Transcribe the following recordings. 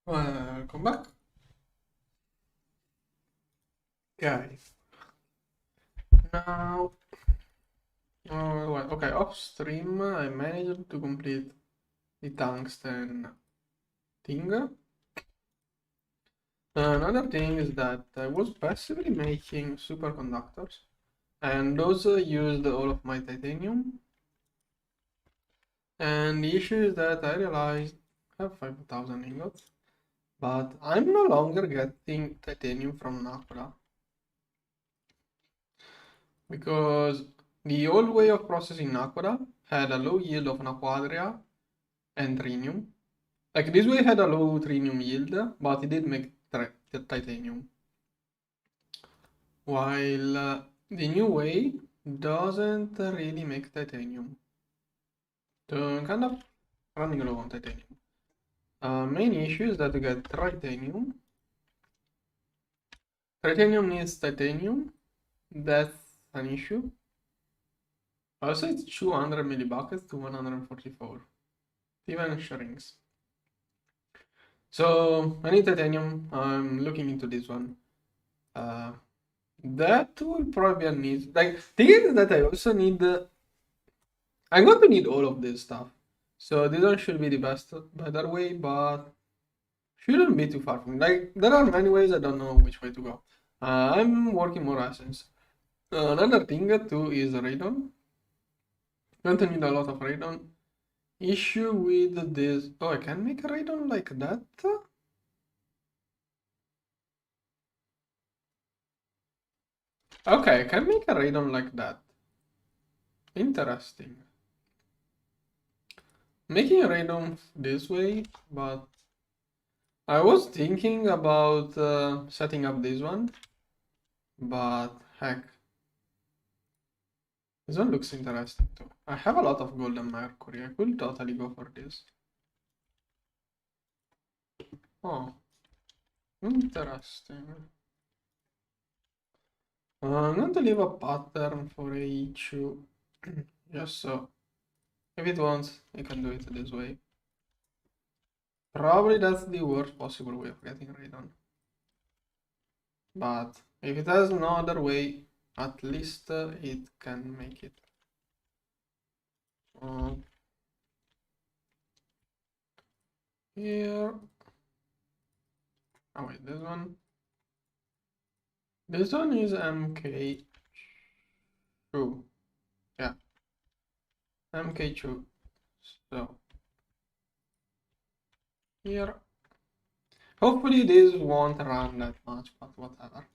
Welcome back. Okay. Now, okay, off stream, I managed to complete the tungsten thing. Another thing is that I was passively making superconductors, and those used all of my titanium. And the issue is that I realized I have 5,000 ingots, but I'm no longer getting titanium from Nakura because the old way of processing Nakura had a low yield of Naquadria and trinium. Like this way had a low trinium yield, but it did make titanium. While the new way doesn't really make titanium. So I'm kind of running low on titanium. Main issue is that to get titanium. Titanium needs titanium. That's an issue. Also, it's 200 millibuckets to 144. Even shrinks. So I need titanium. I'm looking into this one. That will probably be a need. Like, thing is that I also need. I'm going to need all of this stuff. So this one should be the better way, but shouldn't be too far from me. Like, there are many ways. I don't know which way to go. I'm working more essence. Another thing too is radon. Going to need a lot of radon. Issue with this. Oh, I can make a radon like that. Okay, I can make a radon like that. Interesting. Making a radon this way, but I was thinking about setting up this one, but heck, this one looks interesting too. I have a lot of gold and mercury. I could totally go for this. Oh, interesting. I'm going to leave a pattern for each, just so if it wants, I can do it this way. Probably that's the worst possible way of getting radon. But if it has no other way, at least it can make it. Here. Oh wait, this one. This one is MK2. Yeah, MK2. So here. Hopefully this won't run that much, but whatever.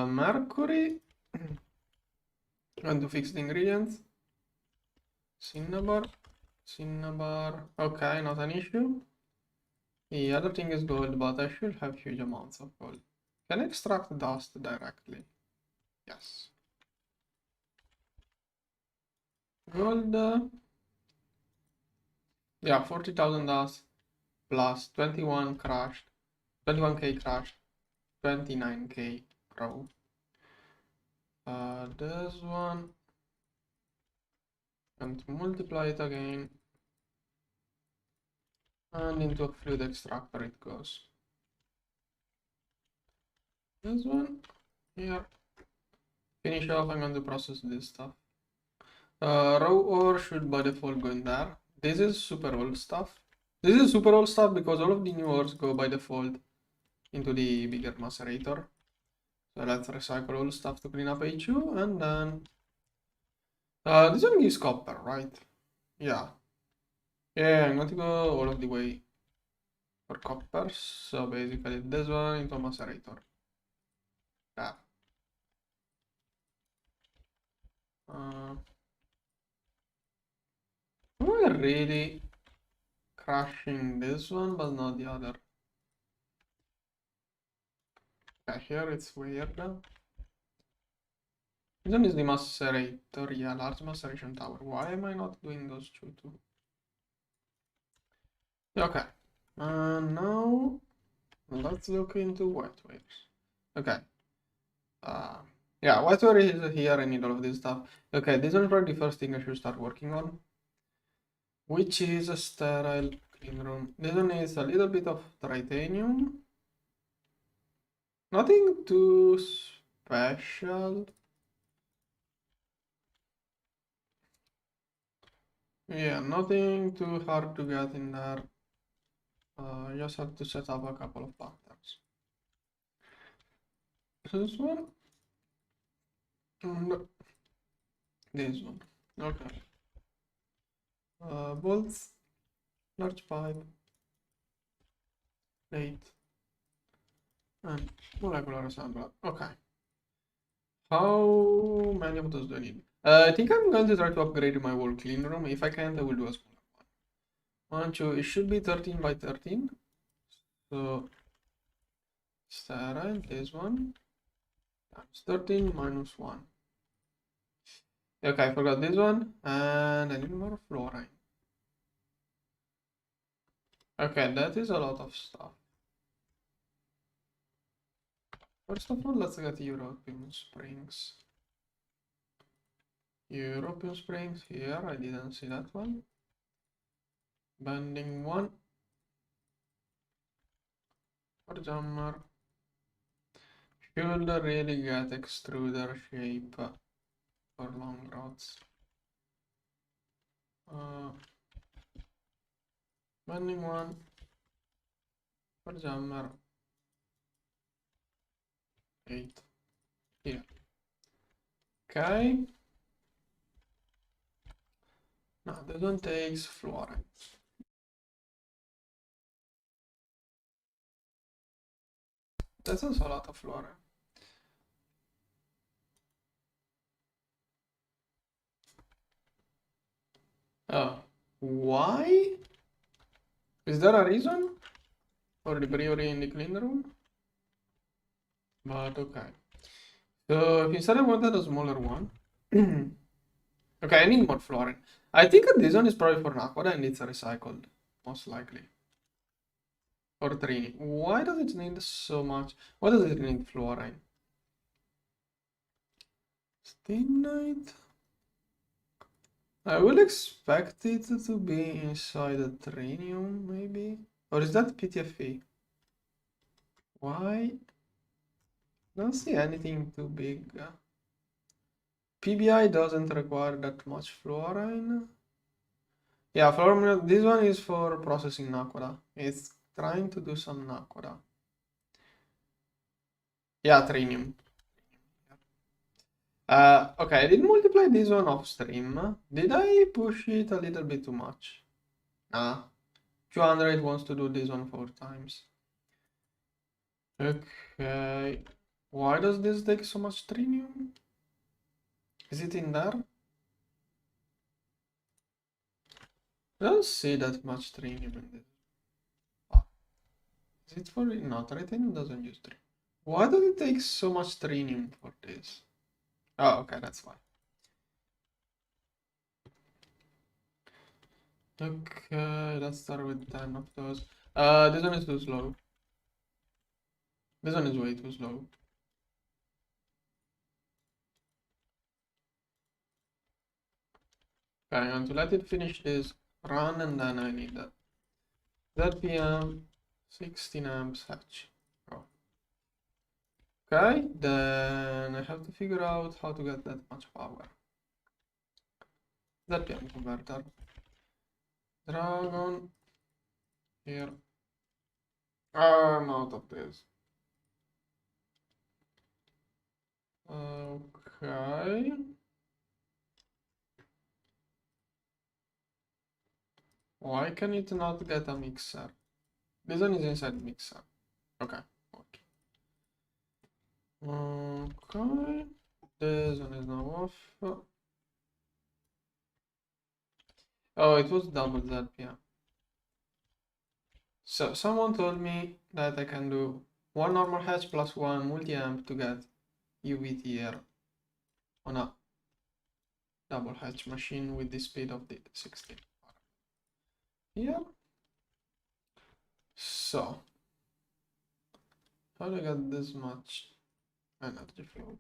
Mercury. Going to fix the ingredients. Cinnabar. Cinnabar. Okay, not an issue. The other thing is gold, but I should have huge amounts of gold. Can I extract dust directly? Yes. Gold. Yeah, 40,000 dust plus 21 crashed. 21k crashed. 29k grow. This one. And multiply it again. And into a fluid extractor it goes. This one here. Finish off. I'm going to process this stuff. Raw ore should by default go in there. This is super old stuff. This is super old stuff because all of the new ores go by default into the bigger macerator. So let's recycle all stuff to clean up HU, and then this one gives copper, right? Yeah. Yeah, I'm going to go all of the way for copper. So basically this one into a macerator. Yeah. I'm really crashing this one, but not the other. Yeah, here it's weird. This one is the macerator, yeah, large maceration tower. Why am I not doing those two too? Okay. Now let's look into wetwares. Okay. Yeah, wetware is here. I need all of this stuff. Okay, this is probably the first thing I should start working on, which is a sterile clean room. This one is a little bit of titanium. Nothing too special. Yeah, nothing too hard to get in there. You just have to set up a couple of patterns. This one and this one. Okay. Bolts, large pipe, plate, and molecular assembler. Okay. How many of those do I need? I think I'm going to try to upgrade my whole clean room. If I can, I will do a smaller one. 1, 2, it should be 13 by 13. So, sterile, this one, times 13 minus 1. Okay, I forgot this one, and I need more fluorine. Okay, that is a lot of stuff. First of all, let's get European Springs. European Springs here, I didn't see that one. Bending 1. For jammer. Should really get extruder shape for long rods. Bending 1. For jammer. 8. Here. Okay. No, this one takes fluorine. That's also a lot of fluorine. Oh, why? Is there a reason for the brewery in the clean room? But okay. So if instead I wanted a smaller one. Okay, I need more fluorine. I think this one is probably for Nakoda and it's recycled, most likely. Or Trini. Why does it need so much? Why does it need fluorine? Stinnite? I will expect it to be inside a trinium, maybe? Or is that PTFE? Why? Don't see anything too big. PBI doesn't require that much fluorine. Yeah, fluorine, this one is for processing Nakoda. It's trying to do some Nakoda. Yeah, trinium. Okay, I did multiply this one off stream. Did I push it a little bit too much? Nah. 200 wants to do this one 4 times. Okay. Why does this take so much trinium? Is it in there? I don't see that much trinium in this. Oh. Is it for it? No, titanium doesn't use trinium. Why does it take so much trinium for this? Oh, okay, that's why. Okay, let's start with 10 of those. This one is too slow. This one is way too slow. Okay, I'm going to let it finish this run and then I need that. ZPM 16 amps hatch. Oh. Okay, then I have to figure out how to get that much power. ZPM converter. Dragon. Here. I'm out of this. Okay. Why can it not get a mixer? This one is inside mixer. Okay. Okay. This one is now off. Oh, it was double ZPM. So someone told me that I can do 1 normal hatch plus 1 multi-amp to get UVTR on a double hatch machine with the speed of the 16. Yeah. So, how do I get this much energy flow?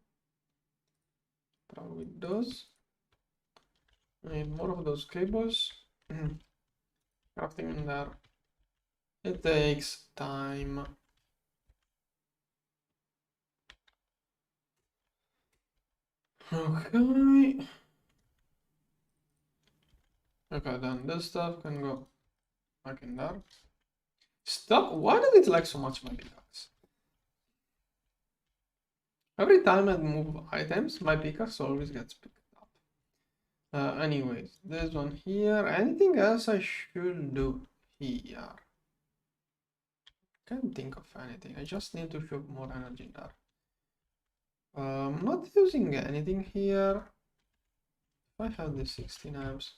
Probably those. I need more of those cables. Crafting in there. It takes time. Okay. Okay, then this stuff can go back in there. Stop. Why does it like so much my pickaxe? Every time I move items, my pickaxe always gets picked up. Anyways, there's one here. Anything else I should do here? Can't think of anything. I just need to shove more energy there. Not using anything here. I have the 16 amps.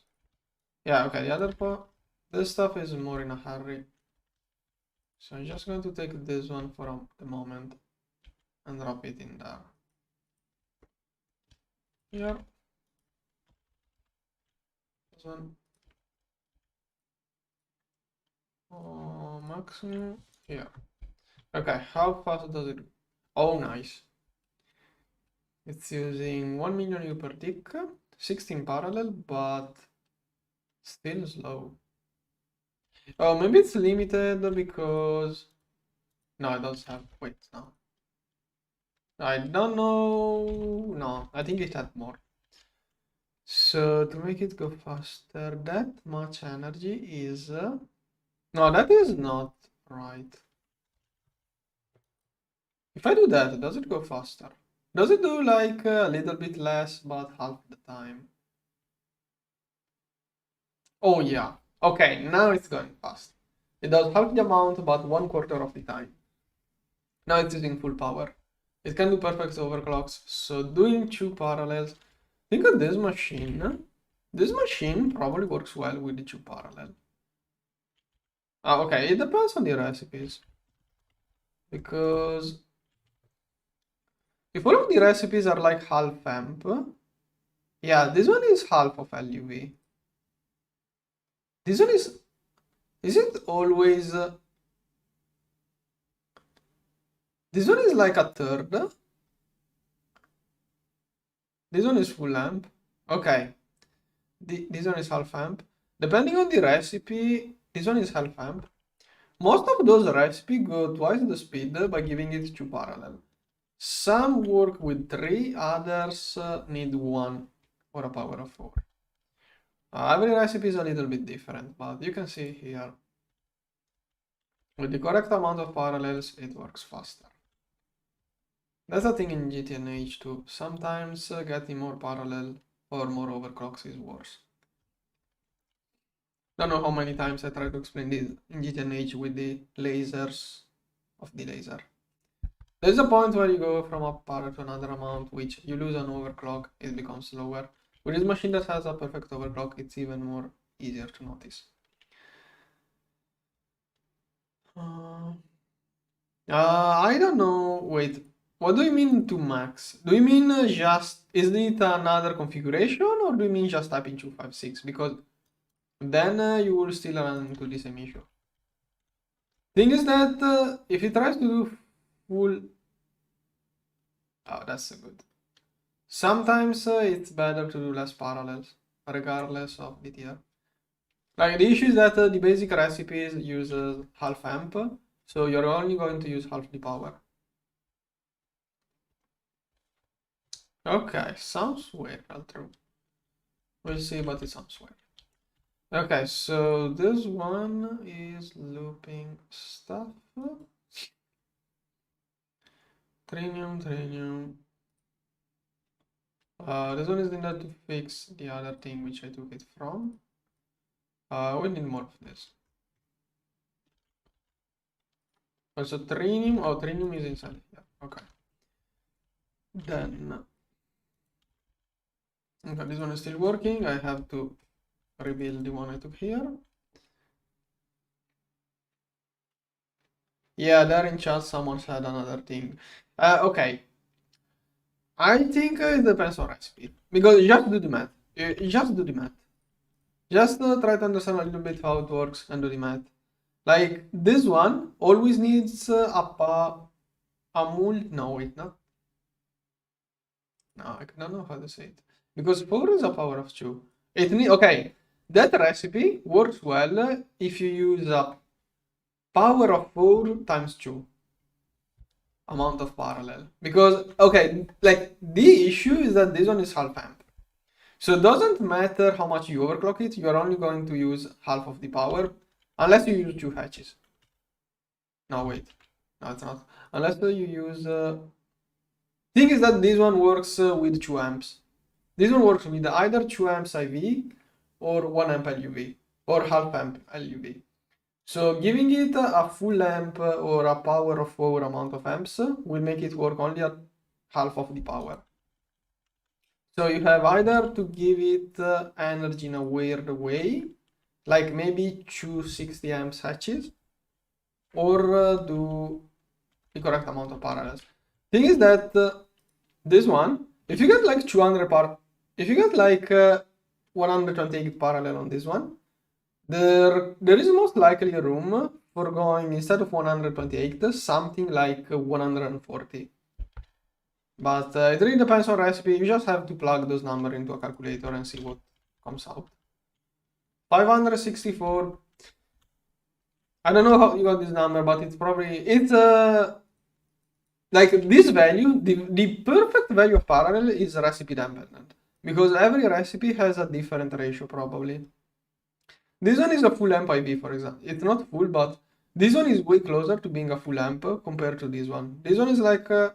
Yeah, okay, the other part, this stuff is more in a hurry. So I'm just going to take this one for the moment and drop it in there. Here. This one. Oh, maximum. Here. Okay, how fast does it? Oh, nice. It's using 1 million U per tick, 16 parallel, but still slow. Oh, maybe it's limited because... No, it does have... Wait, no. I don't know... No, I think it had more. So, to make it go faster, that much energy is... No, that is not right. If I do that, does it go faster? Does it do like a little bit less, but half the time? Oh yeah. Okay, now it's going fast. It does half the amount, but 1/4 of the time. Now it's using full power. It can do perfect overclocks, so doing 2 parallels. Think of this machine. This machine probably works well with the 2 parallel. Okay, it depends on the recipes. Because if all of the recipes are like half amp, yeah, this one is half of LUV. This one is it always, this one is like a third. This one is full amp. Okay, this one is half amp. Depending on the recipe, this one is half amp. Most of those recipes go twice the speed by giving it 2 parallel. Some work with 3, others need 1 for a power of 4. Every recipe is a little bit different, but you can see here, with the correct amount of parallels, it works faster. That's the thing in GTNH too. Sometimes getting more parallel or more overclocks is worse. Don't know how many times I try to explain this in GTNH with the lasers of the laser. There's a point where you go from a power to another amount, which you lose an overclock, it becomes slower. With this machine that has a perfect overclock, it's even more easier to notice. I don't know. Wait, what do you mean to max? Do you mean just, is it another configuration, or do you mean just typing 256? Because then you will still run into the same issue. Thing is that if it tries to do full... Oh, that's good. Sometimes it's better to do less parallels, regardless of the tier. Like the issue is that the basic recipes uses half amp, so you're only going to use half the power. Okay, sounds weird, true. We'll see, but it sounds weird. Okay, so this one is looping stuff. Trinium. This one is needed to fix the other thing which I took it from. We need more of this. Also trinium, trinium is inside here. Okay. Then, okay, this one is still working. I have to rebuild the one I took here. Yeah, there in chat someone said another thing. Okay. I think it depends on recipe. Because you just do the math. You just do the math. Just try to understand a little bit how it works and do the math. Like this one always needs a mul. No, wait, not. No, I don't know how to say it. Because 4 is a power of 2. Okay, that recipe works well if you use a power of 4 times 2 amount of parallel. Because, okay, like the issue is that this one is half amp. So it doesn't matter how much you overclock it, you're only going to use half of the power, unless you use 2 hatches. No, wait. No, it's not. Unless you use... Thing is that this one works with 2 amps. This one works with either 2 amps IV or 1 amp LUV or half amp LUV. So giving it a full amp or a power of 4 amount of amps will make it work only at half of the power. So you have either to give it energy in a weird way, like maybe 260 amps hatches, or do the correct amount of parallels. Thing is that this one, if you get like if you get like 128 parallel on this one, there is most likely a room for going, instead of 128, something like 140. But it really depends on recipe. You just have to plug those numbers into a calculator and see what comes out. 564. I don't know how you got this number, but it's probably, it's like this value, the perfect value of parallel is recipe dependent, because every recipe has a different ratio probably. This one is a full amp IV, for example. It's not full, but this one is way closer to being a full amp compared to this one. This one is like a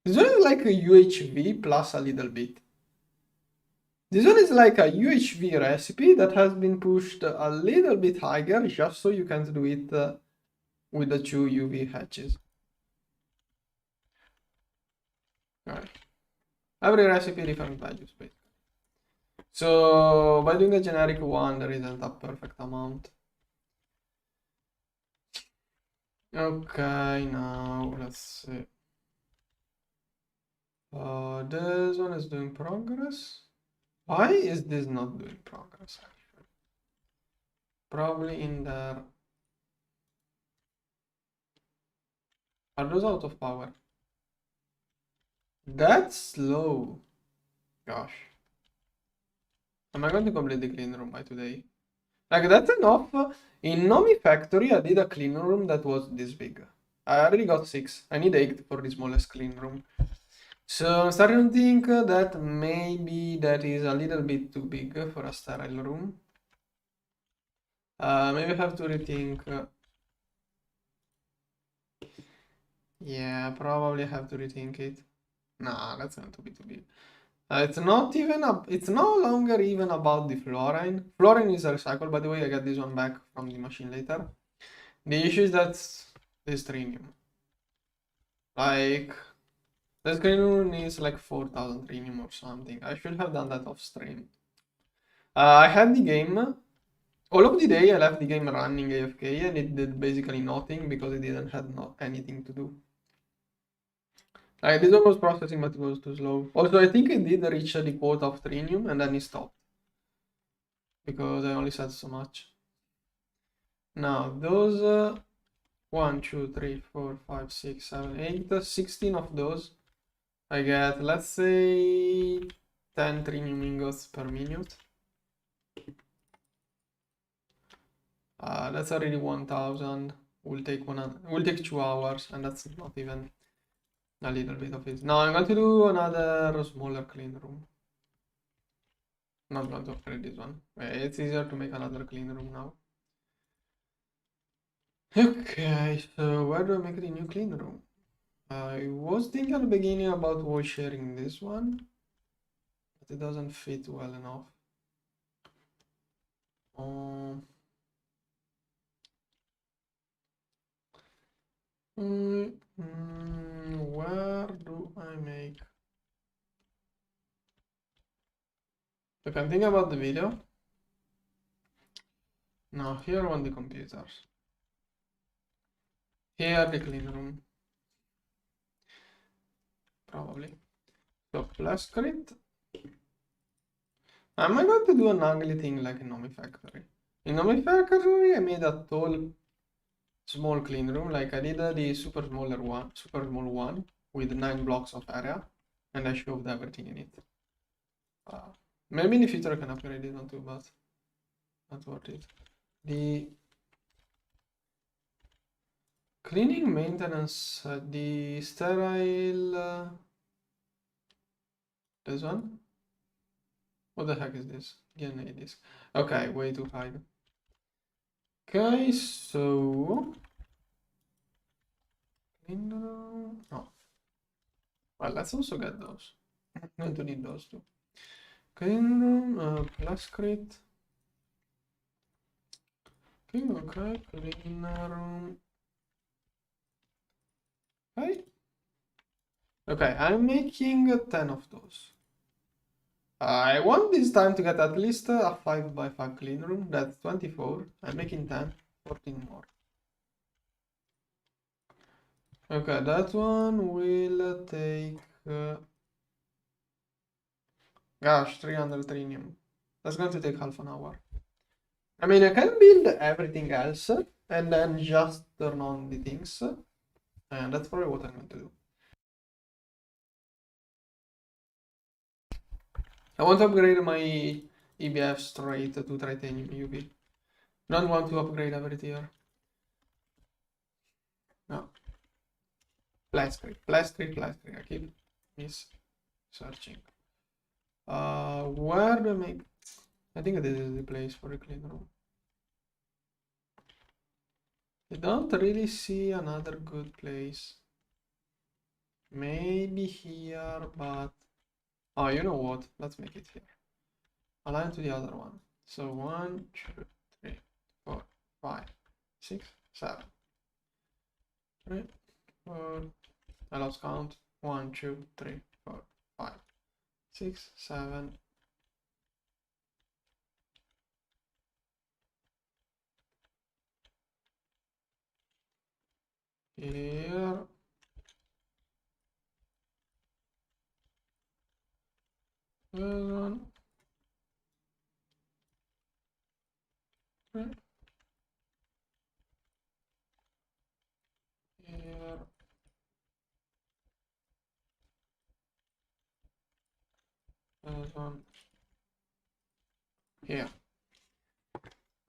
UHV plus a little bit. This one is like a UHV recipe that has been pushed a little bit higher just so you can do it with the 2 UV hatches. Right. Every recipe different values, basically. So by doing a generic one, there isn't a perfect amount. Okay, now let's see. This one is doing progress. Why is this not doing progress actually? Probably in there. Are those out of power? That's slow. Gosh. Am I going to complete the clean room by today? Like, that's enough. In Nomi Factory, I did a clean room that was this big. I already got 6. I need 8 for the smallest clean room. So I'm starting to think that maybe that is a little bit too big for a sterile room. Maybe I have to rethink. Yeah, probably have to rethink it. Nah, that's going to be too big. It's not even it's no longer even about the fluorine. Fluorine is a recycle, by the way. I got this one back from the machine later. The issue is that this trinium. Like, this green room needs like 4,000 trinium or something. I should have done that off stream. I had the game. All of the day I left the game running AFK and it did basically nothing because it didn't have anything to do. This one was processing, but it was too slow. Also, I think it did reach the quota of trinium and then it stopped. Because I only said so much. Now, those 1, 2, 3, 4, 5, 6, 7, 8, 16 of those. I get, let's say, 10 trinium ingots per minute. That's already 1,000. Will take 2 hours, and that's not even a little bit of it. Now I'm going to do another smaller clean room. Not going to upgrade this one. It's easier to make another clean room now. Okay, so where do I make the new clean room? I was thinking at the beginning about wall sharing this one, but it doesn't fit well enough. Where do I make? You can think about the video. Now here on the computers. Here the clean room. Probably. So plus script. Am I going to do an ugly thing like in Nomi Factory? In Nomi Factory, I made a tall, small clean room. Like I did the super small one with 9 blocks of area, and I shoved everything in it. Maybe in the future I can upgrade this one too, but not worth it. Cleaning maintenance, the sterile, this one? What the heck is this? DNA disk. Okay, way too high. Okay, so clean room. Oh, well, let's also get those. I'm going to need those too. Clean room, plus crit. Okay, clean room. Okay. Okay, I'm making 10 of those. I want this time to get at least a 5x5 clean room. That's 24. I'm making 10, 14 more. Okay, that one will take, gosh, 300 trinium. That's going to take half an hour. I mean, I can build everything else and then just turn on the things. And that's probably what I'm going to do. I want to upgrade my EBF straight to titanium UV. Don't want to upgrade every tier. No. Plastic. I keep searching. Where do I make? I think this is the place for a clean room. I don't really see another good place. Maybe here, but oh, you know what? Let's make it here. Align to the other one. So 1, 2, 3, 4, 5, 6, 7. 3, 4. I lost count. 1, 2, 3, 4, 5, 6, 7. Here. One. Here. One. Here.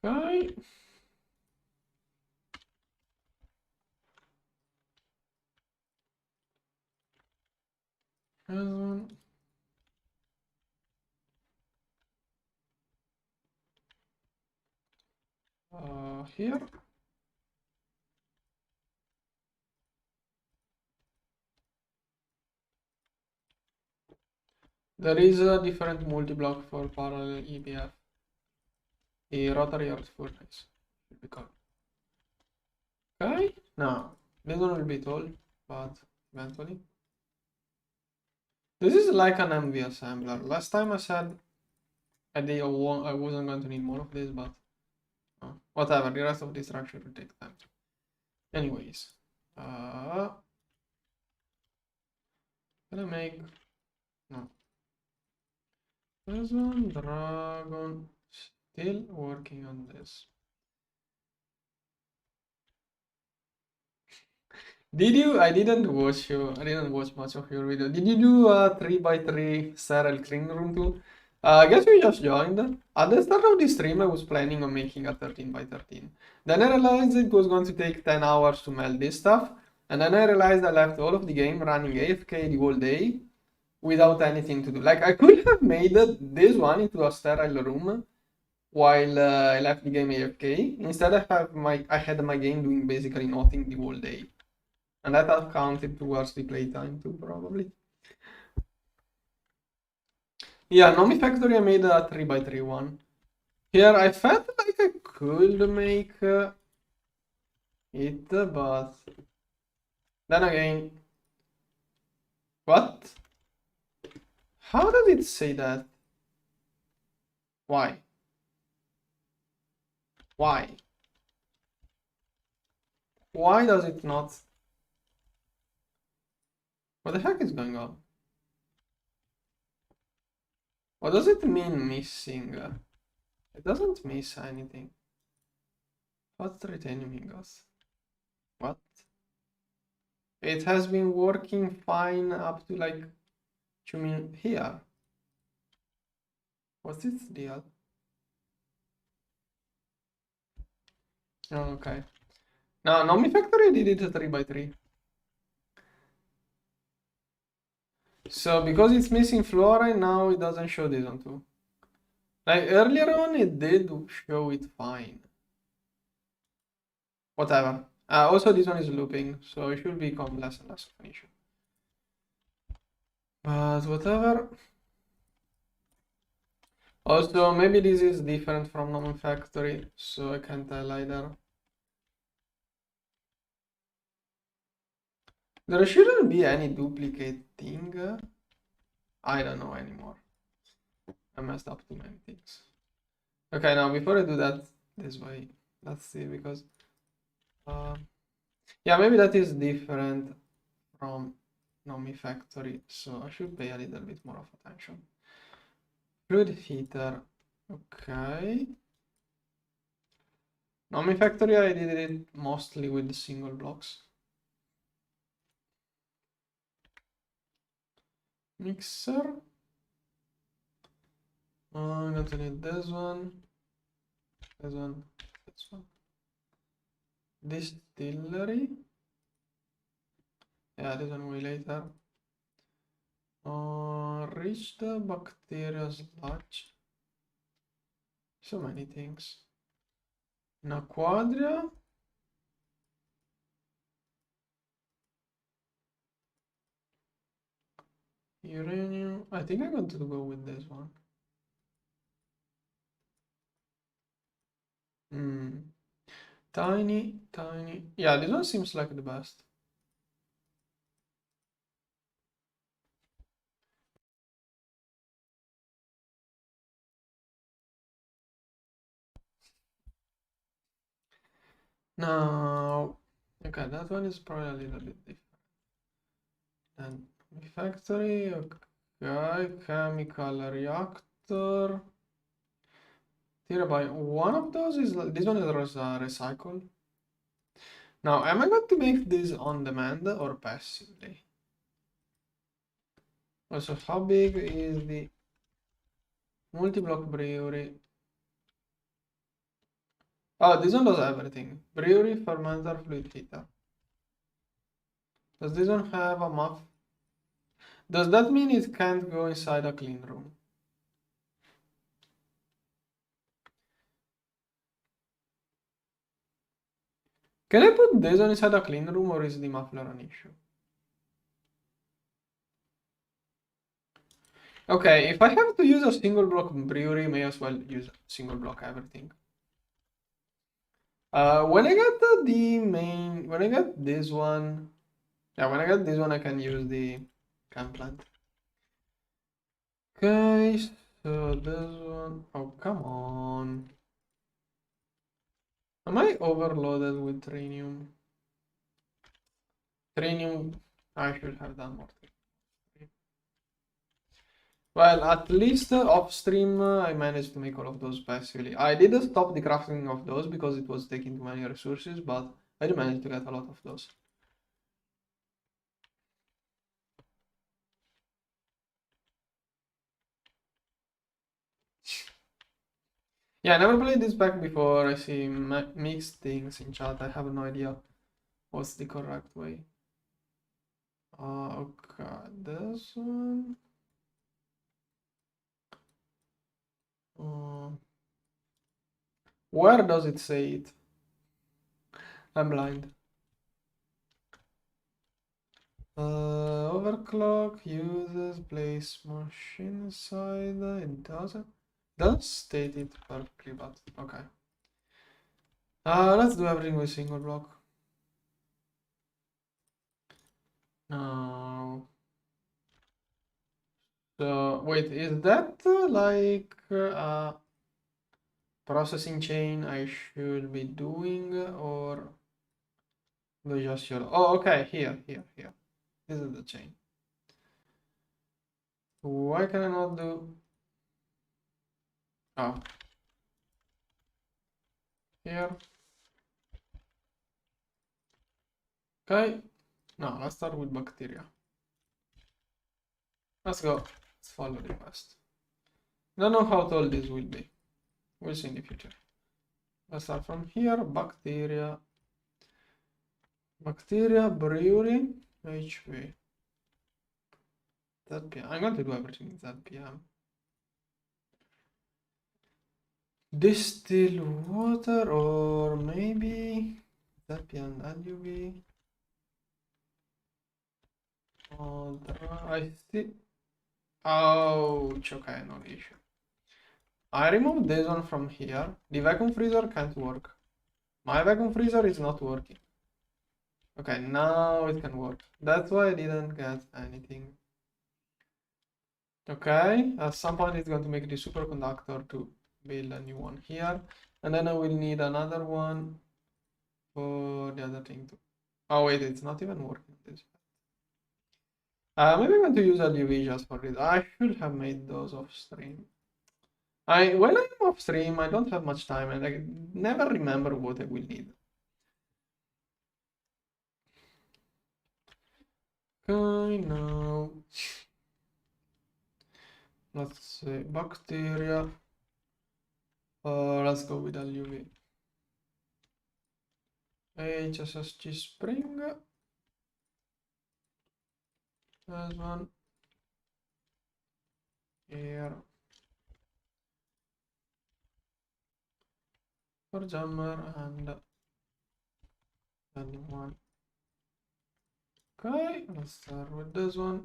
Okay. One. Here. There is a different multi-block for parallel EBF. The rotary earth furnace should be called. Okay, now this one will be tall, but eventually. This is like an MV assembler. Last time I said I wasn't going to need more of this, but whatever. The rest of the structure will take time. Anyways, can I make no? This one dragon. Still working on this. Did you? I didn't watch much of your video. Did you do a 3x3 sterile clean room too? I guess you just joined. At the start of the stream, I was planning on making a 13x13. Then I realized it was going to take 10 hours to melt this stuff. And then I realized I left all of the game running AFK the whole day without anything to do. Like, I could have made this one into a sterile room while I left the game AFK. Instead, I had my game doing basically nothing the whole day. And that has counted towards the playtime too, probably. Yeah, Nomi Factory I made a 3x3 one. Here I felt like I could make it, but then again, what? How does it say that? Why? Why? Why does it not? What the heck is going on? What does it mean missing? It doesn't miss anything. What's titanium ingots? What? It has been working fine up to like 2 minutes here. What's its deal? Oh, okay. No, Nomi Factory did it 3 by 3. So because it's missing fluorine, now it doesn't show this one too. Like earlier on, it did show it fine. Whatever. Also, this one is looping, so it should become less and less of an issue. But whatever. Also, maybe this is different from Nomi Factory, so I can't tell either. There shouldn't be any duplicate thing. I don't know anymore. I messed up too many things. Okay, now before I do that this way, let's see, because yeah, maybe that is different from Nomi Factory, so I should pay a little bit more of attention. Fluid heater, okay. Nomi Factory, I did it mostly with the single blocks. Mixer. I'm going to need this one, this one, this one. Distillery. Yeah, this one way later. Reach the bacteria sludge. So many things. Naquadria. Uranium. I think I'm going to go with this one. Tiny, tiny. Yeah, this one seems like the best. Now, okay, that one is probably a little bit different. And factory, okay, chemical reactor. Terabyte. One of those is this one is recycle. Now, am I going to make this on demand or passively? Also, how big is the multi-block brewery? Oh, this one does everything. Brewery, fermenter, fluid heater. Does this one have a muff? Does that mean it can't go inside a clean room? Can I put this one inside a clean room, or is the muffler an issue? Okay, if I have to use a single block brewery, may as well use single block everything. When I get when I get this one, yeah, when I get this one, I can use the chem plant. Okay, so this one, oh, come on. Am I overloaded with trinium? Trinium, I should have done more. Well, at least off stream, I managed to make all of those passively. I did stop the crafting of those because it was taking too many resources, but I did manage to get a lot of those. Yeah, I never played this back before. I see mixed things in chat. I have no idea what's the correct way. Okay, this one. Where does it say it? I'm blind. Overclock uses place machine side. It doesn't state it perfectly, but okay. Let's do everything with single block. Now, so wait, is that like a processing chain I should be doing, or do just show? Oh, okay, here. This is the chain. Why can I not do? Oh, here. Okay. Now let's start with bacteria. Let's go. Let's follow the quest. Don't know how tall this will be. We'll see in the future. Let's start from here. Bacteria. Bacteria, brewery, HV. ZPM. I'm going to do everything in ZPM. Distill water, or maybe ZPM and UV. Oh, I still. Ouch, okay, no issue. I removed this one from here. The vacuum freezer can't work. My vacuum freezer is not working. Okay, now it can work. That's why I didn't get anything. Okay, at some point it's going to make the superconductor to build a new one here. And then I will need another one for the other thing too. Oh wait, it's not even working. Maybe I'm going to use LUV just for this. I should have made those off stream. When I'm off stream, I don't have much time and I never remember what I will need. Okay, now let's say bacteria. Let's go with LUV. HSSG spring. There's one here for jammer and then one. Okay, let's start with this one.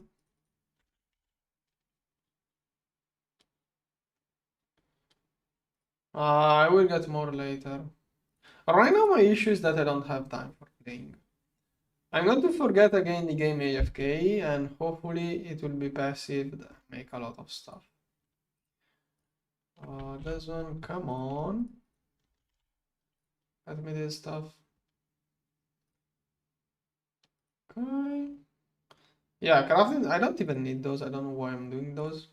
I will get more later. Right now my issue is that I don't have time for playing. I'm going to forget again the game AFK and hopefully it will be passive, make a lot of stuff. This one, come on. Let me this stuff. Okay. Yeah, crafting, I don't even need those. I don't know why I'm doing those.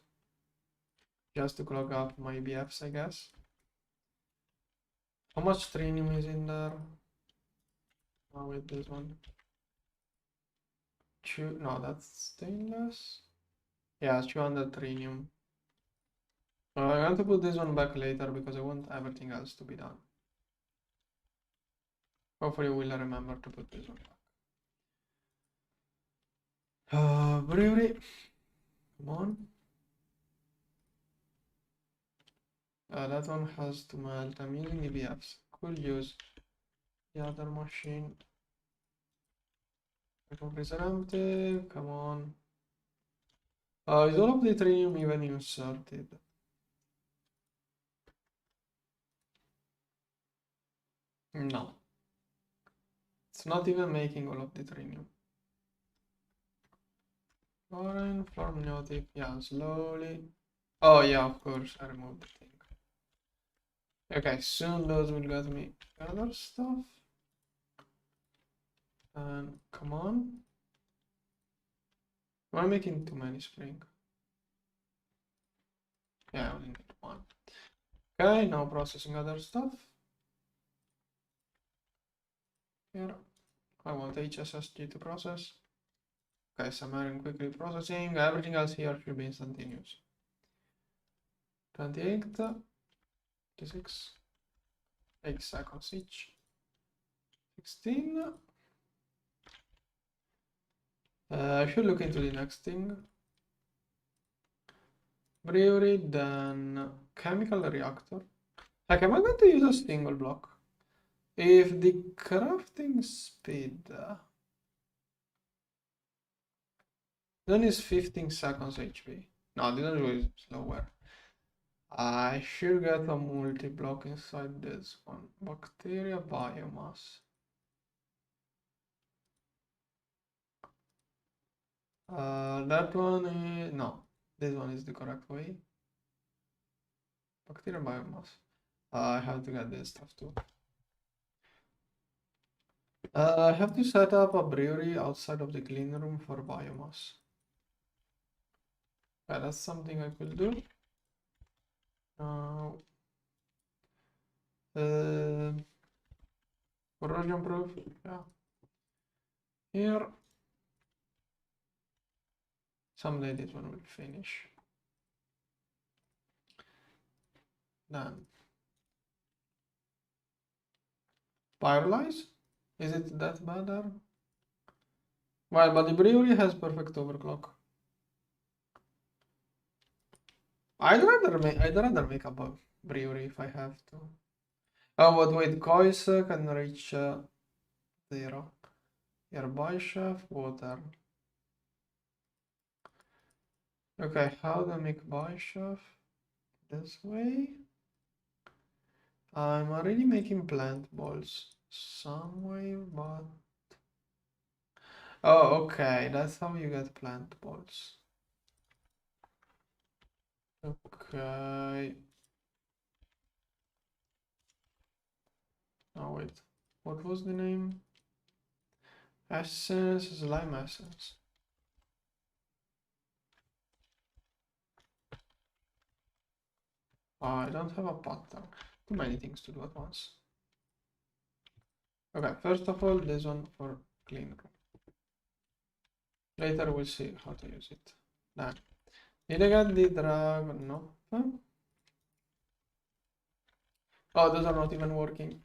Just to clog up my BFs, I guess. How much trinium is in there? Oh, wait, this one. No, that's stainless. Yeah, 200 trinium. I'm going to put this one back later because I want everything else to be done. Hopefully we'll remember to put this one back. Brewery. Come on. That one has to melt. I'm using EBFs. Could use the other machine. Compressor empty. Come on. Is all of the trinium even inserted? No. It's not even making all of the trinium. Foreign, amniotic. Yeah, slowly. Oh, yeah, of course. I removed the thing. Okay, soon those will get me other stuff. And come on. Am I making too many spring? Yeah, I only need one. Okay, now processing other stuff. Here, I want HSSG to process. Okay, summary quickly processing. Everything else here should be instantaneous. 28, 26, 8 seconds each. 16. I should look into the next thing. Brewery, then chemical reactor. Like, am I going to use a single block? If the crafting speed then is 15 seconds HP. No, this one is slower. I should get a multi-block inside this one. Bacteria biomass. That one is no. This one is the correct way. Bacteria biomass. I have to get this stuff too. I have to set up a brewery outside of the clean room for biomass. That's something I could do. Corrosion proof, yeah. Here, someday this one will finish. Then, pyrolyze? Is it that better? Well, but the brewery has perfect overclock. I'd rather make a brewery if I have to. Oh, but wait, coils can reach 0. Airby shaft, water. Okay, how do I make by shaft? This way. I'm already making plant balls some way, but oh, okay, that's how you get plant balls. Okay. Oh wait, what was the name? Essence, slime essence. Oh, I don't have a pattern. Too many things to do at once. Okay, first of all, this one for clean room. Later we'll see how to use it. Done. Did I get the drag? No. Oh, those are not even working.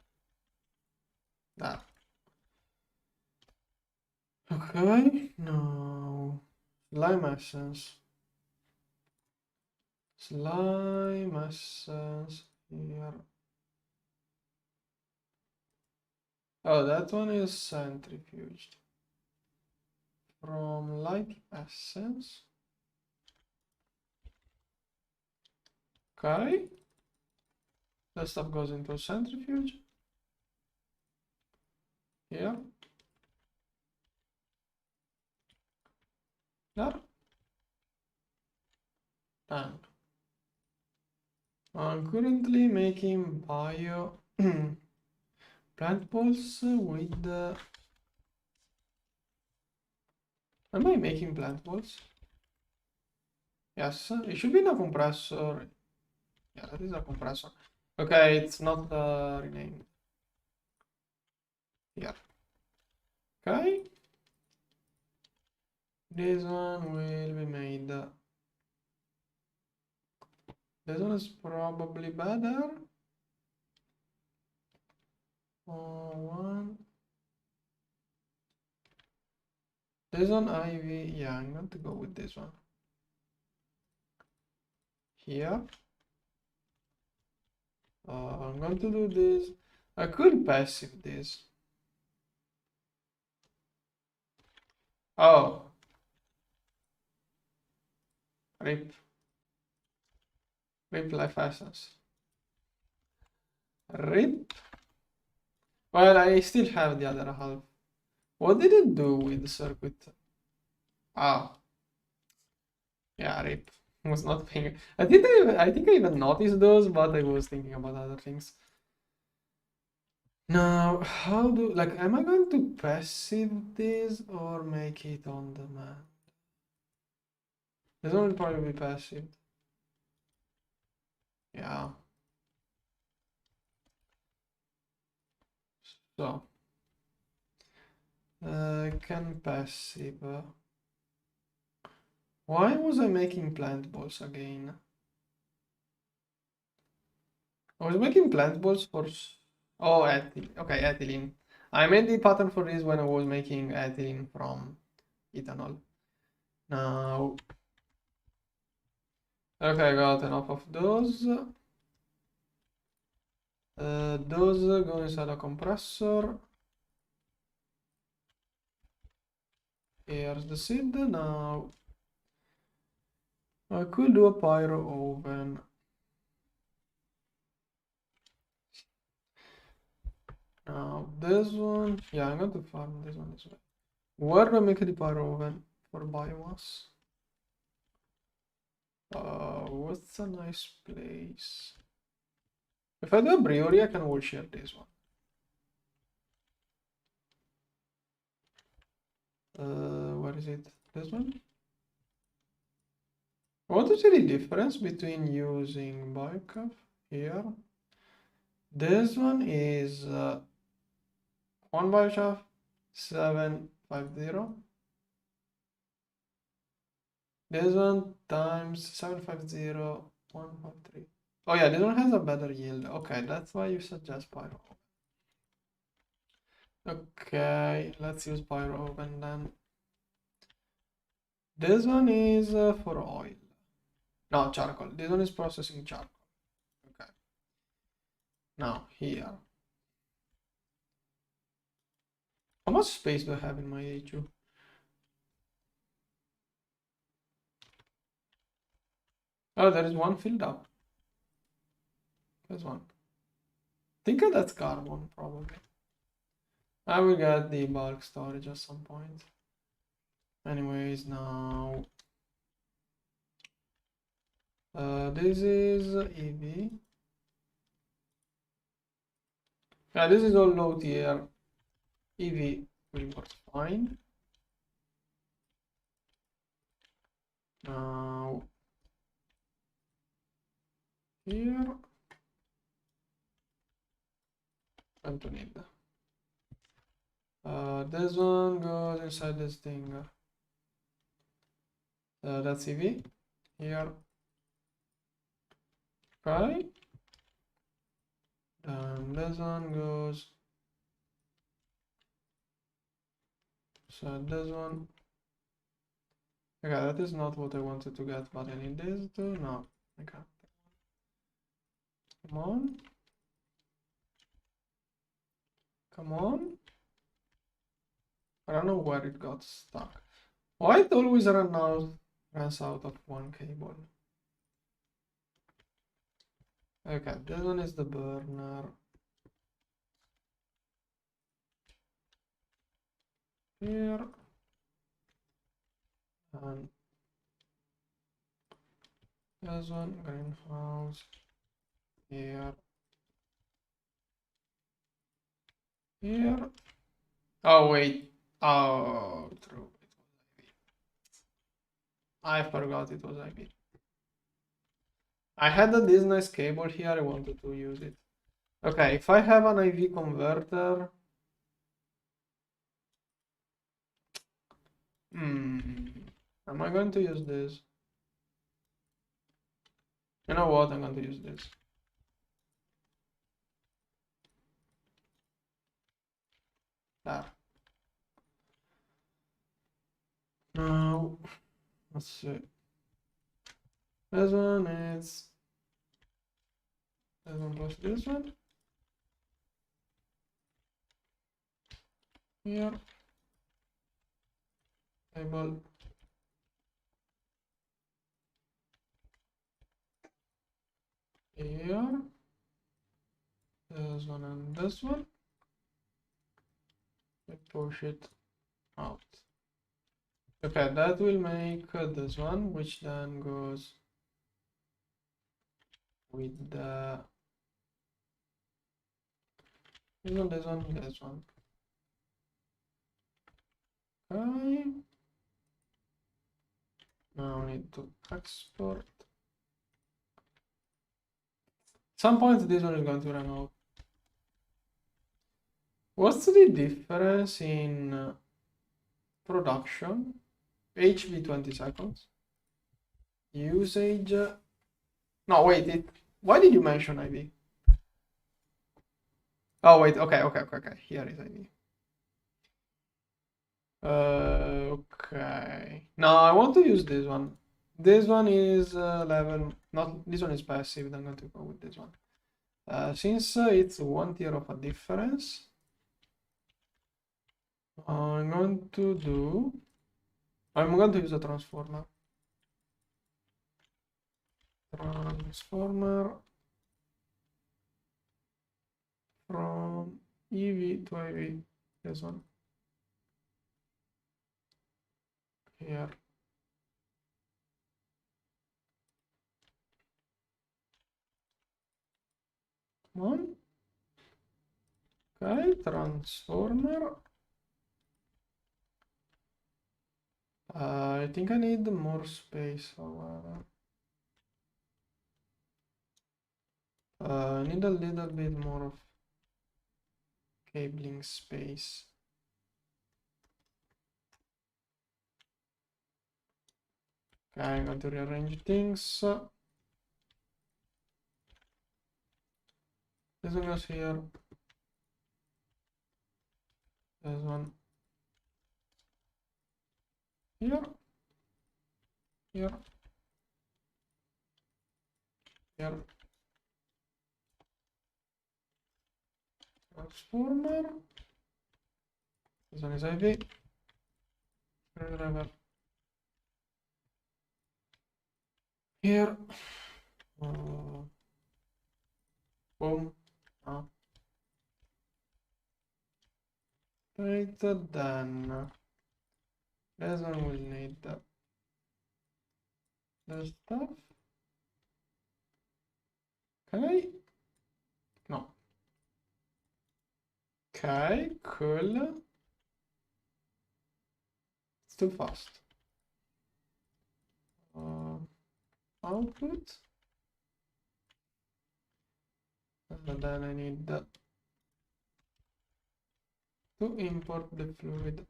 There. Okay, no. Slime essence. Slime essence here. Oh, that one is centrifuged. From light essence. Okay. That stuff goes into a centrifuge. Here. There. And I'm currently making bio plant balls with the... Am I making plant balls? Yes, it should be in a compressor. Yeah, that is a compressor. Okay, it's not renamed. Here. Okay. This one will be made. This one is probably better. One. This one IV. Yeah, I'm going to go with this one. Here. I'm going to do this. I could passive this. Oh. Rip. Rip life essence. Rip. Well, I still have the other half. What did it do with the circuit? Ah. Yeah, rip. Was not paying. I think I even noticed those, but I was thinking about other things. Now, how do, like, am I going to passive this or make it on demand? This one will probably be passive. Yeah. So, can passive. Why was I making plant balls again? I was making plant balls for... Oh, ethylene. Okay, ethylene. I made the pattern for this when I was making ethylene from ethanol. Now... Okay, I got enough of those. Those go inside a compressor. Here's the seed. Now I could do a pyro oven. Now this one, yeah, I'm going to farm this one as well. Where do I make the pyro oven for biomass? What's a nice place? If I do a brewery, I can wall share this one. Where is it? This one? What is the difference between using biocaf here? This one is 1 bioshaft 750. This one times 750 153. Oh yeah, this one has a better yield. Okay, that's why you suggest pyro. Okay, let's use pyro oven then. This one is for oil. No, charcoal. This one is processing charcoal. Okay. Now here. How much space do I have in my HU? Oh, there is one filled up. There's one. Think of that's carbon, probably. I will get the bulk storage at some point. Anyways, now this is EV. Yeah, this is all low tier. EV will work fine. Now here, I don't need that. This one goes inside this thing. That's EV here. Okay. And this one goes. So this one. Okay, that is not what I wanted to get, but I need this too. No, I can't. Come on. Come on. I don't know where it got stuck. Why it always runs out of one cable? Okay, this one is the burner. Here. And this one, greenhouse. Here. Here. Oh, wait. Oh, true. I forgot it was IV. I had this nice cable here, I wanted to use it. Okay, if I have an IV converter... am I going to use this? You know what, I'm going to use this. There. Now, let's see. This one is... this one plus this one. Here. Cable. Here. This one and this one. I push it out. Okay, that will make this one, which then goes with the this one, this one, this one. Okay. Now I need to export. At some point this one is going to run out. What's the difference in production? HV 20 seconds. Usage. No, wait, why did you mention IV? Oh, wait, okay. Here is IV. Okay. Now I want to use this one. This one is level, not this one is passive. I'm going to go with this one. Since it's 1 tier of a difference, I'm going to use a transformer. Transformer from EV to IV. This one. Here. Come on. Okay, transformer. I think I need more space, however. I need a little bit more of cabling space. Okay, I'm going to rearrange things. This one goes here. This one here. here, here, transformer. This one is IV, screwdriver here, boom, right, then this one will need the stuff. Okay, no. Okay, cool. It's too fast. Output. And then I need to import the fluid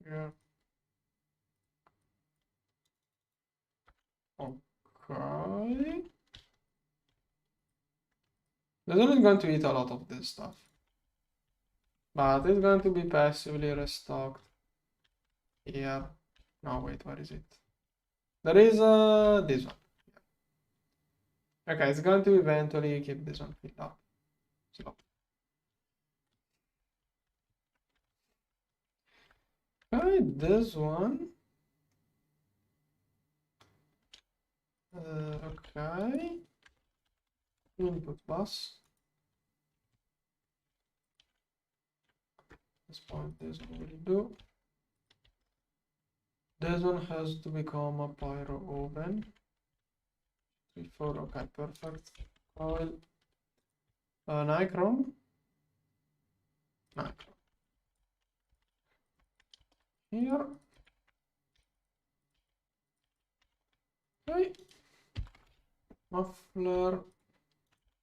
here. Okay. This one is going to eat a lot of this stuff. But it's going to be passively restocked here. No, wait, what is it? There is this one. Okay, it's going to eventually keep this one filled up. So. Okay, this one. Okay. Input bus. This point, this one will do. This one has to become a pyro oven. 3, 4, okay, perfect. Coil. Nichrome. Nichrome. Here. Okay. Muffler.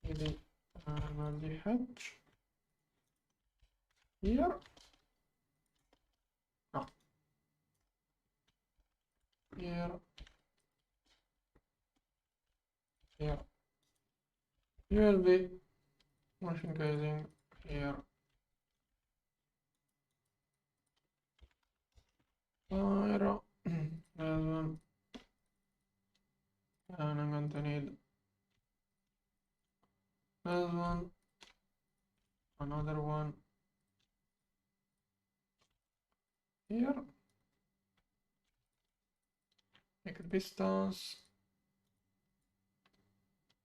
Maybe energy hatch. Here. No. Here. Here. USB. Machine casing. Here. Pyro. This one. And I'm going to need this one. Another one. Here. Make pistons.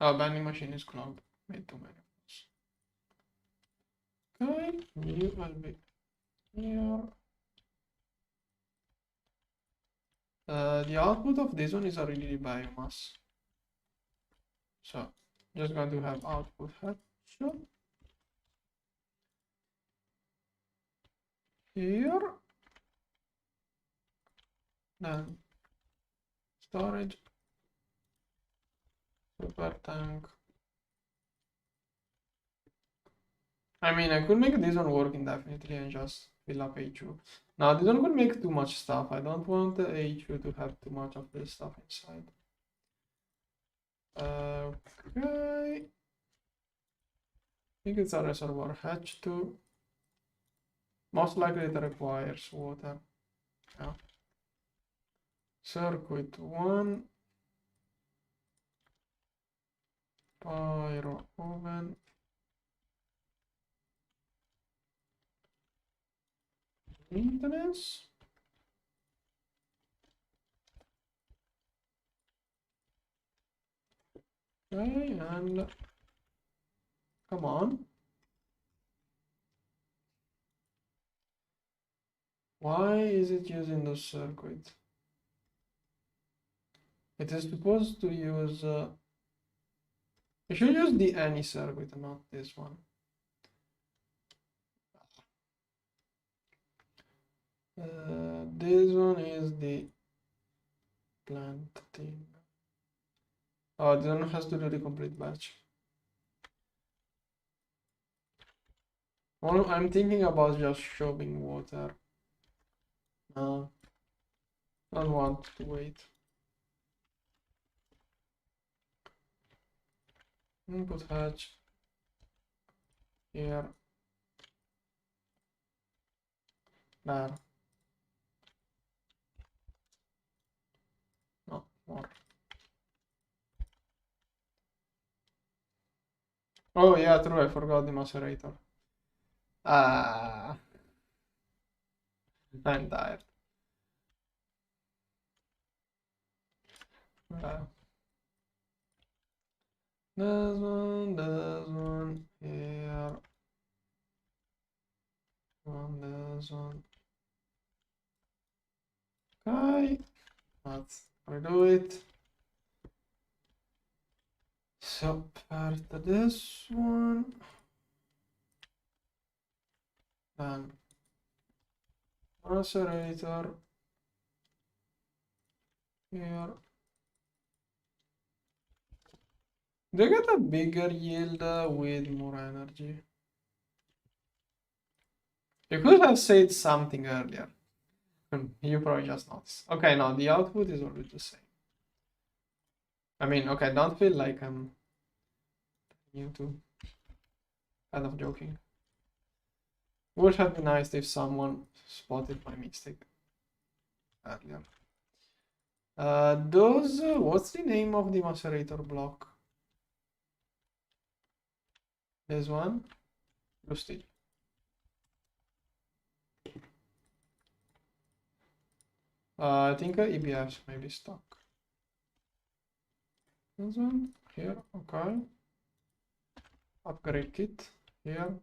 Oh, bending machine is clogged. Made too many of those. Okay, new LB here. The output of this one is already biomass. So just going to have output hatch. Here. Then storage. Super tank. I mean, I could make this one work indefinitely and just fill up HU. Now, this one could make too much stuff. I don't want the HU to have too much of this stuff inside. Okay. I think it's a reservoir hatch too. Most likely it requires water. Yeah. Circuit 1. Pyro oven. Maintenance. Okay, and come on. Why is it using the circuit? It is supposed to use. I should use the any circuit, not this one. This one is the plant thing. Oh, this one has to do the complete batch. Well, I'm thinking about just shoving water. No, don't want to wait. Input hatch here. There. No, Oh yeah, true, I forgot the macerator. Ah, I'm tired. Uh, this one, here, this one. Okay, let's redo it. So, first this one, then macerator here. They get a bigger yield with more energy. You could have said something earlier. You probably just noticed. Okay, no, the output is always the same. I mean, okay, don't feel like I'm you to kind of joking. Would have been nice if someone spotted my mistake earlier. What's the name of the macerator block? This one? Lustig. I think EBFs may be stuck. This one here, okay. Upgrade kit here.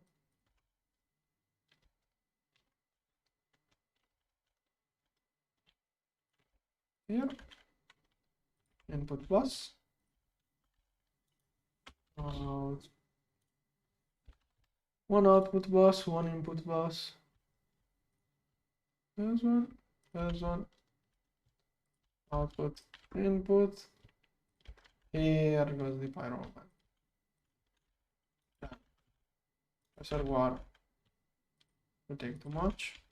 Here. Input bus. One output bus, one input bus. There's one. There's one. Output, input. Here goes the pyro. Reservoir will take too much.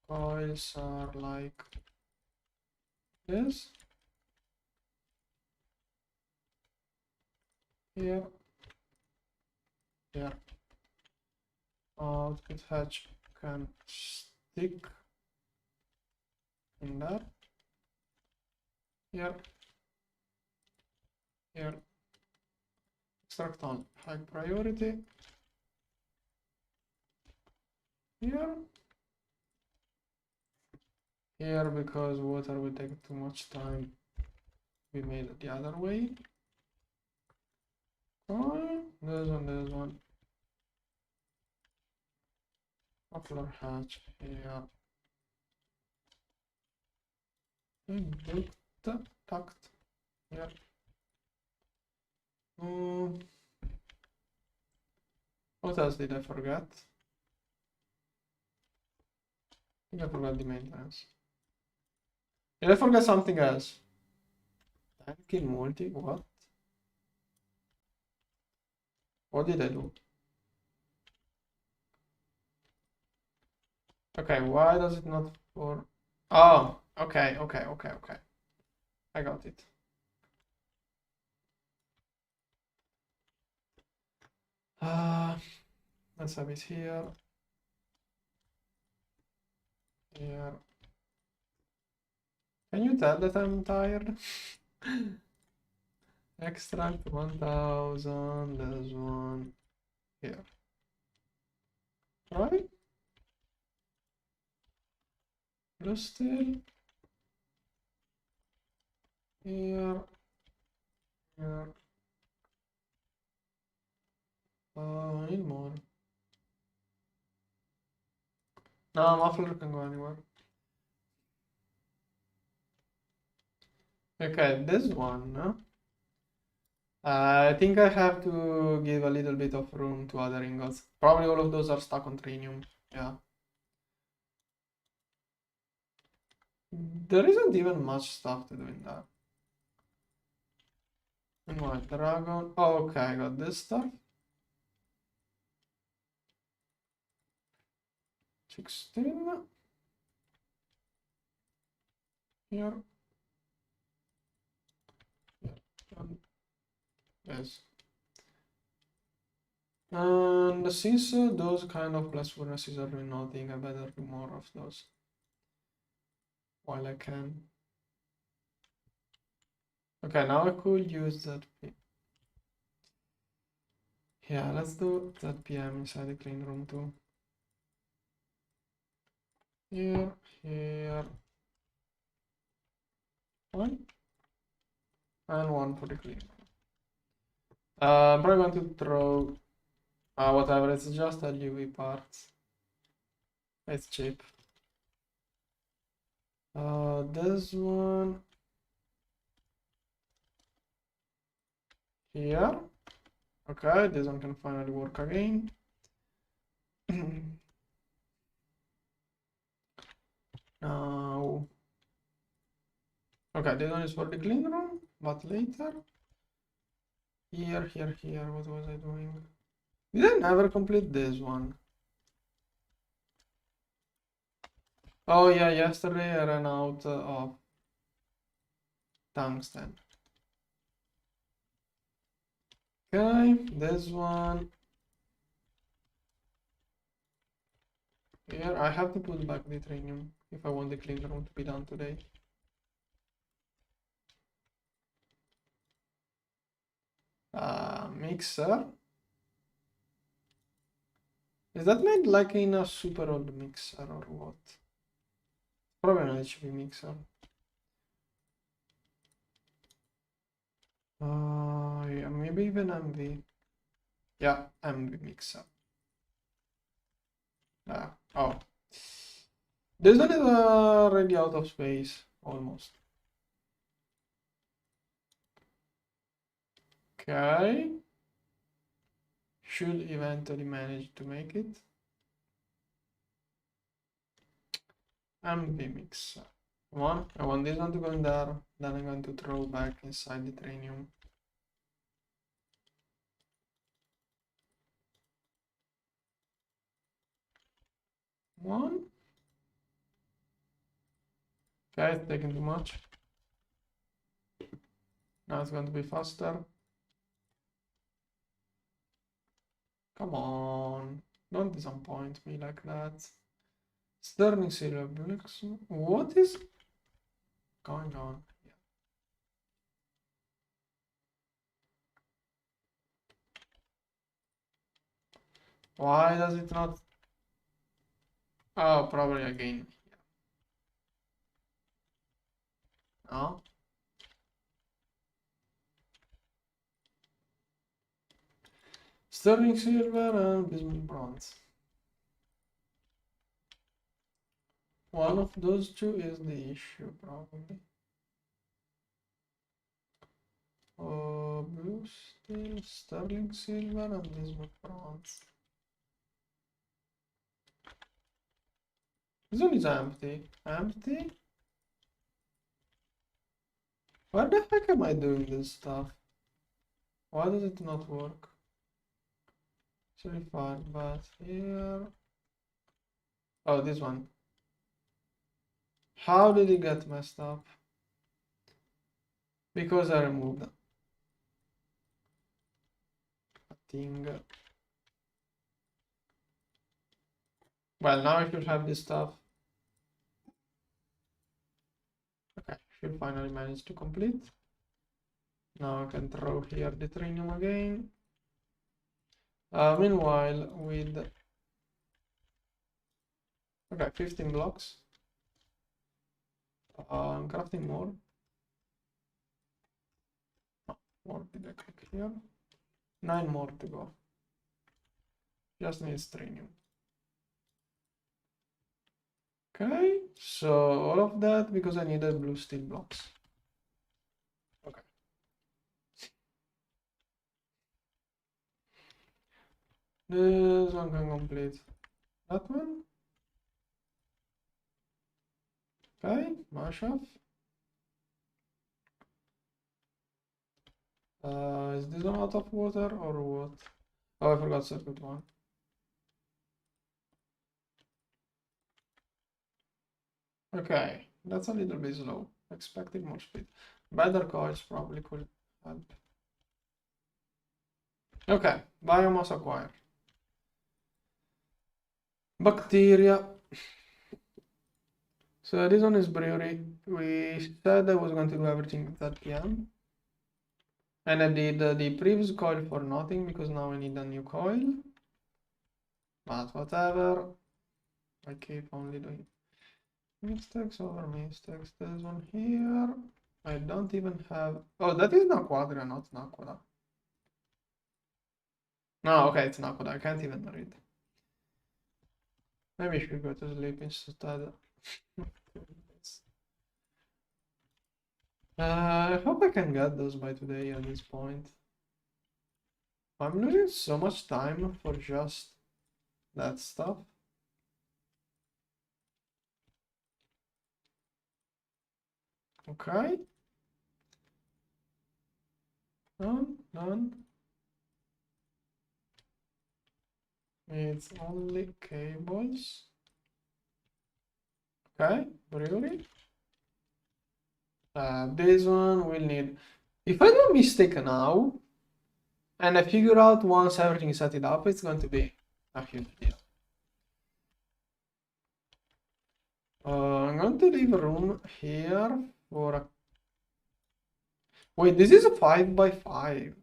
Coils are like this. Here. Here. Output hatch can stick in there. Here. Here. Extract on high priority. Here. Here, because water will take too much time, we made it the other way. Oh, there's one. Muffler hatch here. Input tucked here. What else did I forget? I think I forgot the maintenance. Did I forget something else? Tank in multi? What? What did I do? Okay, why does it not for... Oh, okay. I got it. Let's have it here. Here. Can you tell that I'm tired? Extract 1000, there's one here. Right? Blue still. Here. Here. I need more. No, muffler can go anywhere. Okay, this one, no? I think I have to give a little bit of room to other ingots. Probably all of those are stuck on trinium. Yeah. There isn't even much stuff to do in that. What, dragon? Oh, okay, I got this stuff. 16. Here. Yes. And since those kind of blast furnaces are doing nothing, I better do more of those while I can. Okay, now I could use that Yeah, let's do that PM inside the clean room too. Here, here, one, and one for the clean room. I'm probably going to throw whatever, it's just a UV parts. It's cheap. This one here. Okay, this one can finally work again. Now, okay, this one is for the clean room, but later. Here, here, here, what was I doing? Did I never complete this one? Oh yeah, yesterday I ran out of tungsten. Okay, this one. Here, I have to put back the trinium if I want the clean room to be done today. Mixer. Is that made like in a super old mixer or what? Probably an HP mixer. Yeah, maybe even MV. Yeah, MV mixer. Oh. This one is already out of space, almost. Okay. Should eventually manage to make it. MV mixer. Come on, I want this one to go in there, then I'm going to throw back inside the trinium. One. Okay, it's taking too much. Now it's going to be faster. Come on, don't disappoint me like that. Sterling silver bricks. What is going on? Why does it not? Oh, probably again. No. Sterling silver and bismuth bronze. One of those two is the issue, probably. Blue steel, sterling silver, and bismuth bronze. This one is empty. Empty? Why the heck am I doing this stuff? Why does it not work? Actually fine, but here. Oh, this one. How did it get messed up? Because I removed a thing. Well, now I should have this stuff. Okay, should finally manage to complete. Now I can throw here the trinium again. Meanwhile, with okay, 15 blocks. I'm crafting more. No, more did I click here? 9 more to go. Just needs trinium. Okay, so all of that because I needed blue steel blocks. Okay. This one can complete that one. Okay, mash off. Is this one out of water or what? Oh, I forgot circuit one. Okay, that's a little bit slow. Expecting more speed. Better coils probably could help. Okay, biomass acquired. Bacteria. So this one is brewery. We said I was going to do everything at that PM. And I did the previous coil for nothing because now I need a new coil. But whatever. I keep only doing mistakes over mistakes. There's one here. I don't even have. Oh, that is Naquadra, not Naquadra. No, okay, it's Naquadra. I can't even read. Maybe I should go to sleep instead. I hope I can get those by today at this point. I'm losing so much time for just that stuff. Okay. Done. It's only cables. Okay, brewery. This one will need. If I do a mistake now, and I figure out once everything is set it up, it's going to be a huge deal. I'm going to leave room here for a. Wait, this is a 5x5.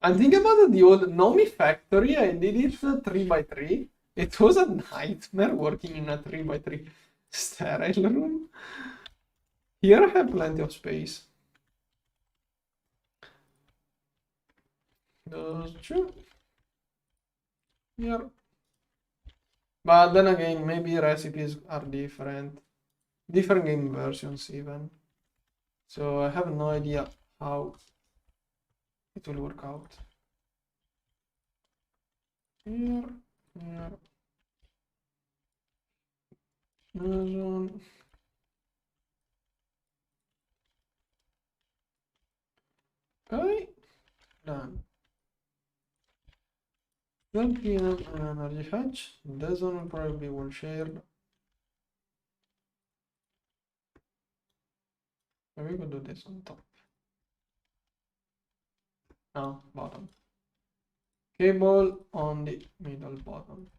I'm thinking about the old Nomi factory. I did it 3x3. It was a nightmare working in a 3x3 sterile room. Here I have plenty of space. Those two. Here. But then again, maybe recipes are different. Different game versions even. So I have no idea how it will work out. Here. One. Okay. Done. 12 p.m. energy fetch. This one will probably be shared. Maybe we could do this on top. No, bottom. Cable on the middle bottom.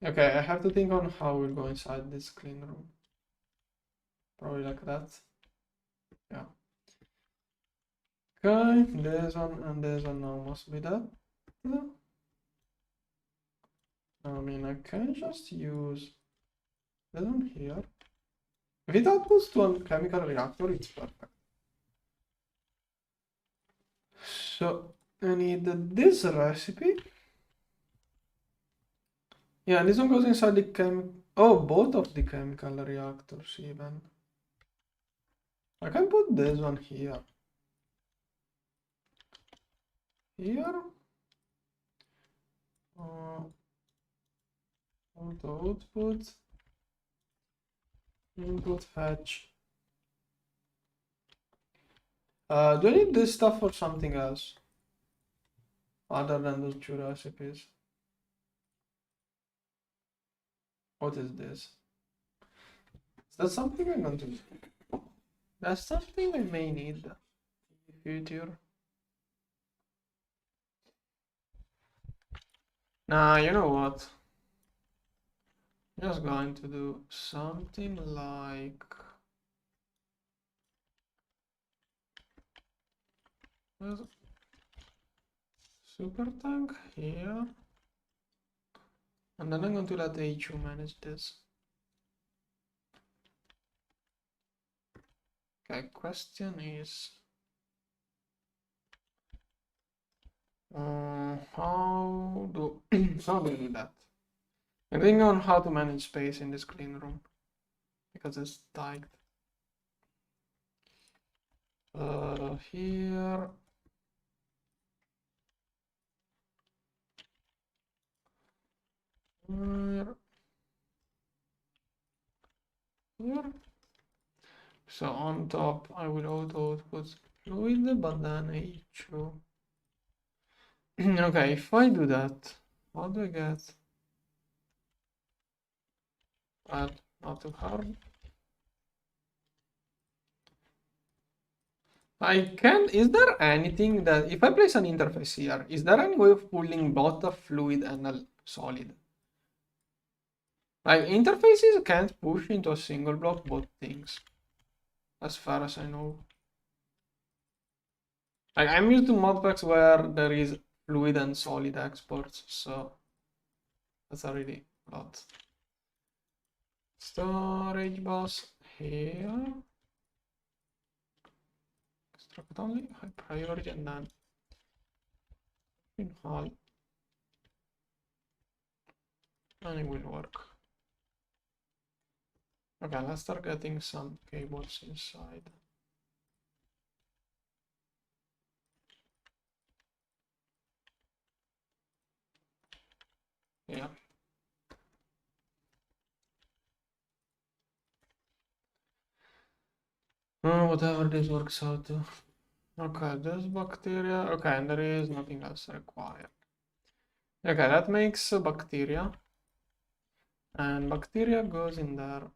Okay, I have to think on how we'll go inside this clean room. Probably like that. Yeah. Okay, this one and this one now must be that. I mean, I can just use this one here. If it outputs to a chemical reactor, it's perfect. So I need this recipe. Yeah, this one goes inside the both of the chemical reactors even. I can put this one here. Here. Auto output. Input fetch. Do I need this stuff for something else? Other than those two recipes? What is this? Is that something I'm going to need? That's something I may need in the future. Nah, you know what? I'm just going to do something like super tank here. And then I'm going to let HU manage this. Okay, question is how do we do that? I'm thinking on how to manage space in this clean room because it's tight. Here. Here. So on top, I will auto output fluid, but then HU. Okay, if I do that, what do I get? Well, not too hard. Is there anything that, if I place an interface here, is there any way of pulling both a fluid and a solid? Like, interfaces can't push into a single block both things, as far as I know. Like I'm used to modpacks where there is fluid and solid exports, so that's already a lot. Storage bus here. Extract only high priority and then in hall. And it will work. Okay, let's start getting some cables inside. Yeah. Whatever this works out to. Okay, this bacteria. Okay, and there is nothing else required. Okay, that makes bacteria. And bacteria goes in there.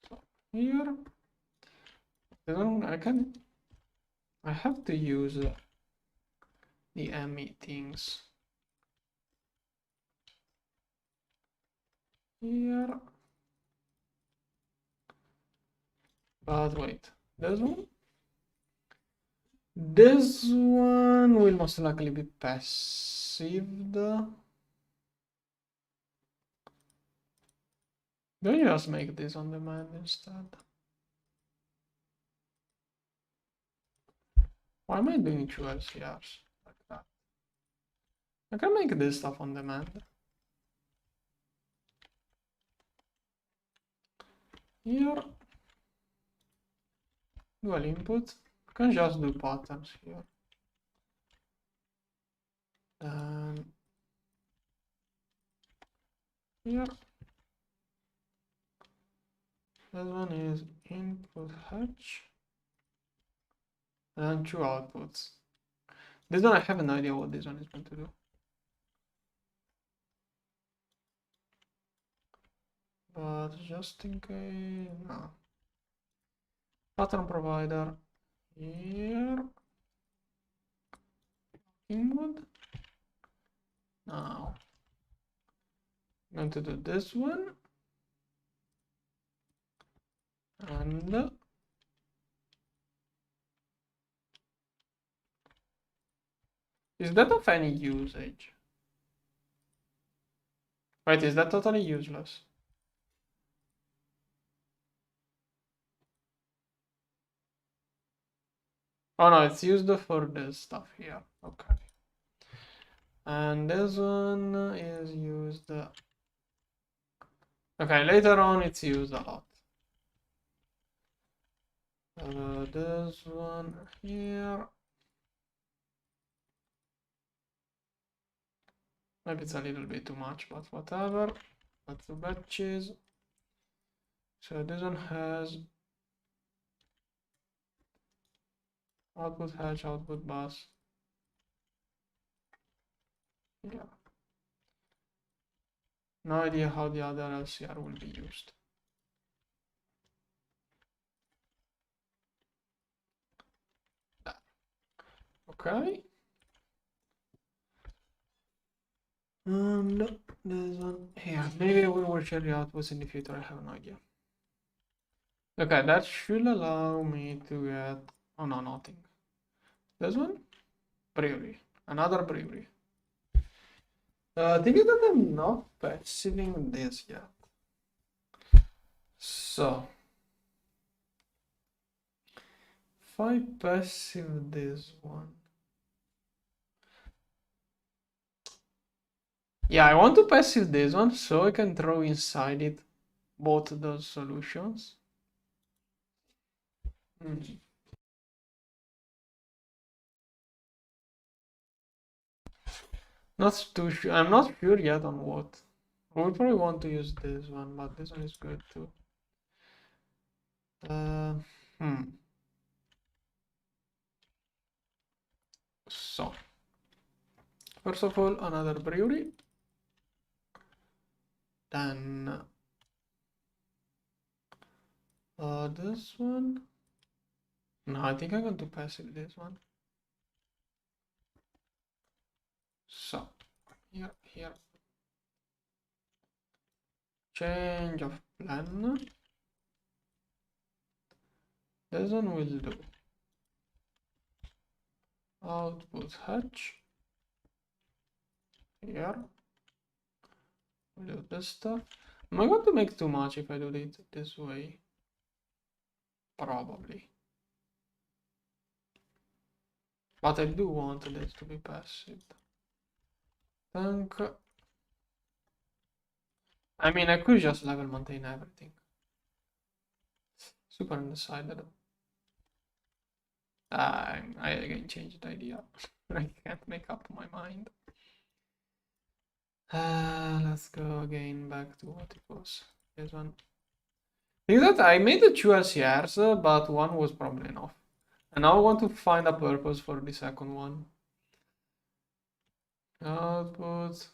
So here. I have to use the ME things. Here. But wait, this one? This one will most likely be passive. Don't you just make this on demand instead? Why am I doing two LCRs like that? I can make this stuff on demand. Here, dual input. I can just do patterns here. Then here, this one is input hatch, and two outputs. This one I have an idea what this one is going to do. But just in case, no. Pattern provider here. Input. Now, I'm going to do this one. And is that of any usage? Wait, is that totally useless? Oh no, it's used for this stuff here. Okay. And this one is used. Okay, later on it's used a lot. This one here. Maybe it's a little bit too much, but whatever. That's the batches. So this one has output hatch, output bus. Yeah. No idea how the other LCR will be used. Okay. And this one here. Maybe we will share the outputs in the future. I have no idea. Okay, that should allow me to get. Oh no, nothing. This one? Brewery. Another brewery. I think that I'm not passiving this yet. So, if I passive this one. Yeah, I want to passive this one so I can throw inside it both those solutions. Not too sure. I'm not sure yet on what. We probably want to use this one, but this one is good too. So, first of all, another brewery. Then this one. No, I think I'm going to passive this one. So, here. Change of plan. This one will do. Output hatch. Here. We'll do this stuff. Am I going to make too much if I do it this way? Probably. But I do want this to be passive. Tank. I mean, I could just level maintain everything. Super undecided. I again changed the idea. I can't make up my mind. Let's go again back to what it was. This one. Think that I made the two LCRs, but one was probably enough. And now I want to find a purpose for the second one. Output.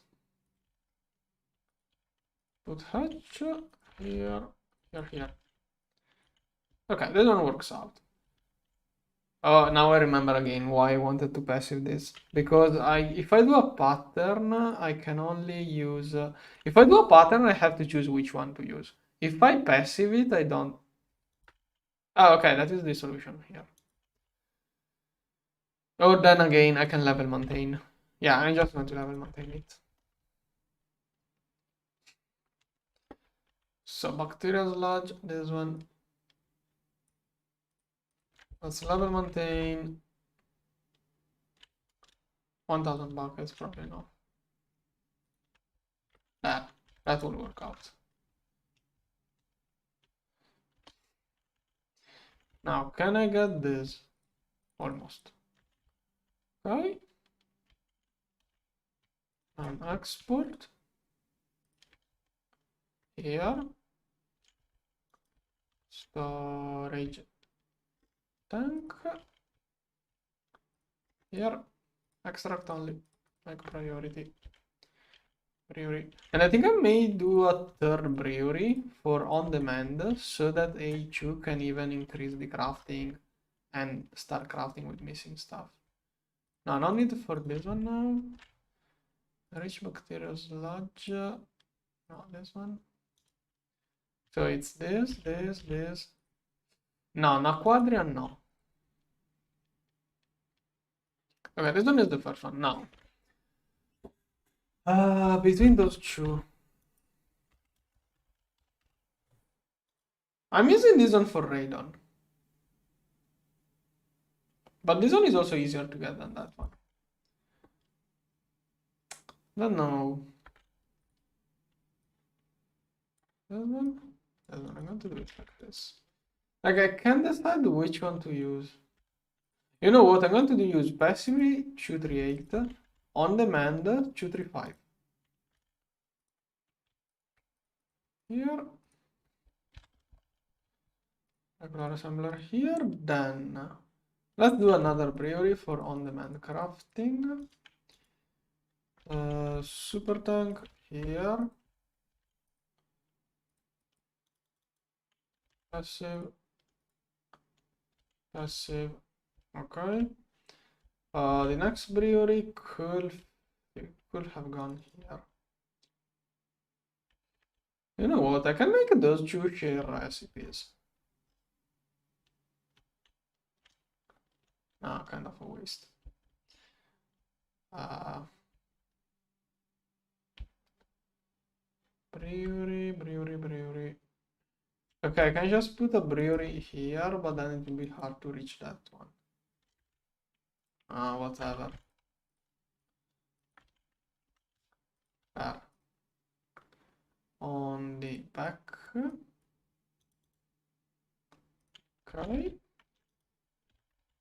Put hatch here, here. Okay, this one works out. Oh, now I remember again why I wanted to passive this. Because if I do a pattern, I can only use... if I do a pattern, I have to choose which one to use. If I passive it, I don't... Oh, okay, that is the solution here. Oh, then again, I can level maintain. Yeah, I'm just going to level maintain it. So, bacterial sludge, this one. Let's level maintain. 1000 buckets, probably not. That will work out. Now, can I get this? Almost. Okay. And export. Here. Storage tank. Here. Extract only. Make priority. Brewery. And I think I may do a third brewery for on demand so that A2 can even increase the crafting and start crafting with missing stuff. No, no need for this one now. Rich bacterial sludge. No, this one. So it's this. No, not quadrian, no. Okay, this one is the first one. Now. Between those two. I'm using this one for radon. But this one is also easier to get than that one. Don't know. That one? That one. I'm going to do it like this. Like, I can't decide which one to use. You know what? I'm going to use passively 238, on demand 235. Here. Regular assembler here. Then let's do another brewery for on-demand crafting. Super tank here. Passive. Okay. The next brewery could have gone here. You know what? I can make those two share recipes. Ah, kind of a waste. Brewery. Okay, I can just put a brewery here, but then it will be hard to reach that one. Whatever. There. On the back. Okay.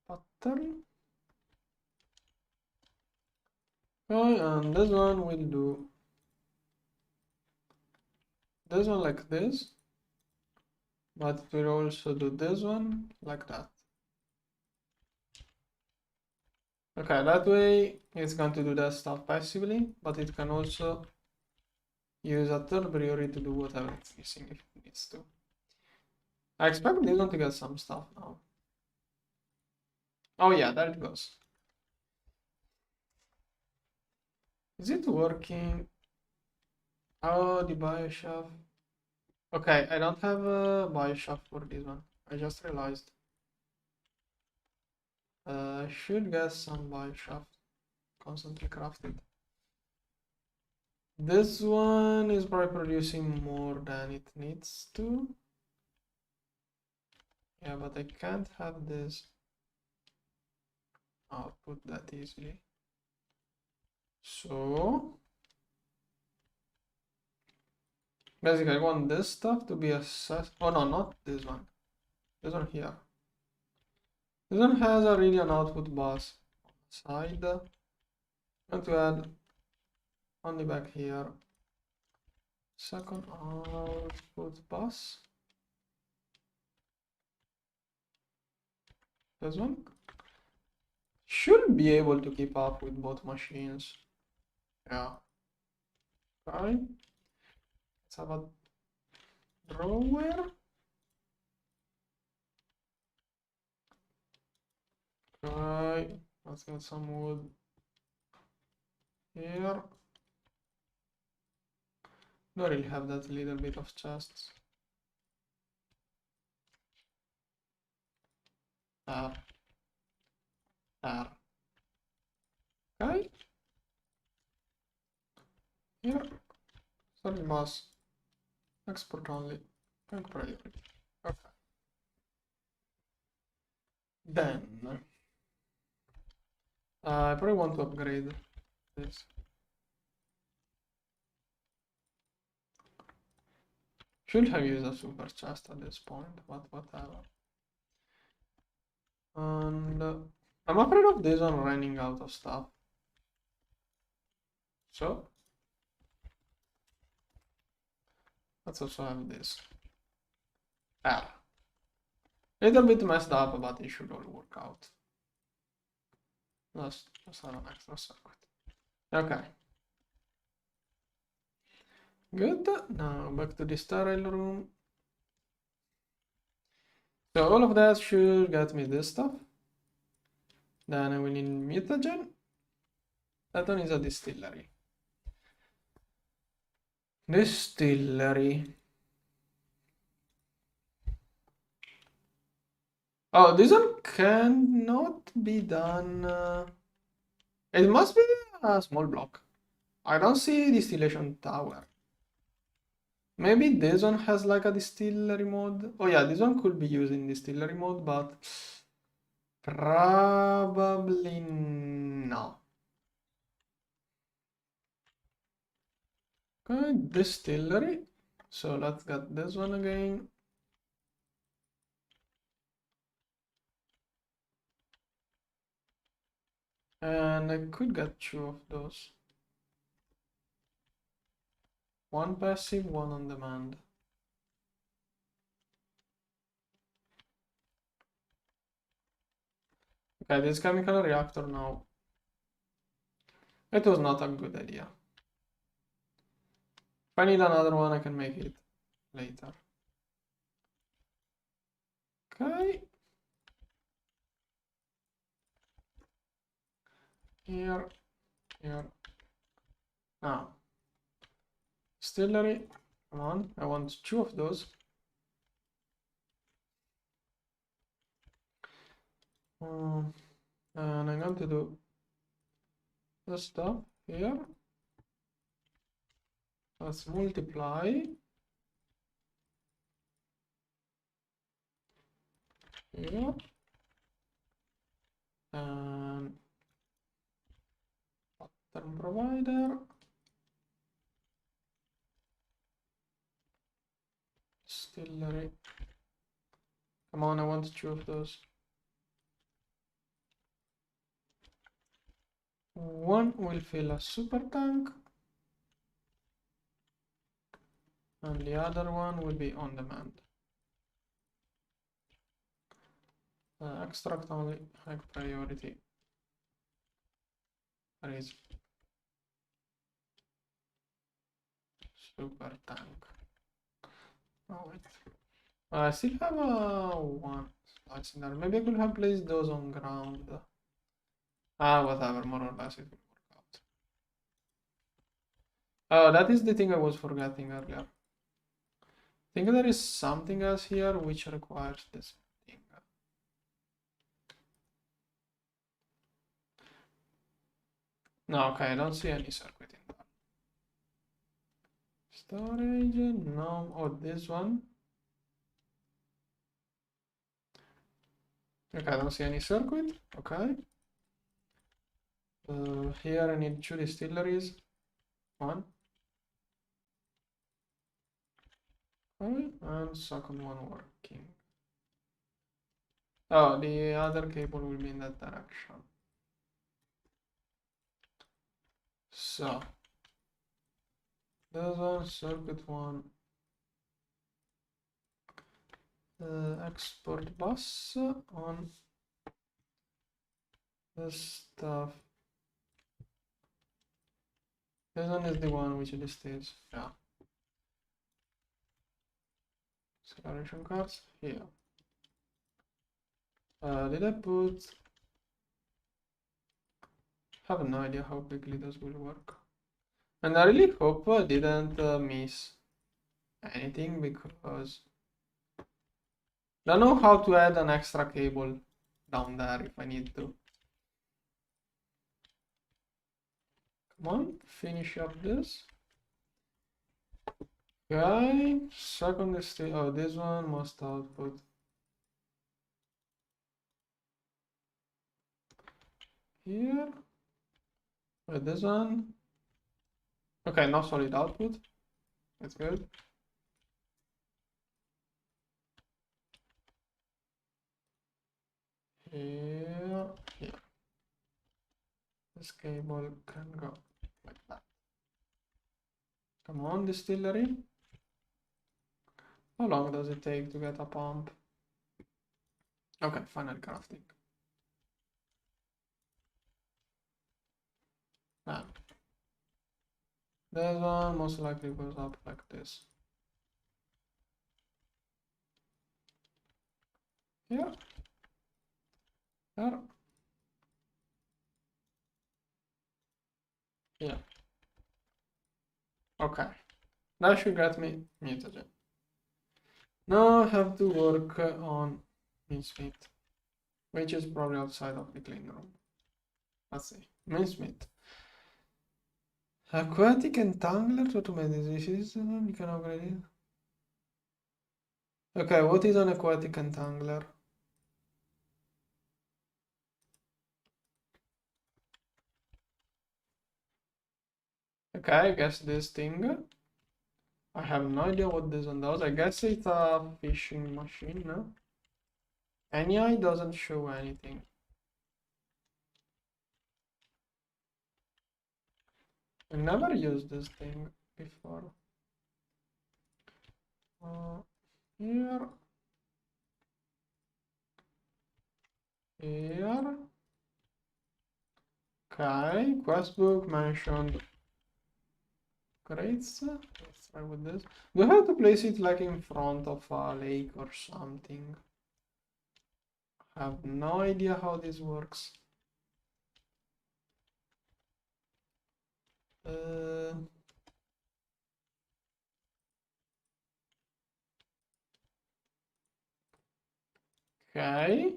Pattern. Okay, and this one will do this one like this, but we'll also do this one like that. Okay, that way it's going to do that stuff passively, but it can also use a third brewery to do whatever it's missing if it needs to. I expect this one to get some stuff now. Oh yeah, there it goes. Is it working? Oh, the bioshaft. Okay, I don't have a bioshaft for this one. I just realized. Should get some by shaft constantly crafted. This one is probably producing more than it needs to. Yeah, but I can't have this output that easily. So basically I want this stuff to be assessed. Oh no, not this one. This one here. This one has already an output bus side. I'm going to add only back here. Second output bus. This one should be able to keep up with both machines. Yeah. Okay. Let's have a drawer. Okay. Let's get some wood here. Don't really have that little bit of chests. There. Okay. Here. Sorry, boss. Export only. Rank priority. Okay. Then I probably want to upgrade this. Should have used a super chest at this point, but whatever. And I'm afraid of this one running out of stuff. So let's also have this. Little bit messed up, but it should all work out. Let's have an extra circuit. Okay. Good. Now back to the sterile room. So all of that should get me this stuff. Then I will need mutagen. That one is a distillery. Distillery. Oh, this one cannot be done. It must be a small block. I don't see distillation tower. Maybe this one has like a distillery mode. Oh yeah, this one could be used in distillery mode, but probably no. Okay, distillery. So let's get this one again. And I could get two of those. One passive, one on demand. Okay, this chemical reactor now. It was not a good idea. If I need another one, I can make it later. Okay. Here. Now. Distillery. Come on. I want two of those. And I'm going to do this stuff here. Let's multiply. Here. And pattern provider. Distillery. Come on, I want two of those. One will fill a super tank. And the other one will be on demand. Extract only, high priority. Raise. Super tank. Oh wait. I still have one slice in there. Maybe I could have placed those on ground. Whatever, more or less it will work out. Oh, that is the thing I was forgetting earlier. I think there is something else here which requires this thing. No, okay, I don't see any circuit in there. Storage, no. Oh, this one. Okay, I don't see any circuit. Okay. Here I need 2 distilleries. One. Okay, and second one working. Oh, the other cable will be in that direction. So, this one, circuit one, export bus on this stuff. This one is the one which it stays. Yeah. Acceleration cards here. Did I put? Have no idea how quickly this will work. And I really hope I didn't miss anything because I don't know how to add an extra cable down there if I need to. Come on, finish up this. Okay, second is still, oh, this one must output. Here. Wait, this one. Okay, no solid output. That's good. Here, here. This cable can go like that. Come on, distillery. How long does it take to get a pump? Okay, final crafting. Ah. This one most likely goes up like this. Here. Here. Yeah. Okay. That should get me mutagen. Now I have to work on mincemeat, which is probably outside of the clean room. Let's see. Mincemeat. Aquatic entangler to automate diseases. You can upgrade it. Okay, what is an aquatic entangler? Okay, I guess this thing. I have no idea what this one does. I guess it's a fishing machine, no? NI doesn't show anything. I never used this thing before. Here. Here. Okay, quest book mentioned crates. Let's try with this. Do I have to place it like in front of a lake or something? I have no idea how this works. Okay.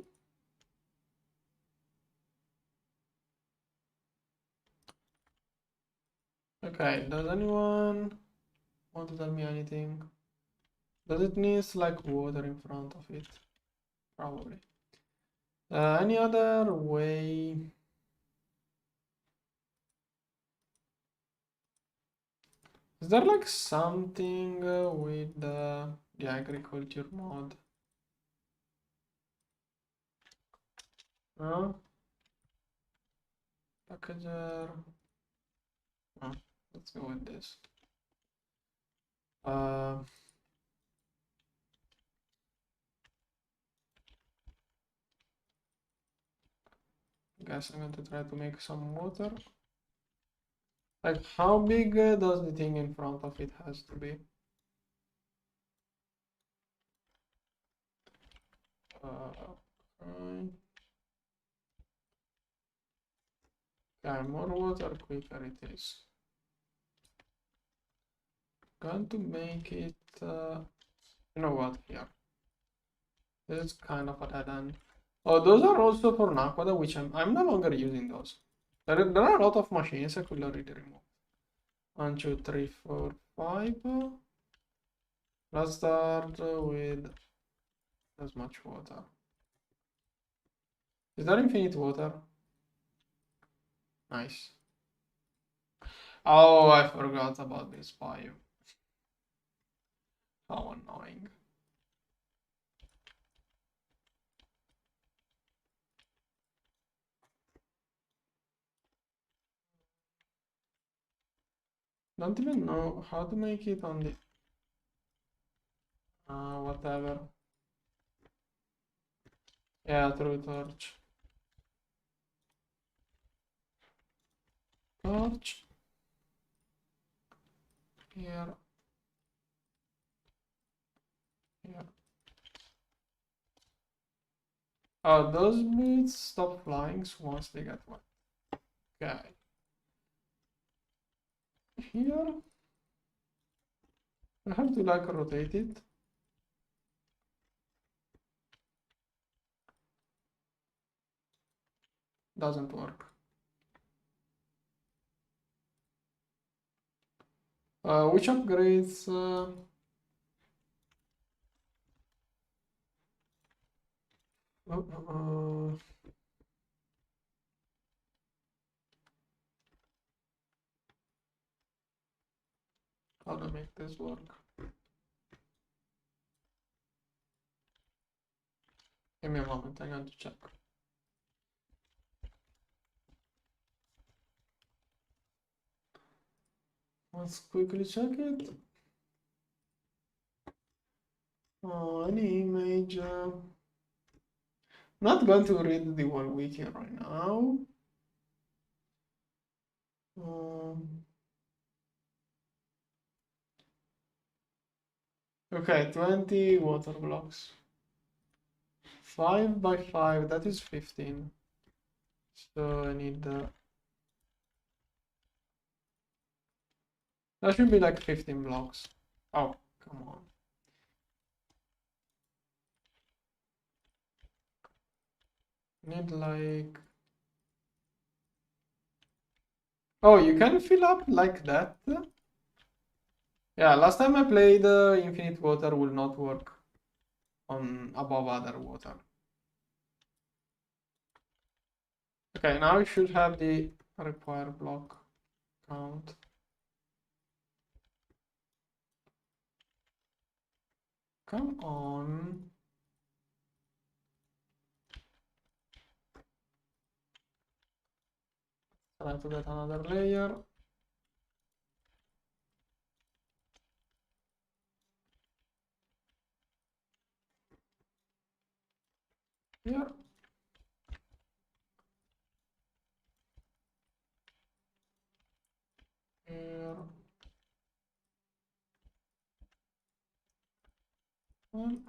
Okay, does anyone want to tell me anything? Does it need like water in front of it? Probably. Any other way? Is there like something with the agriculture mod? No? Packager. Oh, let's go with this. Guess I'm going to try to make some water. Like, how big does the thing in front of it has to be? Okay, more water, quicker it is. Going to make it, you know what, here. This is kind of a dead end. Oh, those are also for Nakoda, which I'm no longer using those. There are a lot of machines I could already remove. 1, 2, 3, 4, 5. Let's start with as much water. Is there infinite water? Nice. Oh, I forgot about this bio. How annoying. Don't even know how to make it on the whatever. Yeah, through torch. Torch. Here. Here. Oh, those boots stop flying once they get wet. Okay. Here. I have to like rotate it. Doesn't work. Which upgrades? How to make this work? Give me a moment, I'm going to check. Let's quickly check it. Oh, any image. Not going to read the whole wiki right now. Okay, 20 water blocks. 5 by 5, that is 15. So I need that should be like 15 blocks. Oh, come on. Need like... Oh, you can fill up like that? Yeah, last time I played, infinite water will not work on above other water. Okay, now we should have the required block count. Come on. Try to get another layer. Here. Here. One.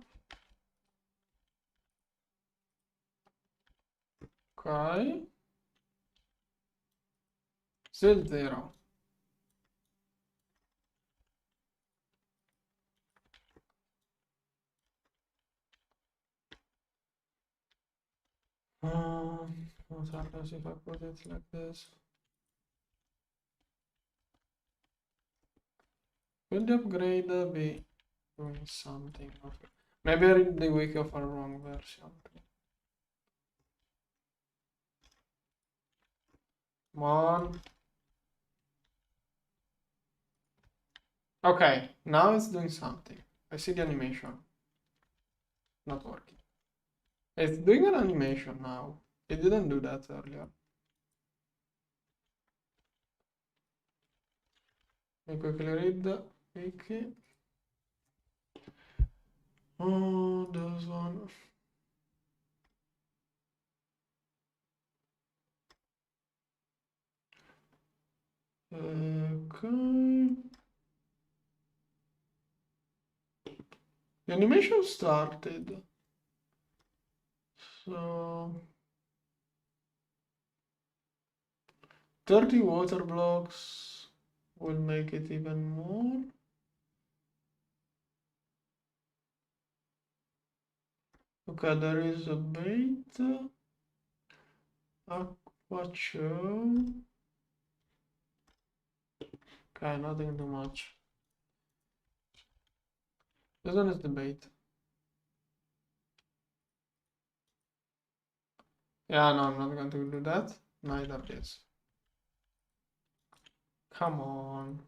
Okay. Still 0. What happens if I put it like this? Will the upgrade be doing something? Maybe I read the wiki of a wrong version. Come on. Okay, now it's doing something. I see the animation. Not working. It's doing an animation now. It didn't do that earlier. Let me quickly read the wiki. Oh, those one. Okay. The animation started. So 30 water blocks will make it even more. Okay, there is a bait. Aqua Pacho. Okay, nothing too much. This one is the bait. Yeah, no, I'm not going to do that. Neither is. Come on.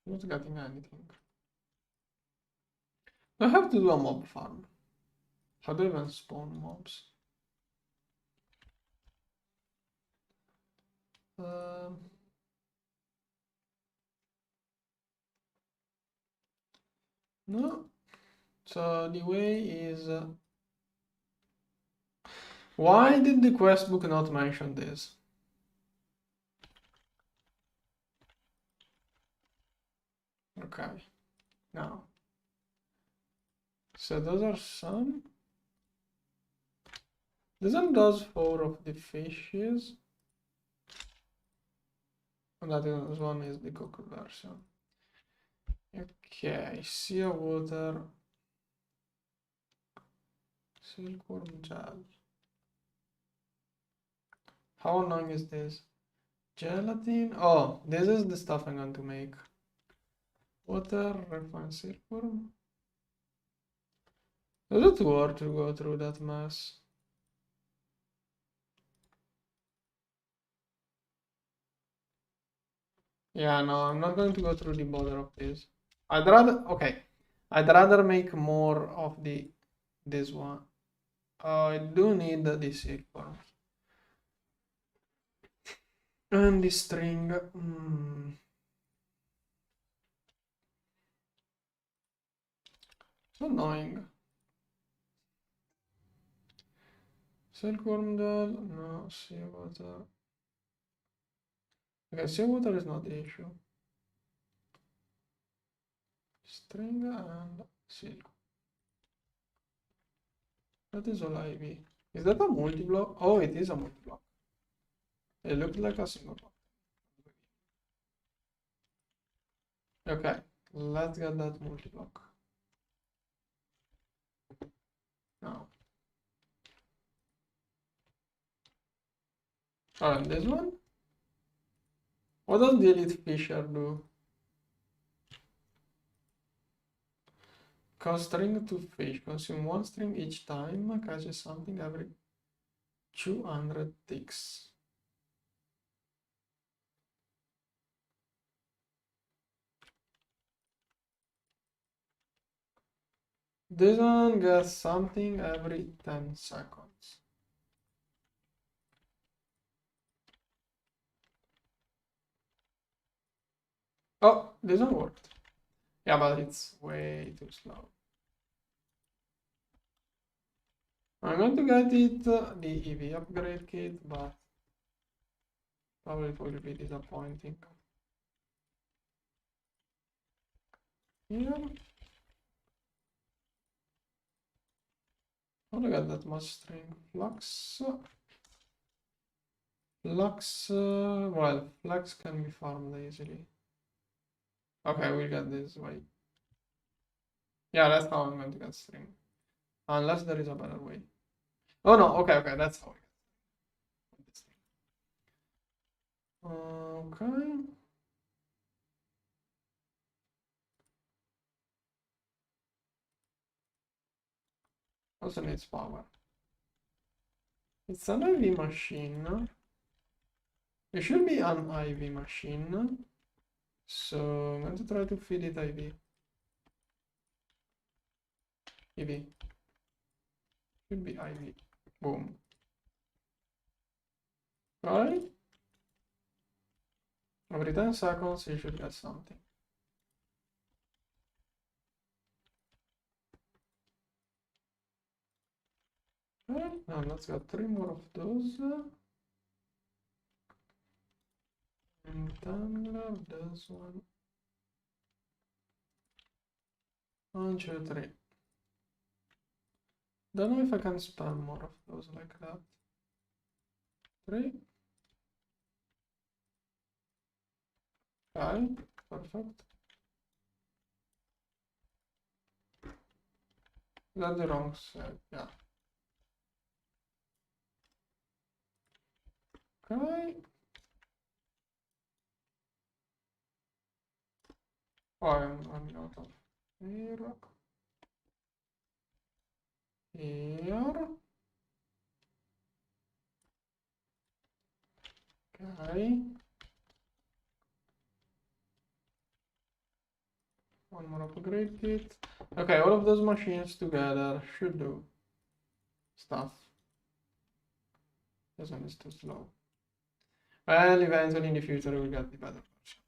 Not getting anything. I have to do a mob farm. How do I even spawn mobs? Um, no. So the way is... why did the quest book not mention this? Okay. Now. So those are some. This one does 4 of the fishes. And that one is the cooked version. Okay, sea water. Silkworm gel. How annoying is this? Gelatin. Oh, this is the stuff I'm going to make. Water, refined silkworm. Is it worth to go through that mess? Yeah, no, I'm not going to go through the bother of this. I'd rather make more of this one. I do need the silkworm. And the string. So annoying. Silkworm gel, no, seawater. Okay, seawater is not the issue. String and silk. That is all IV. Is that a multi-block? Oh, it is a multi-block. It looked like a single block. Okay, let's get that multi-block. Now. And this one? What does the Elite Fisher do? Cause string to fish. Consume 1 string each time. Catches something every 200 ticks. This one gets something every 10 seconds. Oh, this one worked. Yeah, but it's way too slow. I'm going to get it, the EV upgrade kit, but probably it will be disappointing. Yeah. I don't get that much string. Flux. Well, flux can be farmed easily. Okay, we'll get this way. Yeah, that's how I'm going to get string. Unless there is a better way. Oh no, okay, that's how I get string. Okay. Also needs power. It's an IV machine. It should be an IV machine. So I'm going to try to feed it IV. IV. Should be IV. Boom. Right? Every 10 seconds you should get something. Right, now let's get 3 more of those. And then grab this one. 1, 2, 3. Don't know if I can spam more of those like that. 3. 5. Perfect. That's the wrong side, yeah. Okay. Oh, I'm running out of here. Here. Okay. One more upgrade kit. Okay, all of those machines together should do stuff. This one is too slow. Well, eventually in the future we'll get the better version.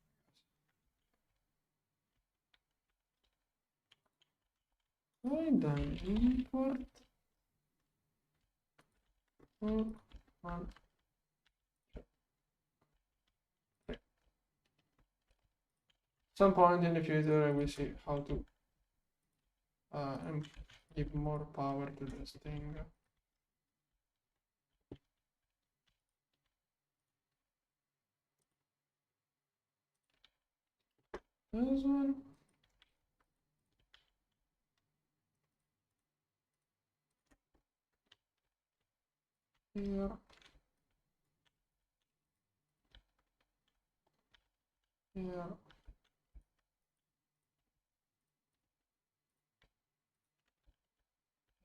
I then import one. Some point in the future I will see how to give more power to this thing. This one. Here. Here.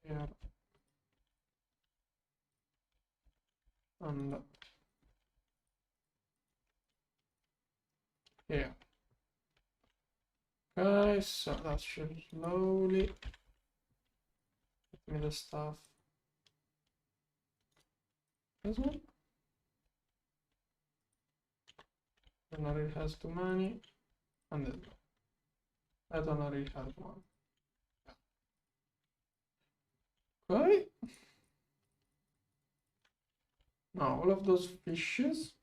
Here. And here. Okay, so that should slowly give me the stuff. This one. That one already has too many. And this one. That one already has one. Okay. Now all of those fishes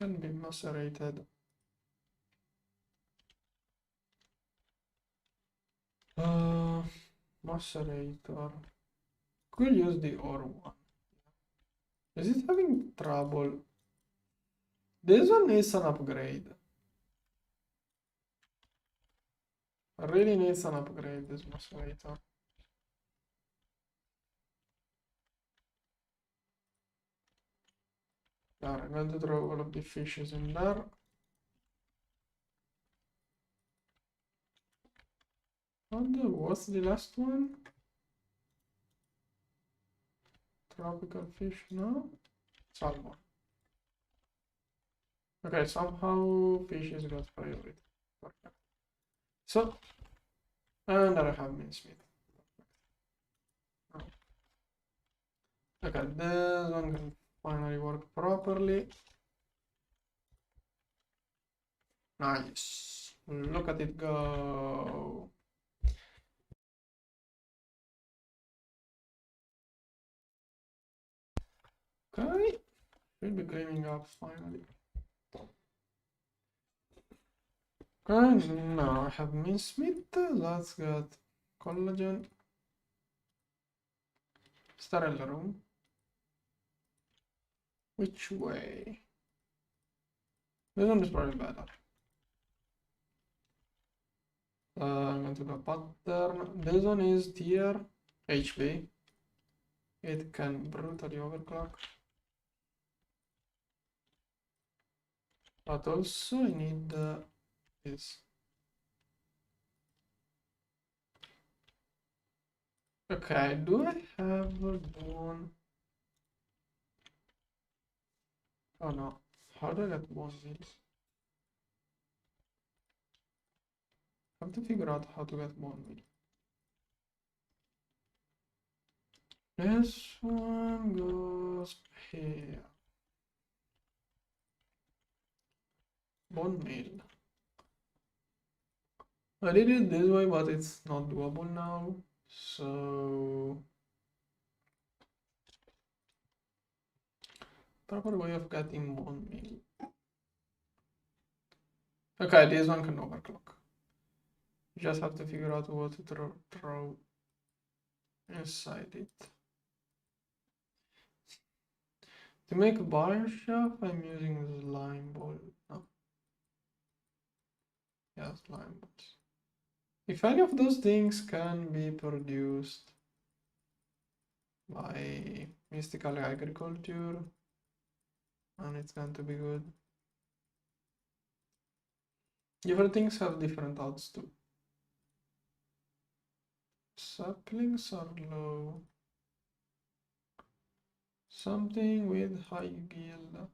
can be macerated. Macerator. Could use the ore one. Is it having trouble? This one needs an upgrade. I really needs an upgrade, this macerator. Yeah, I'm going to throw all of the fishes in there. And what's the last one? Tropical fish, no? Salmon. Okay, somehow fishes got priority. Perfect. So, and I have mincemeat. Okay, this one can finally work properly. Nice. Look at it go. Okay, should be cleaning up finally. Okay, now I have mincemeat. Let's get collagen. Sterile room. Which way? This one is probably better. I'm going to the pattern. This one is tier HP. It can brutally overclock. But also I need this. Okay, do I have one? Oh no. How do I get one meal? I have to figure out how to get one meal. This one goes here. Bone meal. I did it this way, but it's not doable now. So proper way of getting bone meal. Okay, this one can overclock. You just have to figure out what to throw inside it. To make a bar shelf, I'm using slime ball. No. Yeah, slime balls. If any of those things can be produced by mystical agriculture, and it's going to be good. Different things have different odds too. Saplings are low. Something with high yield.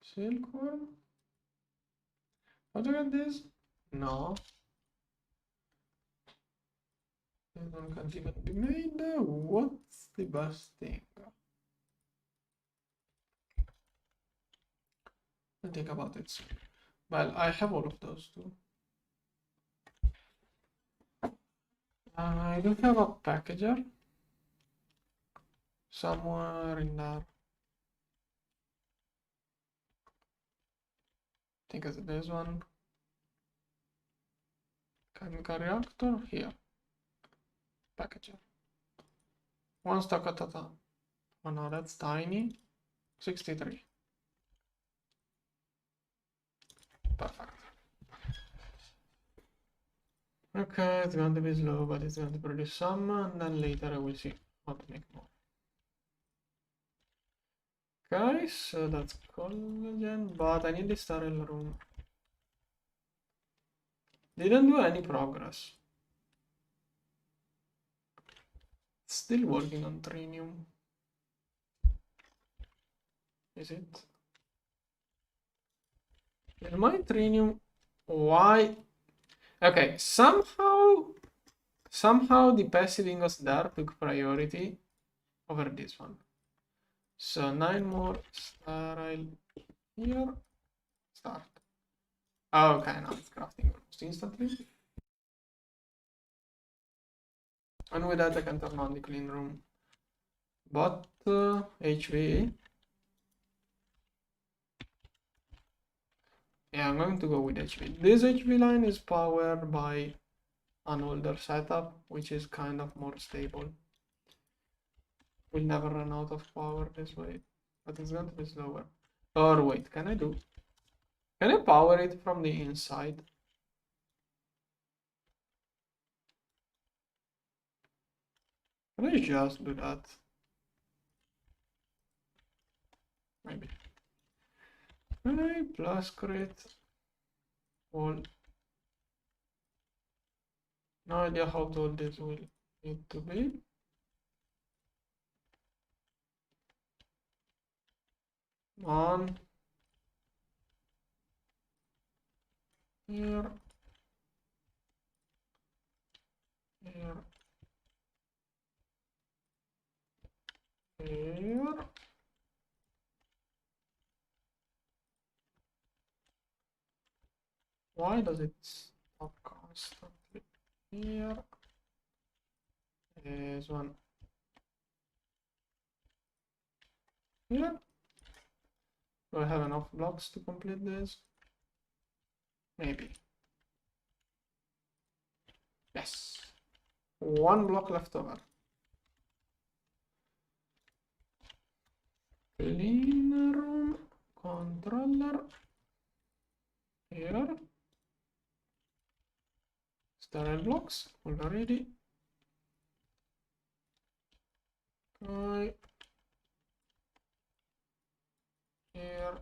Silkworm? How do I get this? No. This one can't even be made. What's the best thing? I'll think about it. Well, I have all of those too. I do have a packager somewhere in there. I think it's this one. Chemical reactor here. Packager. One stock at a time. Oh no, that's tiny. 63. Perfect. Okay, it's going to be slow, but it's going to produce some, and then later I will see how to make more. Okay, so that's collagen, but I need the sterile room. Didn't do any progress. Still working on trinium. Is it? In my trinium, why? Okay, somehow the passive ingots there took priority over this one. So 9 more sterile here. Start. Okay, now it's crafting almost instantly. And with that I can turn on the clean room. But HV. Yeah, I'm going to go with HV. This HV line is powered by an older setup, which is kind of more stable. We'll never run out of power this way, but it's going to be slower. Or wait, can I power it from the inside? Can I just do that? Maybe. Okay, plus crit. All. No idea how tall this will need to be. On. Here. Here. Here. Why does it stop constantly? Here. This one. Here. Do I have enough blocks to complete this? Maybe. Yes. One block left over. Clean room controller. Here. Sterile blocks already. Okay. Here.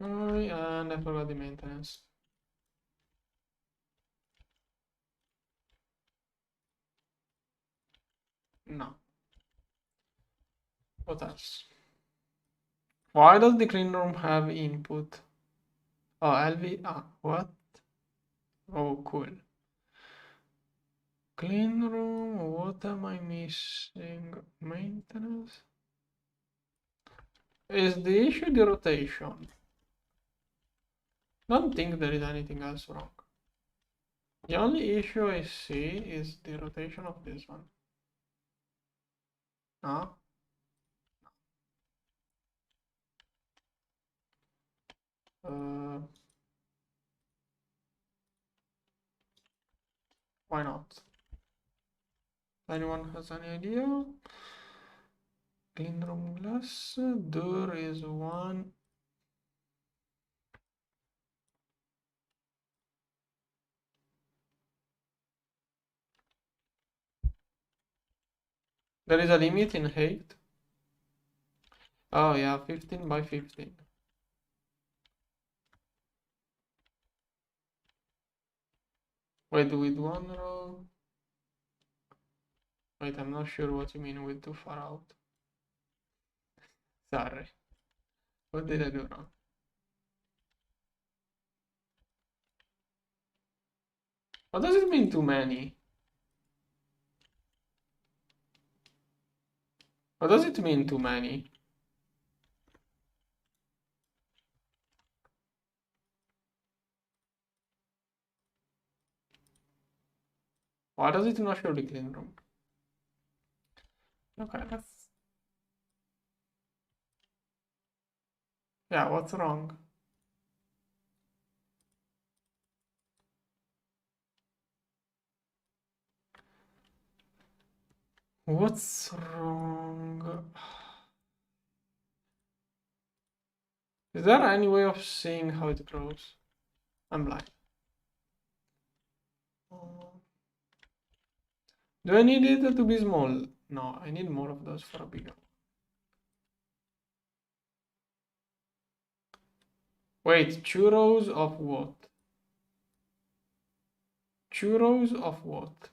Okay, and I forgot the maintenance. No. What else? Why does the clean room have input? Oh, LV. Ah, what? Oh, cool. Clean room. What am I missing? Maintenance. Is the issue the rotation? Don't think there is anything else wrong. The only issue I see is the rotation of this one. No? Why not? Anyone has any idea? Clean room glass. There is one. There is a limit in height. Oh yeah, 15 by 15. Wait, with one row? Wait, I'm not sure what you mean with too far out. Sorry. What did I do wrong? What does it mean too many? What does it mean too many? Why does it not show the clean room? Okay, that's... Yeah, what's wrong? What's wrong? Is there any way of seeing how it grows? I'm blind. Do I need it to be small? No, I need more of those for a bigger one. Wait, churros of what? Churros of what?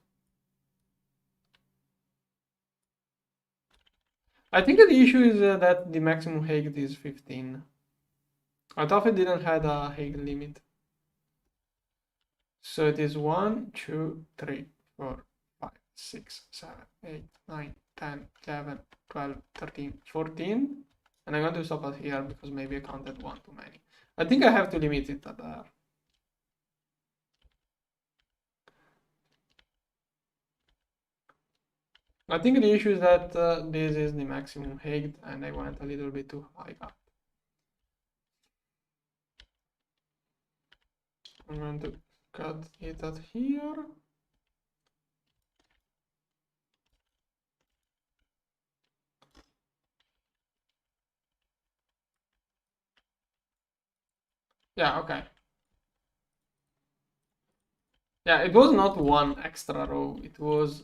I think the issue is that the maximum height is 15. I thought it didn't have a height limit. So it is 1, 2, 3, 4, 5, 6, 7, 8, 9, 10, 11, 12, 13, 14. And I'm going to stop at here because maybe I counted one too many. I think I have to limit it at there. I think the issue is that this is the maximum height and I went a little bit too high up. I'm going to cut it at here. Yeah, okay. Yeah, it was not one extra row. It was,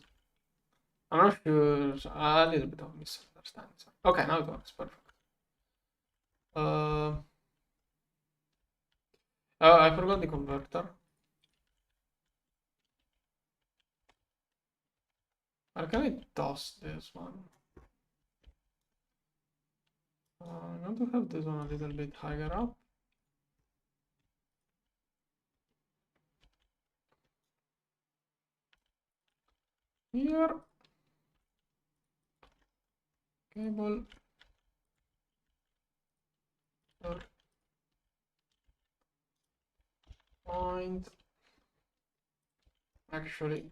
I'm not sure, a little bit of misunderstanding. Okay, now it works perfect. Oh, I forgot the converter. Or can I toss this one? I'm going to have this one a little bit higher up. Here. Cable. Point. Actually.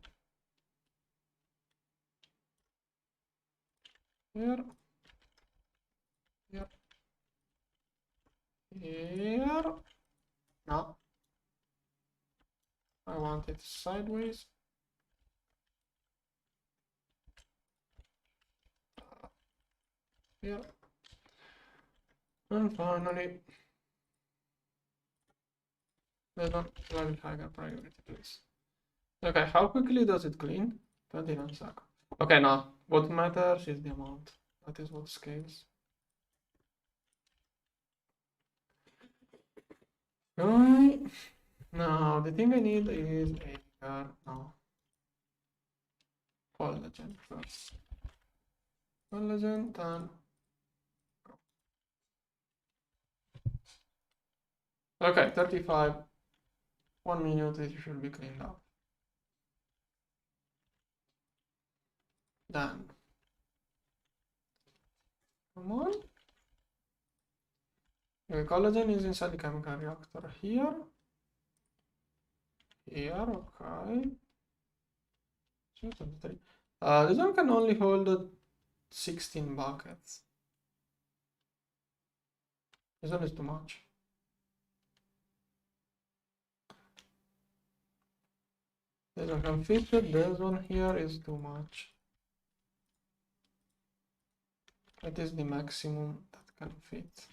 Here. Here. Here. No. I want it sideways. Here. And finally, there's not slightly higher priority, please. Okay, how quickly does it clean? 29 seconds. Okay, now what matters is the amount. That is what scales. Right. Now the thing I need is a collagen first. Collagen, then. Okay, 35. 1 minute, it should be cleaned up. Then. Come on. Okay, collagen is inside the chemical reactor here. Here, okay. 2, 23. This one can only hold 16 buckets. This one is too much. This one can fit it. This one here is too much. That is the maximum that can fit.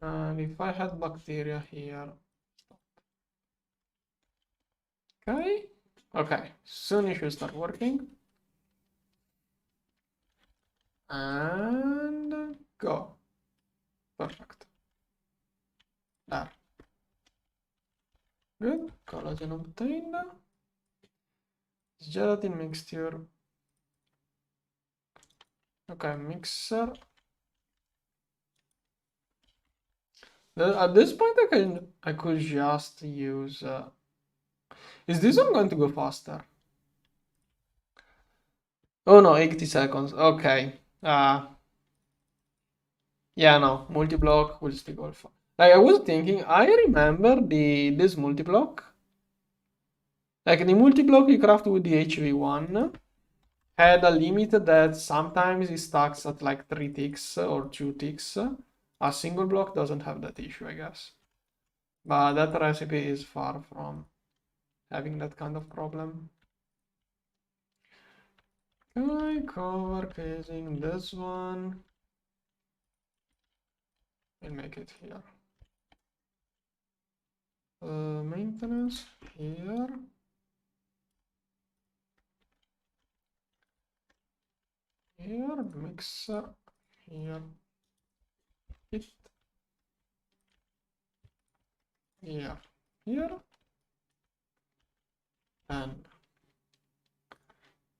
And if I had bacteria here, okay, okay, soon it should start working. And go. Perfect. There. Good. Collagen obtained. Gelatin mixture. Okay, mixer. At this point, I could just use. Is this one going to go faster? Oh no, 80 seconds. Okay. Yeah, no, multi-block will still go fast. Like I was thinking, I remember this multi-block. Like the multi-block you craft with the HV1 had a limit that sometimes it stacks at like 3 ticks or 2 ticks. A single block doesn't have that issue, I guess. But that recipe is far from having that kind of problem. Okay, cover casing this one. We'll make it here. Maintenance here. Here, mixer here. It here. Here. And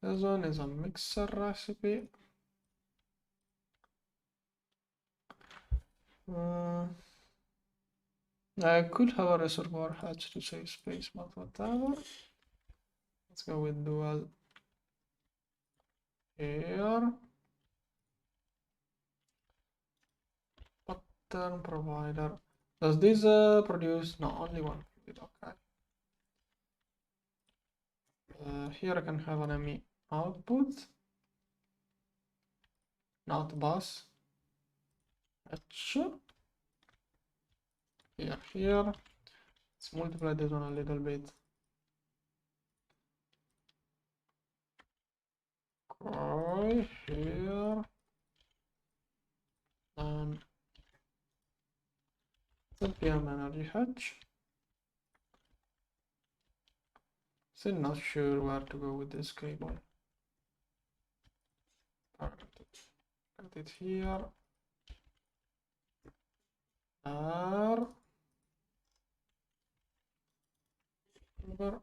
this one is a mixer recipe. I could have a reservoir hatch to save space, but whatever. Let's go with dual here. Pattern provider. Does this produce? No, only one. Okay. Here I can have an ME output. Not bus. H. Here. Let's multiply this one a little bit. Okay, here. And PM energy hatch. Still not sure where to go with this cable. Put it here. There. Cover.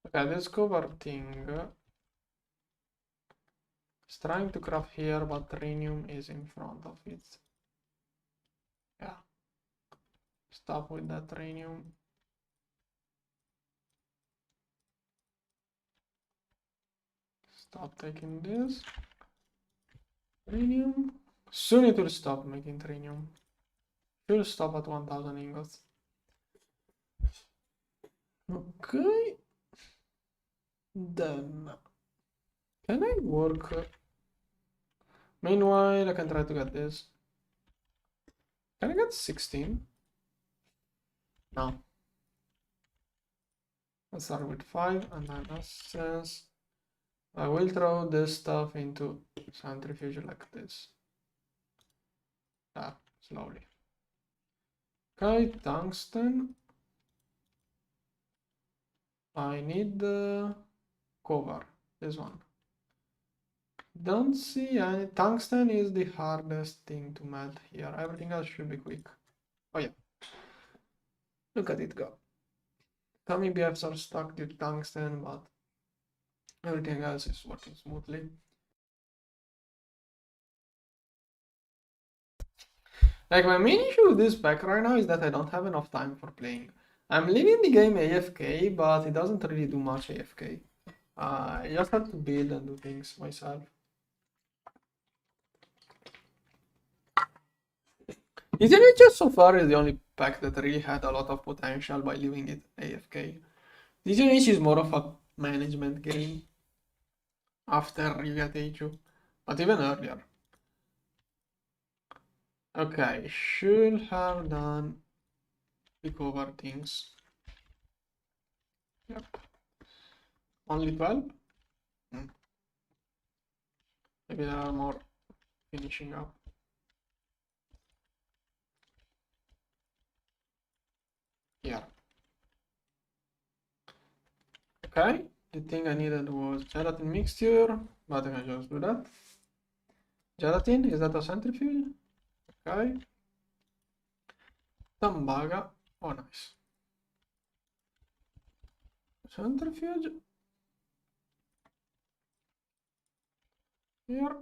Okay, this cover thing is trying to craft here, but rhenium is in front of it. Yeah. Stop with that rhenium. Stop taking this. Rhenium. Soon it will stop making rhenium. Should stop at 1000 ingots. Okay. Then can I work? Meanwhile, I can try to get this. Can I get 16? No. Let's start with 5 and then essence. I will throw this stuff into centrifuge like this. Slowly. Okay, tungsten. I need the cover. This one. Don't see any. Tungsten is the hardest thing to melt here. Everything else should be quick. Oh yeah. Look at it go. Some EBFs are stuck to tungsten, but everything else is working smoothly. Like my main issue with this pack right now is that I don't have enough time for playing. I'm leaving the game AFK, but it doesn't really do much AFK. I just have to build and do things myself. Isn't just so far is the only pack that really had a lot of potential by leaving it AFK. DGH is more of a management game after you get A2, but even earlier. Okay, should have done the cover things. Yep. Only 12? Maybe there are more finishing up. Yeah. Okay, the thing I needed was gelatin mixture, but I can just do that. Gelatin, is that a centrifuge? Okay. Tambaga. Oh, nice. Centrifuge. Here.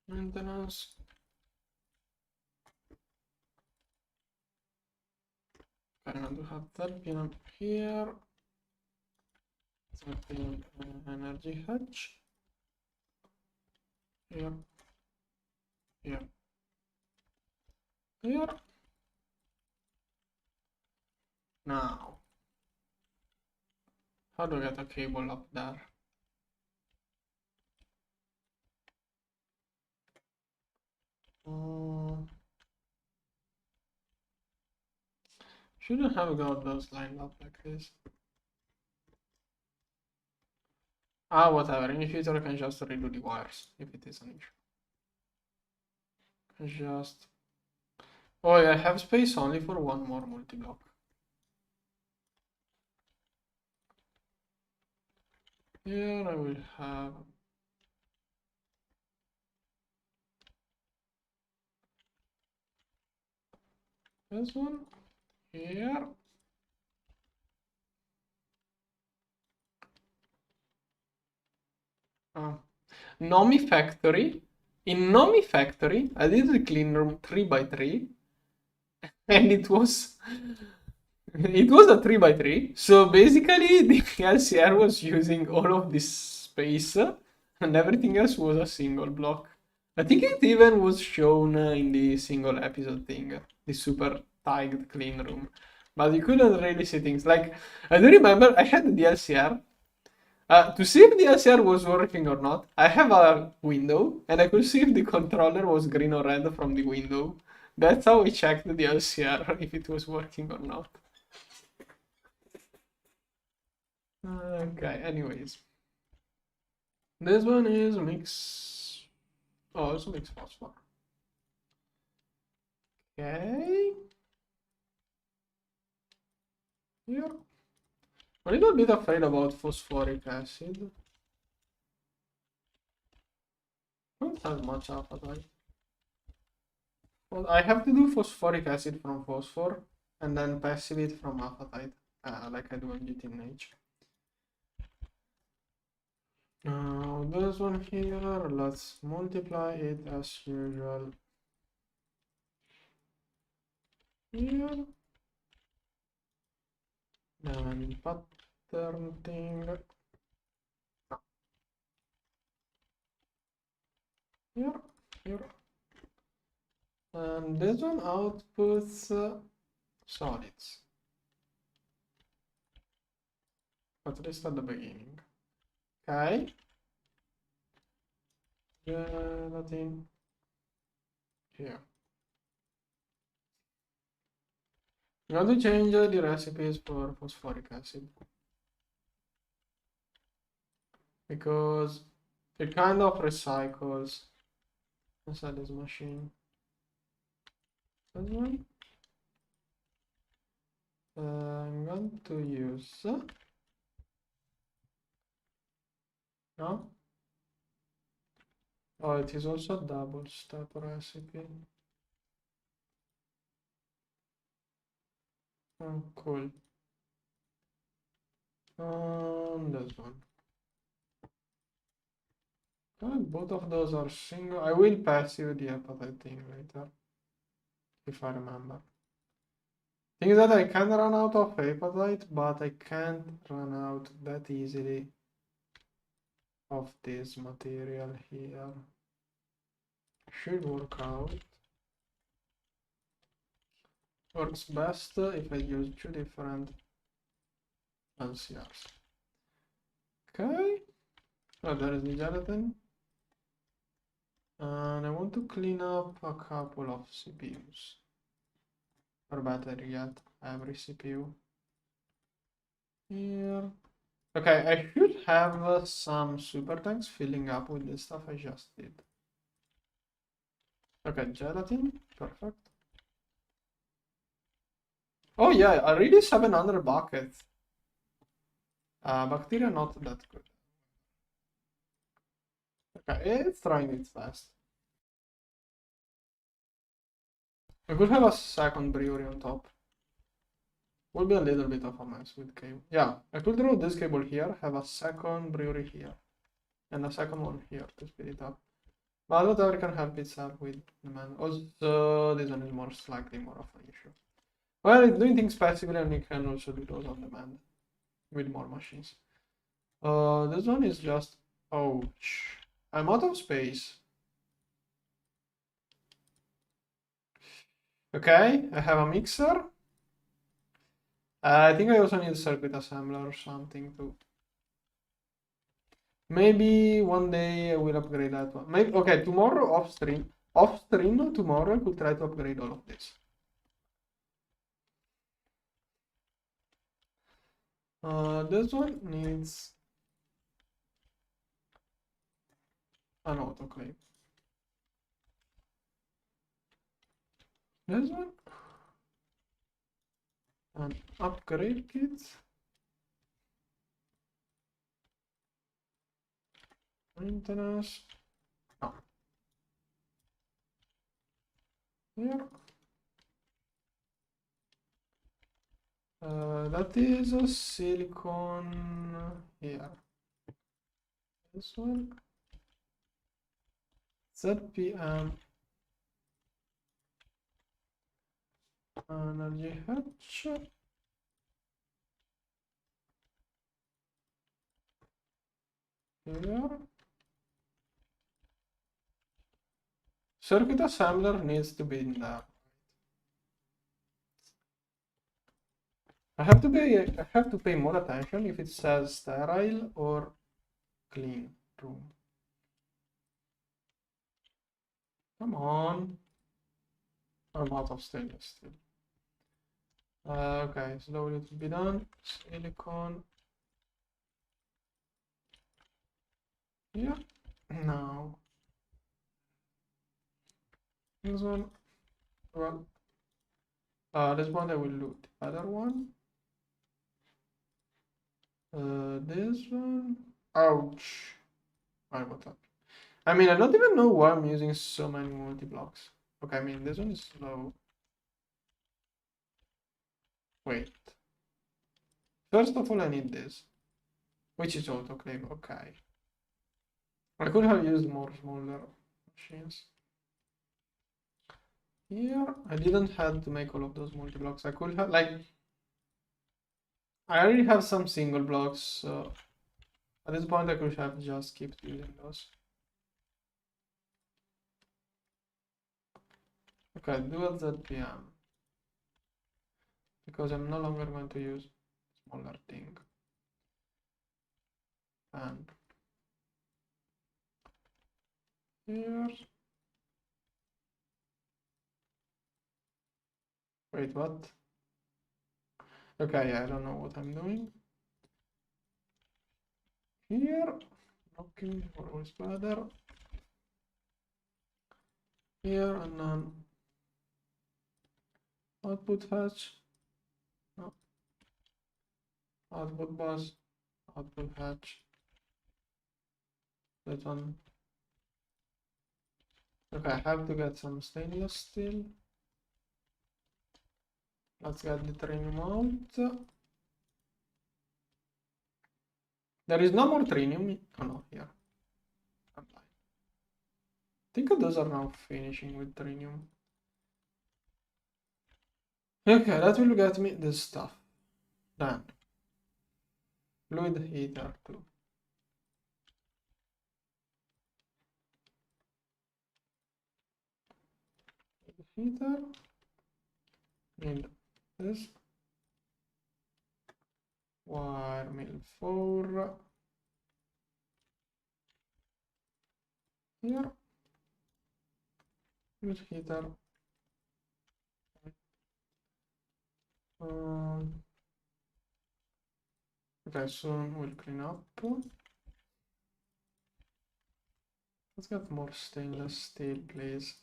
Maintenance. I'm going to have 13 here. 13 energy hatch. Here. Here. Here. Now. How do I get a cable up there? Shouldn't have got those lined up like this. Ah, whatever. In the future, I can just redo the wires if it is an issue. Just. Oh, I have space only for one more multi-block. Here I will have this one here. Nomi Factory. In Nomi Factory, I did the clean room 3x3, and it was a 3x3. So basically, the LCR was using all of this space, and everything else was a single block. I think it even was shown in the single episode thing, the super tight clean room. But you couldn't really see things. Like, I do remember I had the LCR. To see if the LCR was working or not, I have a window, and I could see if the controller was green or red from the window. That's how I checked the LCR, if it was working or not. Okay, anyways. This one is mix. Oh, it's a mix phosphor. Okay. Here. A little bit afraid about phosphoric acid. Don't have much apatite. Well, I have to do phosphoric acid from phosphor and then passive it from apatite, like I do in GTNH. Now this one here, let's multiply it as usual. Here. Then pattern thing. Here. And this one outputs solids. At least at the beginning. Okay. Gelatin. Here. I'm going to change the recipes for phosphoric acid. Because it kind of recycles inside this machine. This one. I'm going to use. No? Oh, it is also a double step recipe. Oh, cool. This one. Both of those are single. I will pass you the apatite thing later, if I remember. Thing is that I can run out of apatite, but I can't run out that easily of this material here. Should work out. Works best if I use two different LCRs. Okay. Oh, there is the gelatin. And I want to clean up a couple of CPUs. Or better yet, every CPU. here. Okay, I should have some super tanks filling up with the stuff I just did. Okay, gelatin, perfect. Oh yeah, already 700 buckets. Bacteria not that good. Okay, it's trying its best. I could have a second brewery on top. Will be a little bit of a mess with cable. Yeah, I could draw this cable here, have a second brewery here, and a second one here to speed it up. But whatever can help itself with demand. Also, this one is more slightly more of an issue. Well, it's doing things passively, and you can also do those on demand with more machines. This one is just, ouch. I'm out of space. Okay, I have a mixer. I think I also need a circuit assembler or something too. Maybe one day I will upgrade that one. Maybe okay, tomorrow off stream. Off stream tomorrow I could try to upgrade all of this. This one needs an autoclave. This one an upgrade kit. Maintenance. No. Here. That is a silicon here. This one. ZPM energy hatch. Here. Circuit assembler needs to be in there. I have to pay more attention if it says sterile or clean room. Come on. I'm out of stainless steel. Okay, slowly to be done. Silicon. Yeah. Now. This one. Well. This one I will loot. The other one. This one. Ouch. I got that. I mean, I don't even know why I'm using so many multi-blocks. Okay, I mean, this one is slow. Wait. First of all, I need this, which is autoclave. Okay. I could have used more smaller machines. Here, I didn't have to make all of those multi-blocks. I could have, like, I already have some single blocks, so at this point I could have just kept using those. Okay, dual ZPM. Because I'm no longer going to use smaller thing. And here. Wait, what? Okay, I don't know what I'm doing. Here, knocking always better. Here and then output hatch. No. Output bus. Output hatch. That one. Okay, I have to get some stainless steel. Let's get the trinium out. There is no more trinium. Oh no, here. I'm lying. I think those are now finishing with trinium. Okay, that will get me this stuff. Then. Fluid heater too. Heater. Need this. Wire mill 4. Here. Fluid heater. Um, Okay, soon we'll clean up. Let's get more stainless steel, please.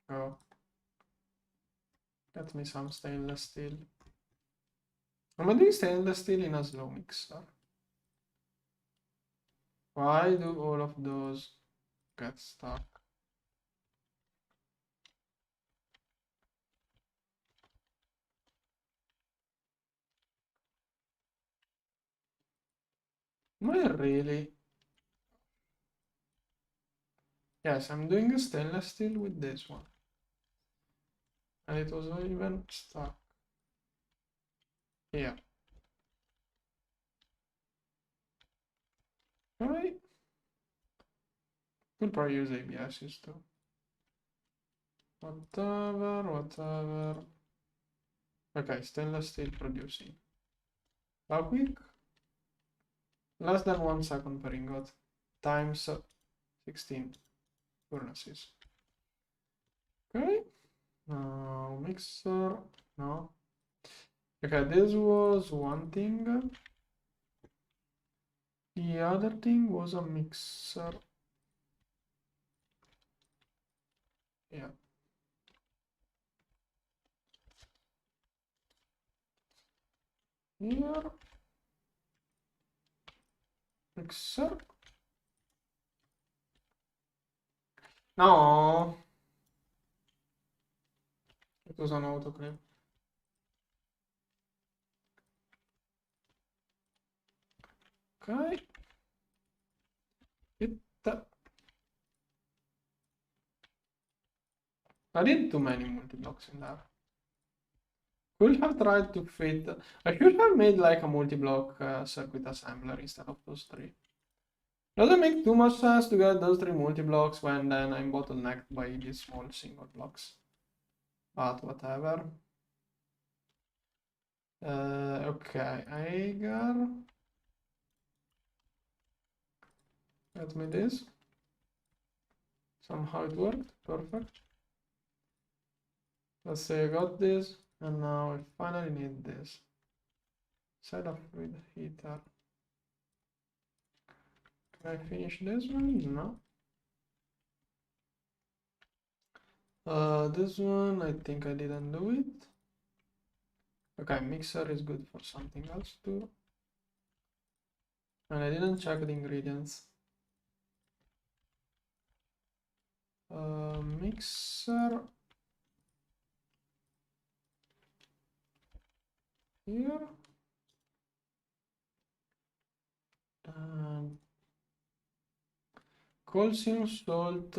Go. Get me some stainless steel. I'm doing stainless steel in a slow mixer. Why do all of those get stuck? Am I really? Yes, I'm doing a stainless steel with this one. And it was not even stuck. Yeah. Alright. We'll probably use ABSs too. Whatever. Okay, stainless steel producing. How quick? Less than 1 second per ingot. Times 16 furnaces. Okay. Now mixer. No. Okay, this was one thing. The other thing was a mixer. Yeah. Here. Mixer. No. It was an autoclave. Okay. I did too many multi-blocks in there. Could have tried to fit. I should have made like a multi-block circuit assembler instead of those three. Doesn't make too much sense to get those three multi-blocks when then I'm bottlenecked by these small single blocks. But whatever. Okay, Agar. Let me this. Somehow it worked. Perfect. Let's say I got this, and now I finally need this. Set up with heater. Can I finish this one? No. This one, I think I didn't do it. Okay, mixer is good for something else too. And I didn't check the ingredients. Mixer here. And calcium salt.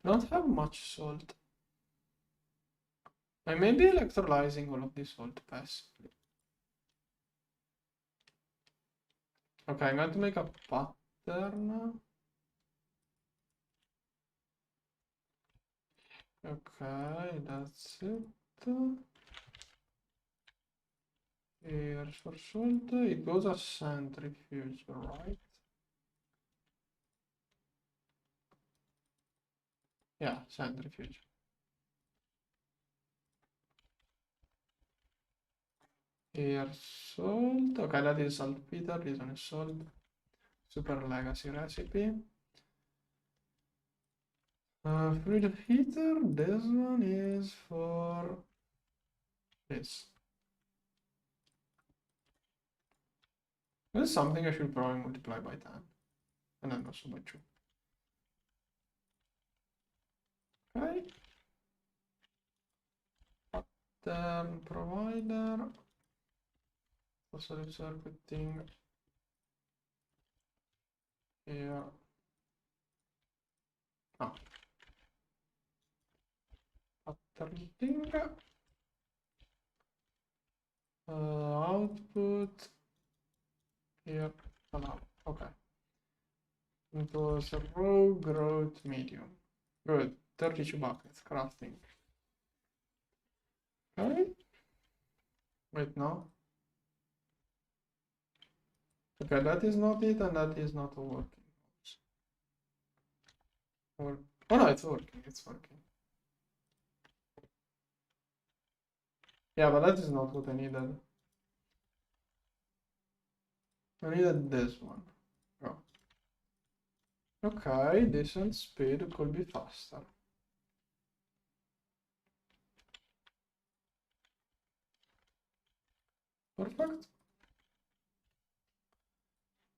Don't have much salt. I may be electrolyzing all of this salt passively. Okay, I'm going to make a pattern. Okay, that's it. Here's for salt. It goes as centrifuge, right? Yeah, centrifuge. Here's salt. Okay, that is saltpeter. This one is salt. Super legacy recipe. Fluid heater. This one is for this. This is something I should probably multiply by 10. And then also by 2. Okay. Pattern provider. Also circuiting. Here. Oh. Pattern thing. Output. Here. Allow. Okay. It was a raw growth medium. Good. 32 buckets. Crafting. Okay. Wait, no. Okay, that is not it, and that is not working. Or oh no, it's working. It's working. Yeah, but that is not what I needed. I needed this one. Oh. Okay, decent speed could be faster. Perfect.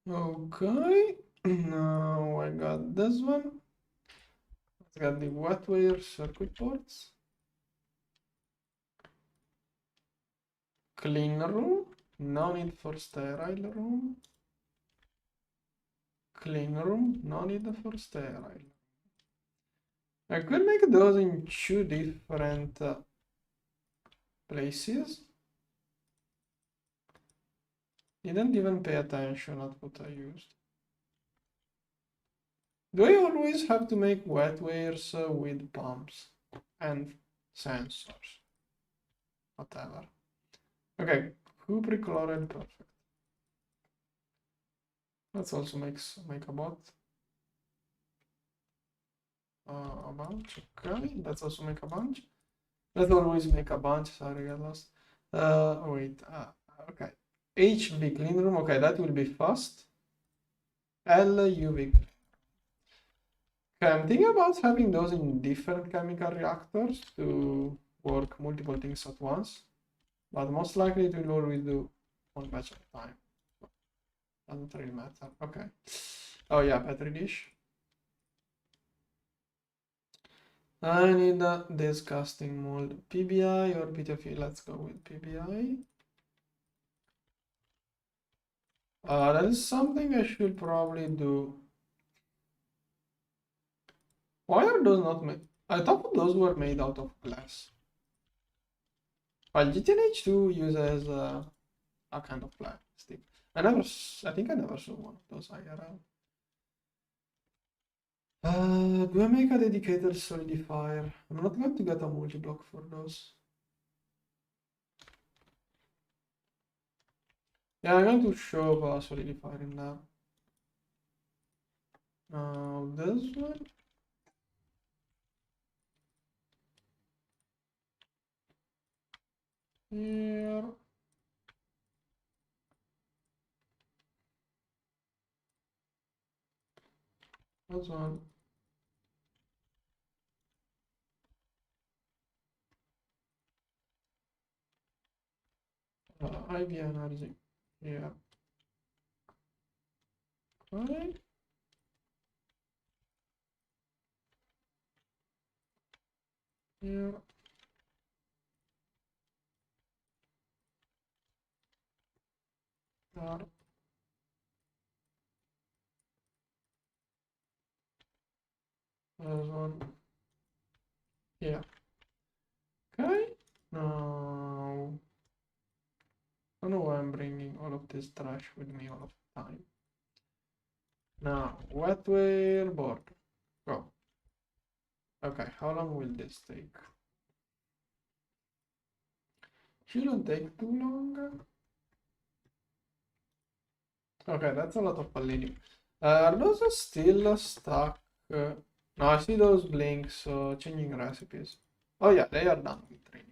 Okay, now I got this one. Let's get the wetware circuit boards. Clean room, no need for sterile room. Clean room, no need for sterile. I could make those in two different places. Didn't even pay attention at what I used. Do I always have to make wetwares with pumps and sensors? Whatever. Okay, pre-chloride, perfect. Let's also make a bot. A bunch, okay. Let's also make a bunch. Let's always make a bunch. Sorry, I lost. Wait. Okay. HV clean room. Okay, that will be fast. LUV. Okay, I'm thinking about having those in different chemical reactors to work multiple things at once, but most likely it will always do one batch at a time. So doesn't really matter. Okay. Oh yeah, petri dish. I need this casting mold. PBI or PTFE? Let's go with PBI. That is something I should probably do. Why are those not made? I thought those were made out of glass. Well, GTNH2 uses a kind of plastic. I think I never saw one of those IRL. Do I make a dedicated solidifier? I'm not going to get a multi-block for those. Yeah, I'm going to shove a solidifier in there. Now this one. Here. This one. IV energy. Yeah. Okay. Yeah. There. There's one. Yeah. Okay. Now, I don't know why I'm bringing all of this trash with me all of the time. Now, wetware board. Go. Okay, how long will this take? Shouldn't take too long. Okay, that's a lot of palladium. Are those still stuck? No, I see those blinks changing recipes. Oh yeah, they are done with training.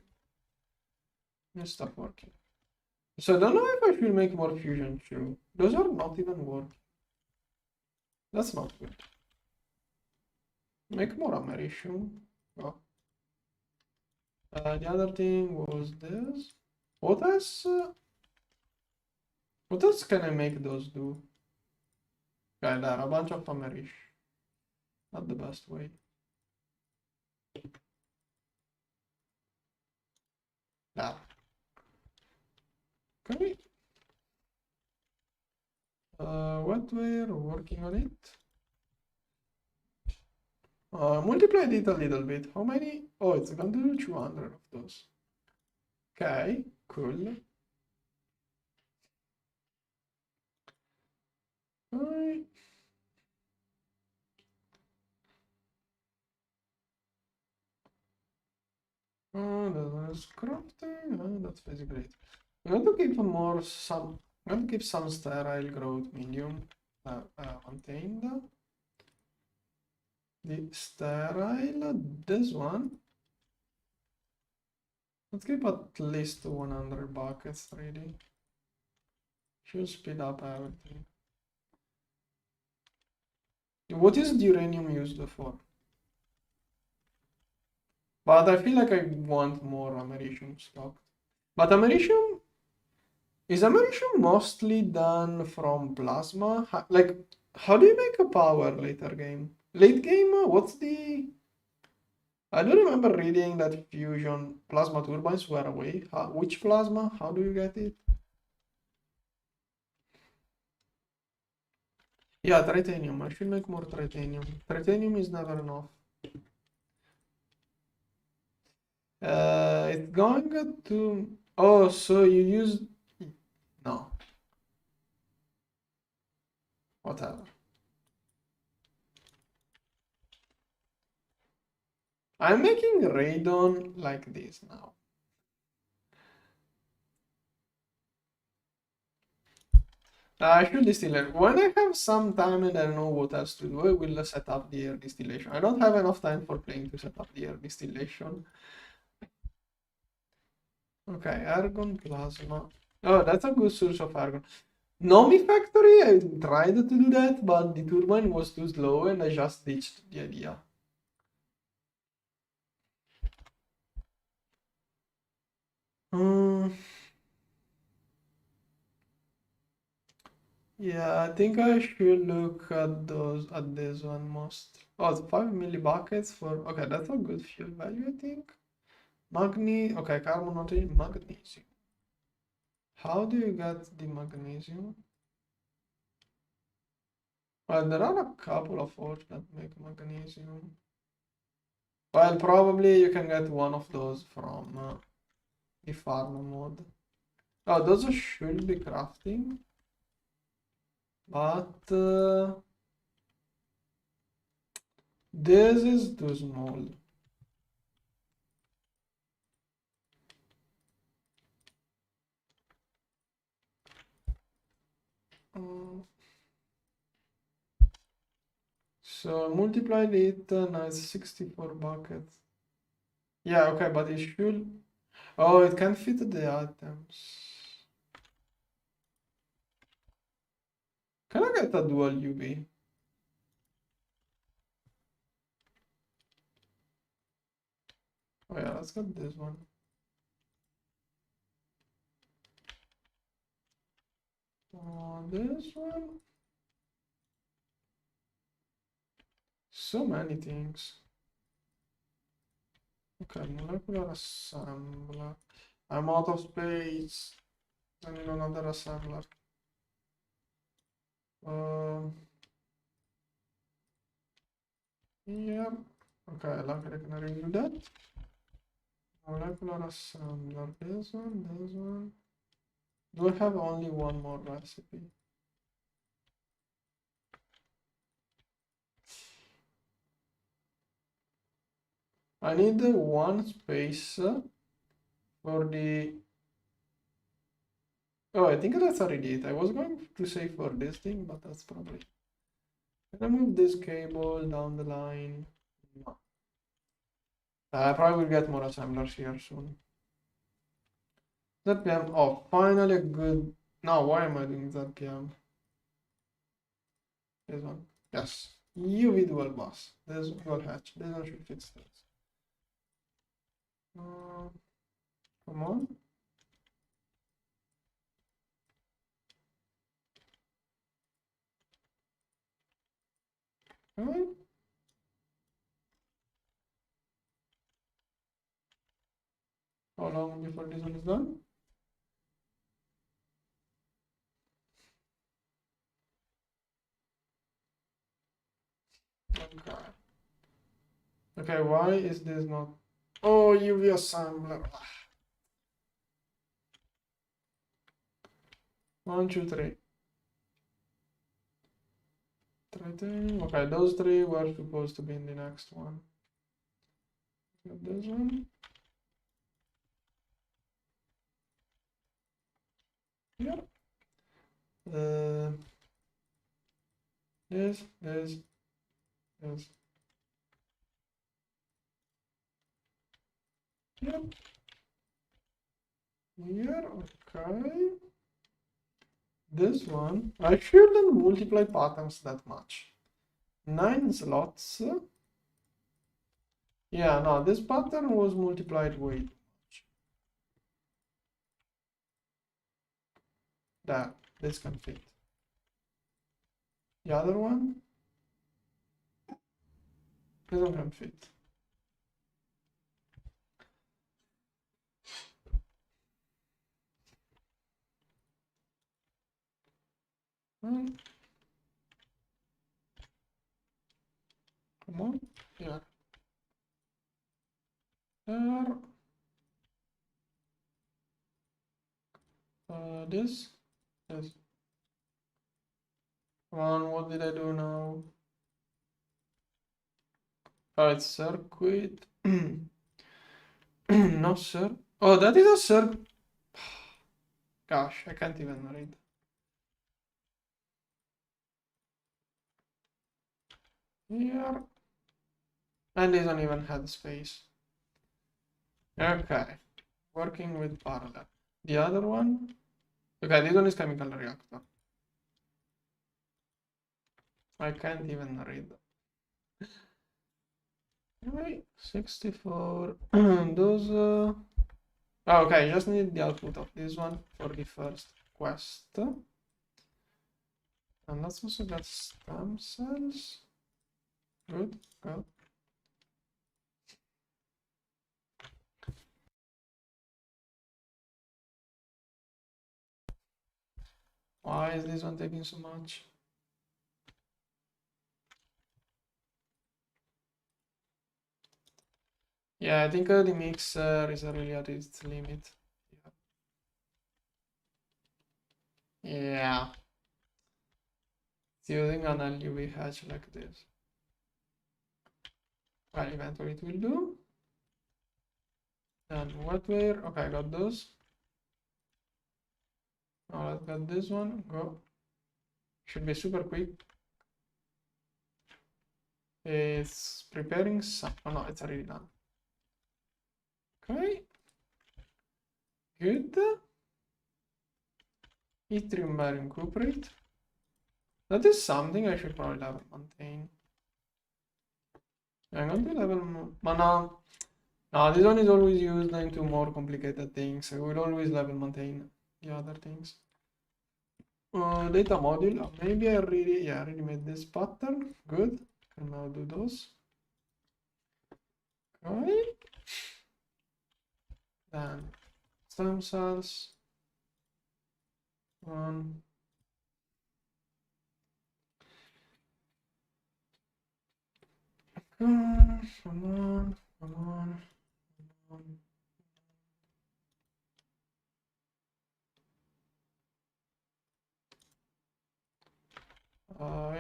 This stuff working. So I don't know if I should make more fusion too. Those are not even working. That's not good. Make more americium. Oh. The other thing was this. What else? What else can I make those do? Okay, there, a bunch of amerish. Not the best way. There. Okay. Wetware, working on it. Multiplied it a little bit. How many? Oh, it's going to do 200 of those. Okay, cool. Right. That's crafting. That's basically it. I'm going to keep I'm going to keep some sterile growth medium contained. The sterile, this one. Let's keep at least 100 buckets ready. Should speed up everything. What is the uranium used for? But I feel like I want more americium stock. But americium is americium mostly done from plasma? Like, how do you make a power later game? Late game? What's the? I do remember reading that fusion plasma turbines were away. Which plasma? How do you get it? Yeah, titanium. I should make more titanium. Titanium is never enough. It's going to. Oh, so you use. No, whatever. I'm making radon like this now. I should distill it. When I have some time and I don't know what else to do, I will set up the air distillation. I don't have enough time for playing to set up the air distillation. Okay, argon plasma. Oh, that's a good source of argon. Nomi factory, I tried to do that, but the turbine was too slow and I just ditched the idea. Hmm. Yeah, I think I should look at this one most. Oh, it's 5 millibuckets for. Okay, that's a good fuel value, I think. Okay, carbon not in magnesium. How do you get the magnesium? Well, there are a couple of ores that make magnesium. Well, probably you can get one of those from the farm mode. Oh, those should be crafting, but this is too small. Uh, so multiplied it, now it's 64 buckets. Yeah, okay, but it should. Oh, it can fit the items. Can I get a dual UV? Oh yeah, let's get this one. This one. So many things. Okay, molecular assembler. I'm out of space. I need another assembler. Yeah. Okay, luckily I can redo that. Molecular assembler. This one, this one. Do I have only one more recipe? I need one space for the. Oh, I think that's already it. I was going to say for this thing, but that's probably. Can I move this cable down the line? No. I probably will get more assemblers here soon. ZPM. Oh, finally a good. Now, why am I doing ZPM? This one. Yes. UV dual bus. This dual hatch. This one should fix this. Come on. Come on. How long before this one is done? Okay. Okay, why is this not? Oh, UV assembler. 1, 2, 3. Okay, those three were supposed to be in the next one. Got this one. Yeah. This. Yep. Here, okay. This one, I shouldn't multiply patterns that much. 9 slots. Yeah, no, this pattern was multiplied way too much. There, this can fit. The other one, this one can fit. Come on, yeah. There. This. Come on, what did I do now? Oh, it's circuit. No, sir. Oh, that is a circuit. Gosh, I can't even read. Here. And this one even had space. Okay. Working with parallel. The other one. Okay, this one is chemical reactor. I can't even read. Anyway, 64. Those. Oh, okay, I just need the output of this one for the first quest. And let's also get stem cells. Good, go. Why is this one taking so much? Yeah, I think the mixer is really at its limit. Yeah. It's using an LUV hatch like this. Well, eventually it will do. And wetware. Okay, I got those. Now let's get this one. Go. Should be super quick. It's preparing some. Oh no, it's already done. Okay. Good. Yttrium barium cuprate. That is something I should probably level maintain. I'm going to level mana. No, this one is always used into more complicated things. I will always level maintain the other things. Data module. Maybe I already made this pattern. Good. Can now do those. Okay. Then stem cells. One. Come on.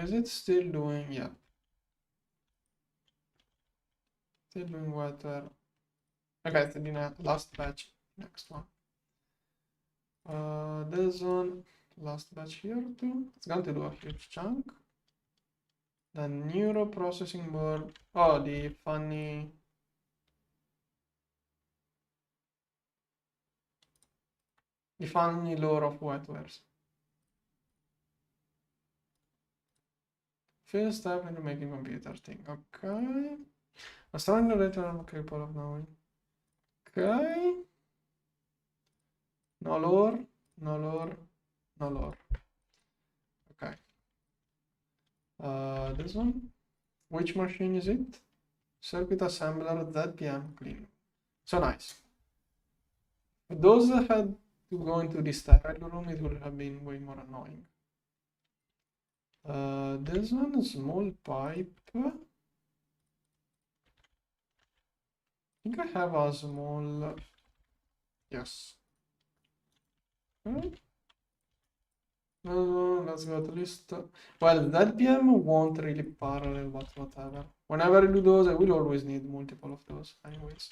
Is it still doing? Yeah. Still doing wetware. Okay, it's the last batch. Next one. This one, last batch here too. It's going to do a huge chunk. The neuro processing board. Oh, the funny. The funny lore of wetwares. First step into making computer thing. Okay. A strong narrator I'm capable of knowing. Okay. No lore, no lore, no lore. Okay. This one. Which machine is it? Circuit assembler ZPM clean. So nice. If those had to go into the sterile room, it would have been way more annoying. This one is small pipe. I think I have a small. Yes. Okay. Let's go at least. Well, that PM won't really parallel, but whatever. Whenever I do those, I will always need multiple of those, anyways.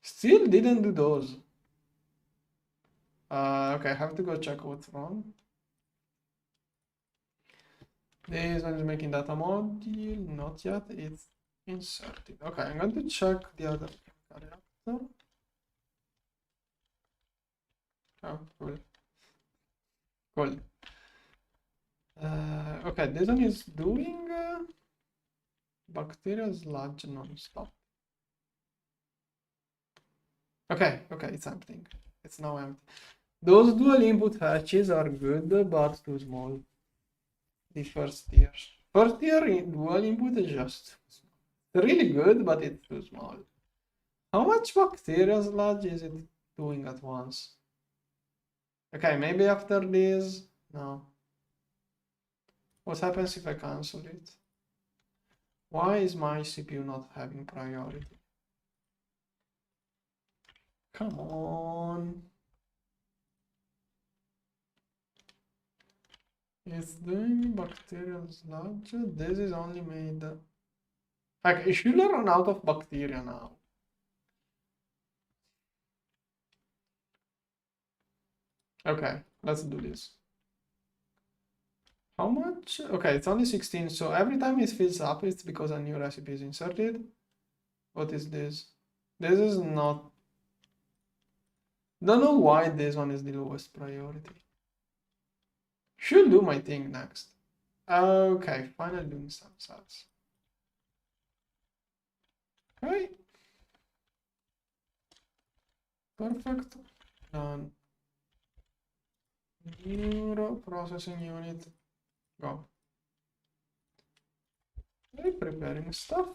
Still didn't do those. Okay, I have to go check what's wrong. This one is making data module, not yet. It's inserted. Okay, I'm going to check the other reactor. Oh, cool. Cool. Okay, this one is doing bacterial sludge non-stop. Okay, it's emptying. It's now empty. Those dual input hatches are good, but too small. The first tier. First tier dual input is just really good, but it's too small. How much bacterial sludge is it doing at once? Okay, maybe after this. No. What happens if I cancel it? Why is my CPU not having priority? Come on. It's doing bacterial sludge. This is only made. Like, it should run out of bacteria now. Okay, let's do this. How much? Okay, it's only 16. So every time it fills up, it's because a new recipe is inserted. What is this? This is not. Don't know why this one is the lowest priority. Should do my thing next. Okay, finally doing some cells. Okay. Perfect. Done. Neuro processing unit. Go. Okay, preparing stuff.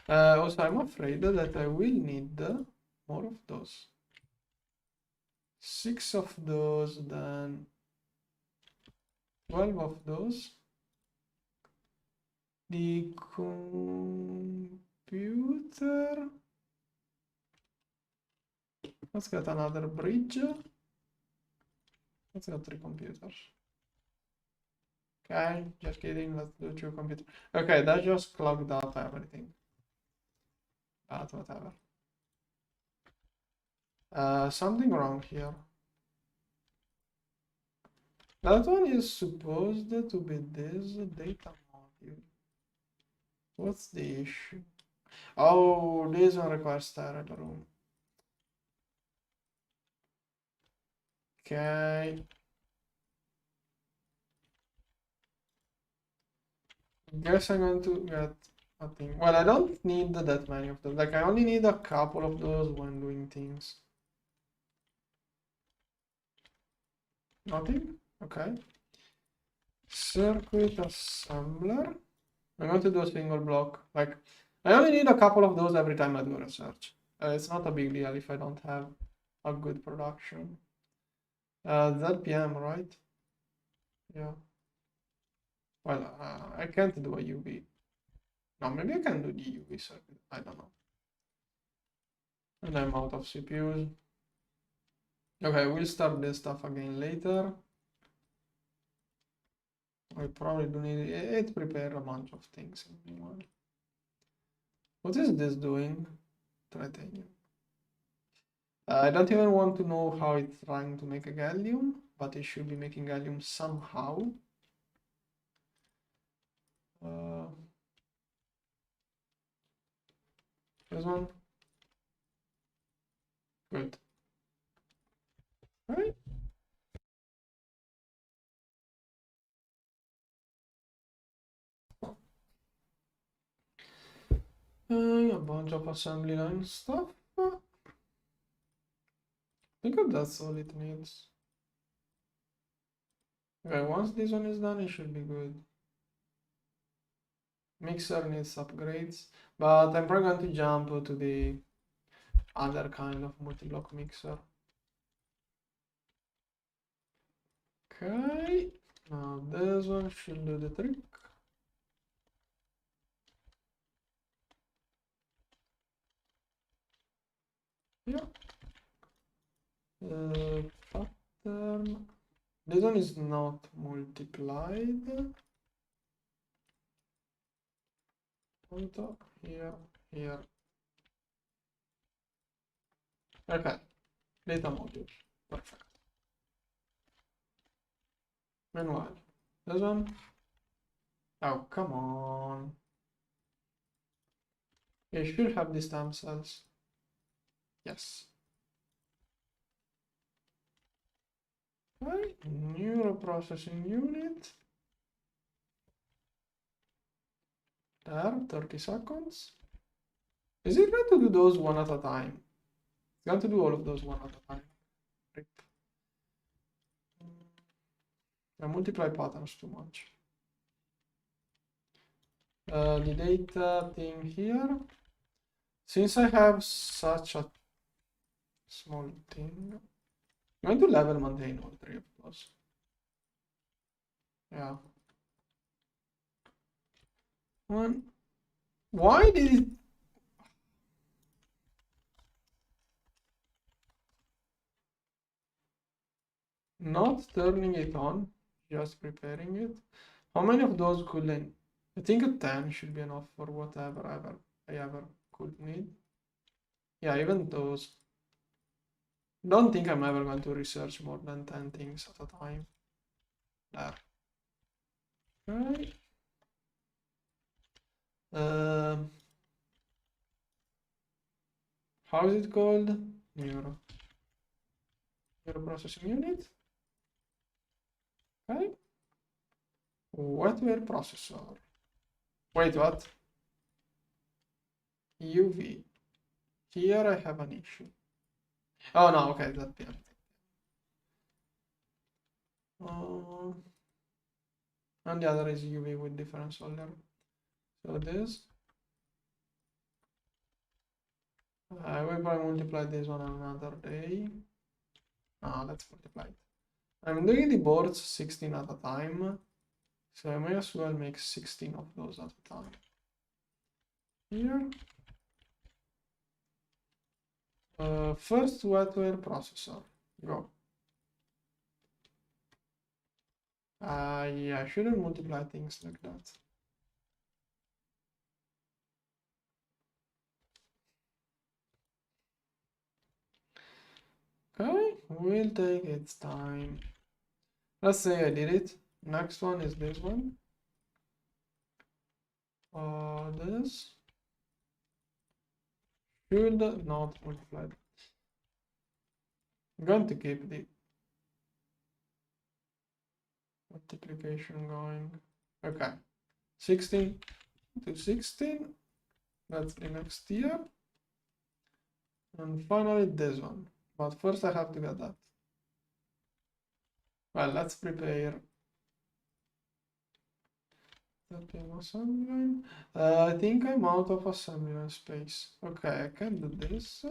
Also, I'm afraid that I will need more of those. 6 of those, then 12 of those. The computer. Let's get another bridge. Let's get 3 computers. Okay, just kidding. Let's do 2 computers. Okay, that just clogged up everything. But whatever. Something wrong here. That one is supposed to be this data module. What's the issue? Oh, this one requires sterile room. Okay. Guess I'm going to get a thing. Well, I don't need that many of those. Like, I only need a couple of those when doing things. Nothing? Okay. Circuit assembler. I'm going to do a single block. Like, I only need a couple of those every time I do research. It's not a big deal if I don't have a good production. ZPM, right? Yeah. Well, I can't do a UV. No, maybe I can do the UV circuit. I don't know. And I'm out of CPUs. Okay, we'll start this stuff again later. I probably do need it. Prepare a bunch of things anyway. What is this doing? Titanium. I don't even want to know how it's trying to make a gallium, but it should be making gallium somehow. This one. Good. All right. A bunch of assembly line stuff. I think that's all it needs. Okay, once this one is done, it should be good. Mixer needs upgrades, but I'm probably going to jump to the other kind of multi-block mixer. Okay, now this one should do the trick. Yeah. Pattern. This one is not multiplied. On top, here, here. Okay, data module. Perfect. Meanwhile, this one. Oh, come on. It should have the stem cells. Yes. Okay, neural processing unit. There, 30 seconds. Is it going to do those one at a time? It's going to do all of those one at a time. Rip. I multiply patterns too much. The data thing here. Since I have such a small thing, I'm going to level maintain all three of those. Yeah. One. Why did it? Not turning it on, just preparing it. How many of those could I think a 10 should be enough for whatever I ever could need. Yeah, even those. Don't think I'm ever going to research more than 10 things at a time. There. Right. How is it called? Neural processing unit. Okay. Wetware processor. Wait, what? UV. Here I have an issue. Oh no, okay, that PM. And the other is UV with different solder. So this, I will probably multiply this on another day. Let's multiply it. I'm doing the boards 16 at a time, so I may as well make 16 of those at a time. Here. First wetware processor. Go. Yeah, I shouldn't multiply things like that. Okay, we'll take its time. Let's say I did it. Next one is this one. This should not multiply. I'm going to keep the multiplication going. Okay, 16 to 16. That's the next tier. And finally this one. But first I have to get that. Well, let's prepare assembly line. I think I'm out of assembly line space. Okay, I can do this.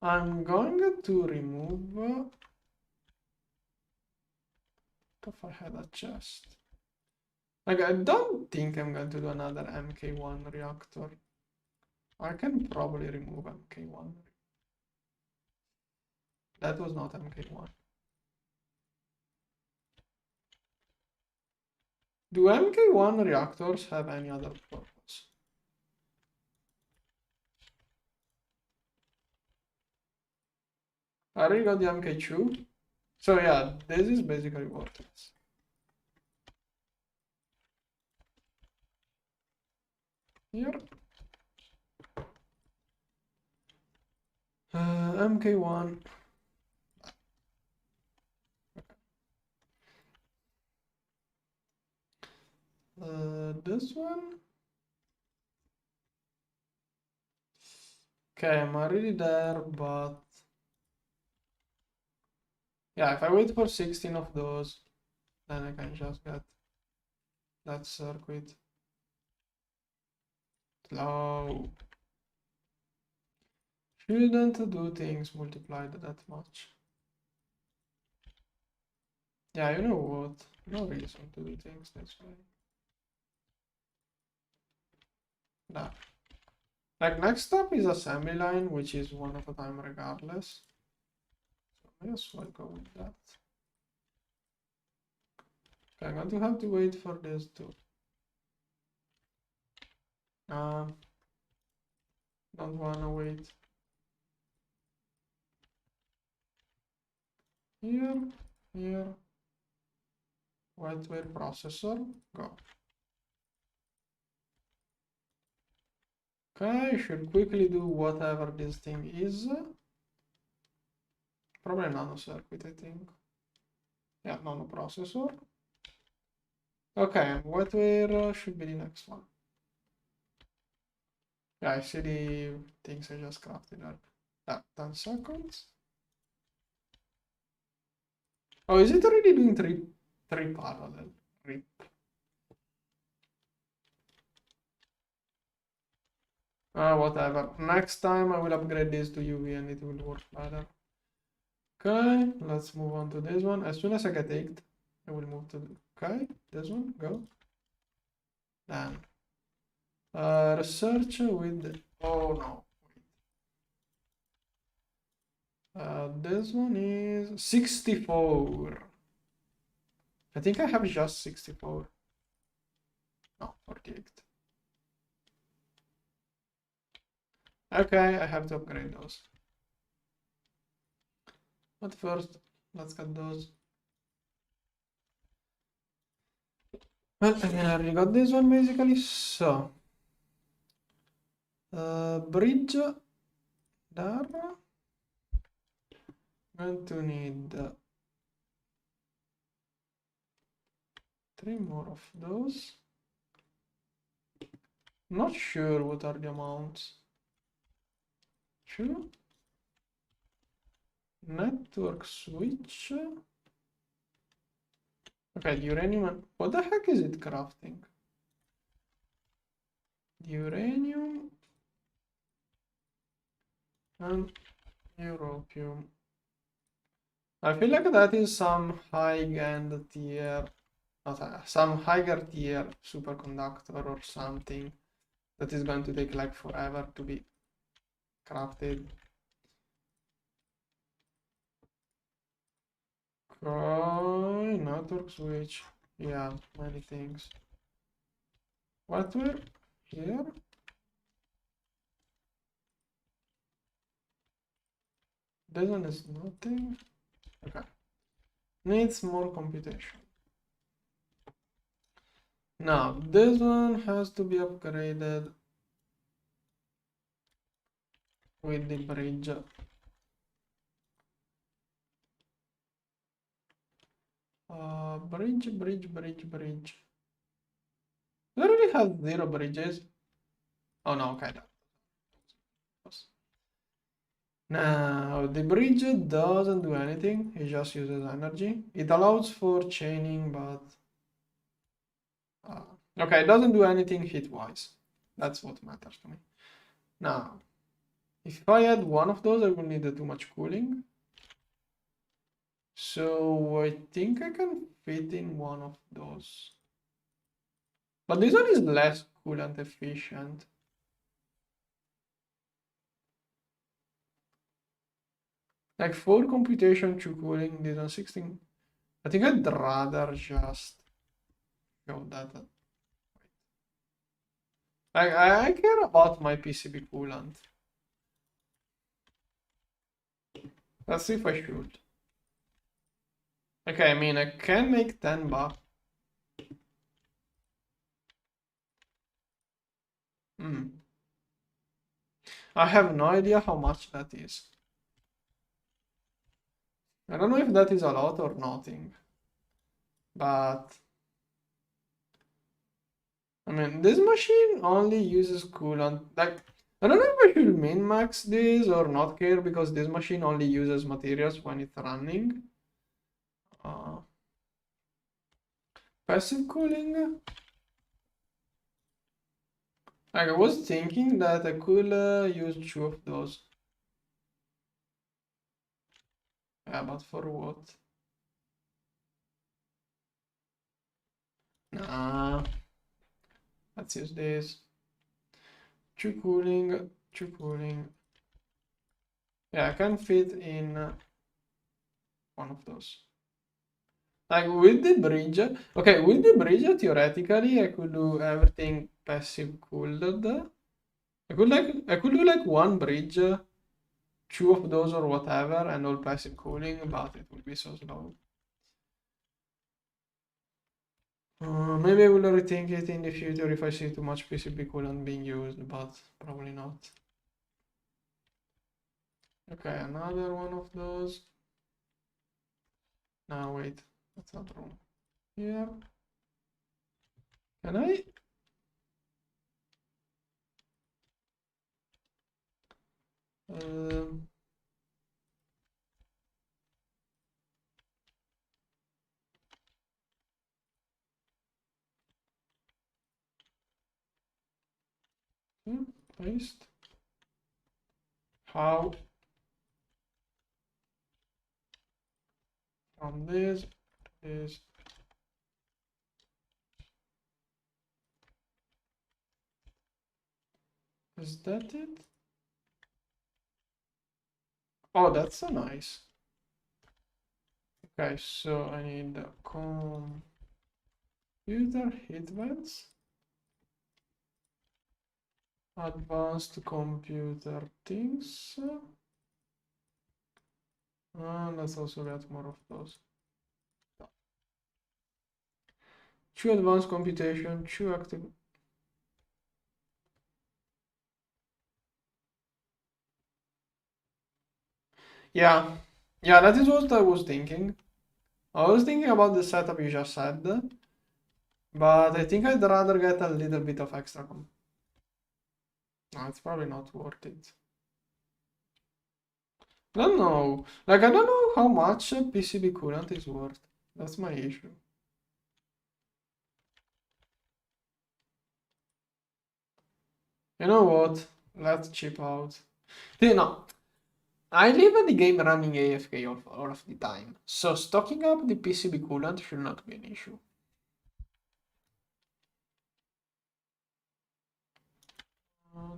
I'm going to remove if I had a chest. Like, I don't think I'm going to do another MK1 reactor. I can probably remove MK1. That was not MK1. Do MK1 reactors have any other purpose? I already got the MK2. So yeah, this is basically worthless. Here. MK1. This one. Okay, I'm already there, but yeah, if I wait for 16 of those, then I can just get that circuit. Slow. Shouldn't do things multiplied that much. Yeah, you know what? No reason to do things this way. Nah. Like, next up is assembly line, which is one at a time regardless. So I may as well go with that. Okay, I'm going to have to wait for this too. Don't wanna wait. Here, wetware processor, go. Okay, should quickly do whatever this thing is. Probably nano circuit, I think. Yeah, nano processor. Okay, wetware should be the next one. Yeah, I see the things I just crafted there. Yeah, 10 seconds. Oh, is it already doing three parallel? Rip. Whatever. Next time I will upgrade this to UV and it will work better. Okay, let's move on to this one. As soon as I get inked, I will move to okay, this one, go. Then research with oh no. This one is 64. I think I have just 64. No, 48. Okay, I have to upgrade those. But first, let's get those. Well, I already got this one basically, so bridge there. Going to need 3 more of those. Not sure what are the amounts. 2 network switch. Okay, the uranium. What the heck is it crafting? The uranium and europium. I feel like that is some high-end tier, not some higher tier superconductor or something that is going to take like forever to be crafted. Okay, network switch. Yeah, many things. Wetware here. This one is nothing. Okay. Needs more computation. Now, this one has to be upgraded with the bridge. Bridge. It already has 0 bridges. Oh no, okay. Now, the bridge doesn't do anything, it just uses energy. It allows for chaining, but... okay, it doesn't do anything hit-wise. That's what matters to me. Now, if I add one of those, I will need too much cooling. So, I think I can fit in one of those. But this one is less coolant efficient. Like 4 computation, 2 cooling, this one 16. I think I'd rather just go that. I care about my PCB coolant. Let's see if I should. Okay, I mean, I can make 10 bucks. I have no idea how much that is. I don't know if that is a lot or nothing. But I mean, this machine only uses coolant. Like, I don't know if I should min-max this or not care because this machine only uses materials when it's running. Passive cooling. Like, I was thinking that I could use 2 of those. Yeah, but for what? Nah. Let's use this. 2 cooling, 2 cooling. Yeah, I can fit in one of those. Like with the bridge, okay, with the bridge, theoretically, I could do everything passive cooled. I could do like 1 bridge, 2 of those or whatever, and all passive cooling, but it would be so slow. Maybe I will rethink it in the future if I see too much PCB coolant being used, but probably not. Okay, another one of those. No, wait, that's not wrong. Here. Can I? Um, paste. How? From this is that it? Oh, that's so nice. Okay, so I need the computer heat vents, advanced computer things, and let's also get more of those. Two advanced computation, two active. Yeah, yeah, that is what I was thinking. I was thinking about the setup you just said, but I think I'd rather get a little bit of extra No, it's probably not worth it. I don't know. Like, I don't know how much a PCB coolant is worth. That's my issue. You know what? Let's chip out. You know, I leave the game running AFK all of the time, so stocking up the PCB coolant should not be an issue.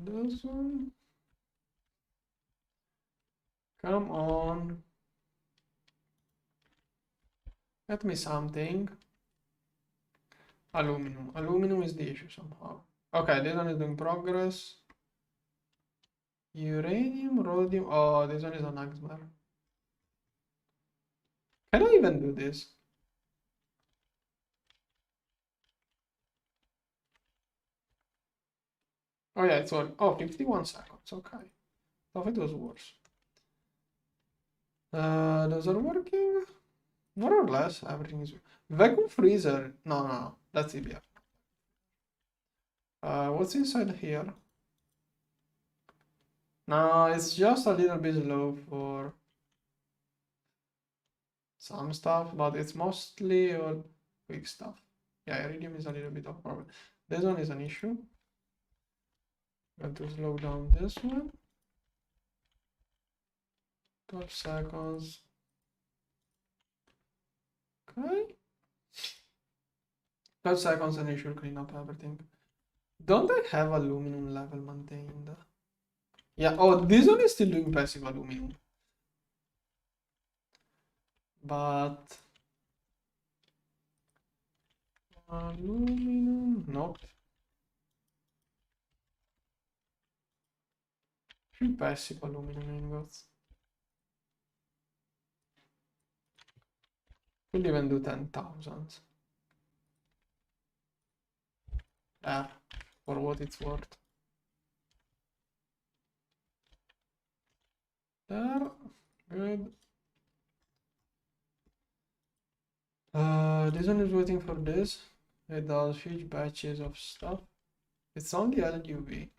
This one. Come on. Get me something. Aluminum. Aluminum is the issue somehow. Okay, this one is doing progress. Uranium, rhodium. Oh, this one is a nightmare. Can I even do this? Oh yeah, it's all. Oh, 51 seconds. Okay. Thought it was worse. Those are working. More or less, everything is. Vacuum freezer. No, no, no. That's EBF. What's inside here? No, it's just a little bit low for some stuff, but it's mostly all quick stuff. Yeah, iridium is a little bit of a problem. This one is an issue. Going to slow down this one. 12 seconds. Okay. 12 seconds and it should clean up everything. Don't I have aluminum level maintained? Yeah, oh, this one is still doing passive aluminum. But aluminum, nope. Few passive aluminum ingots. Could even do 10,000. There, for what it's worth. There, good. This one is waiting for this. It does huge batches of stuff. It's only LUV.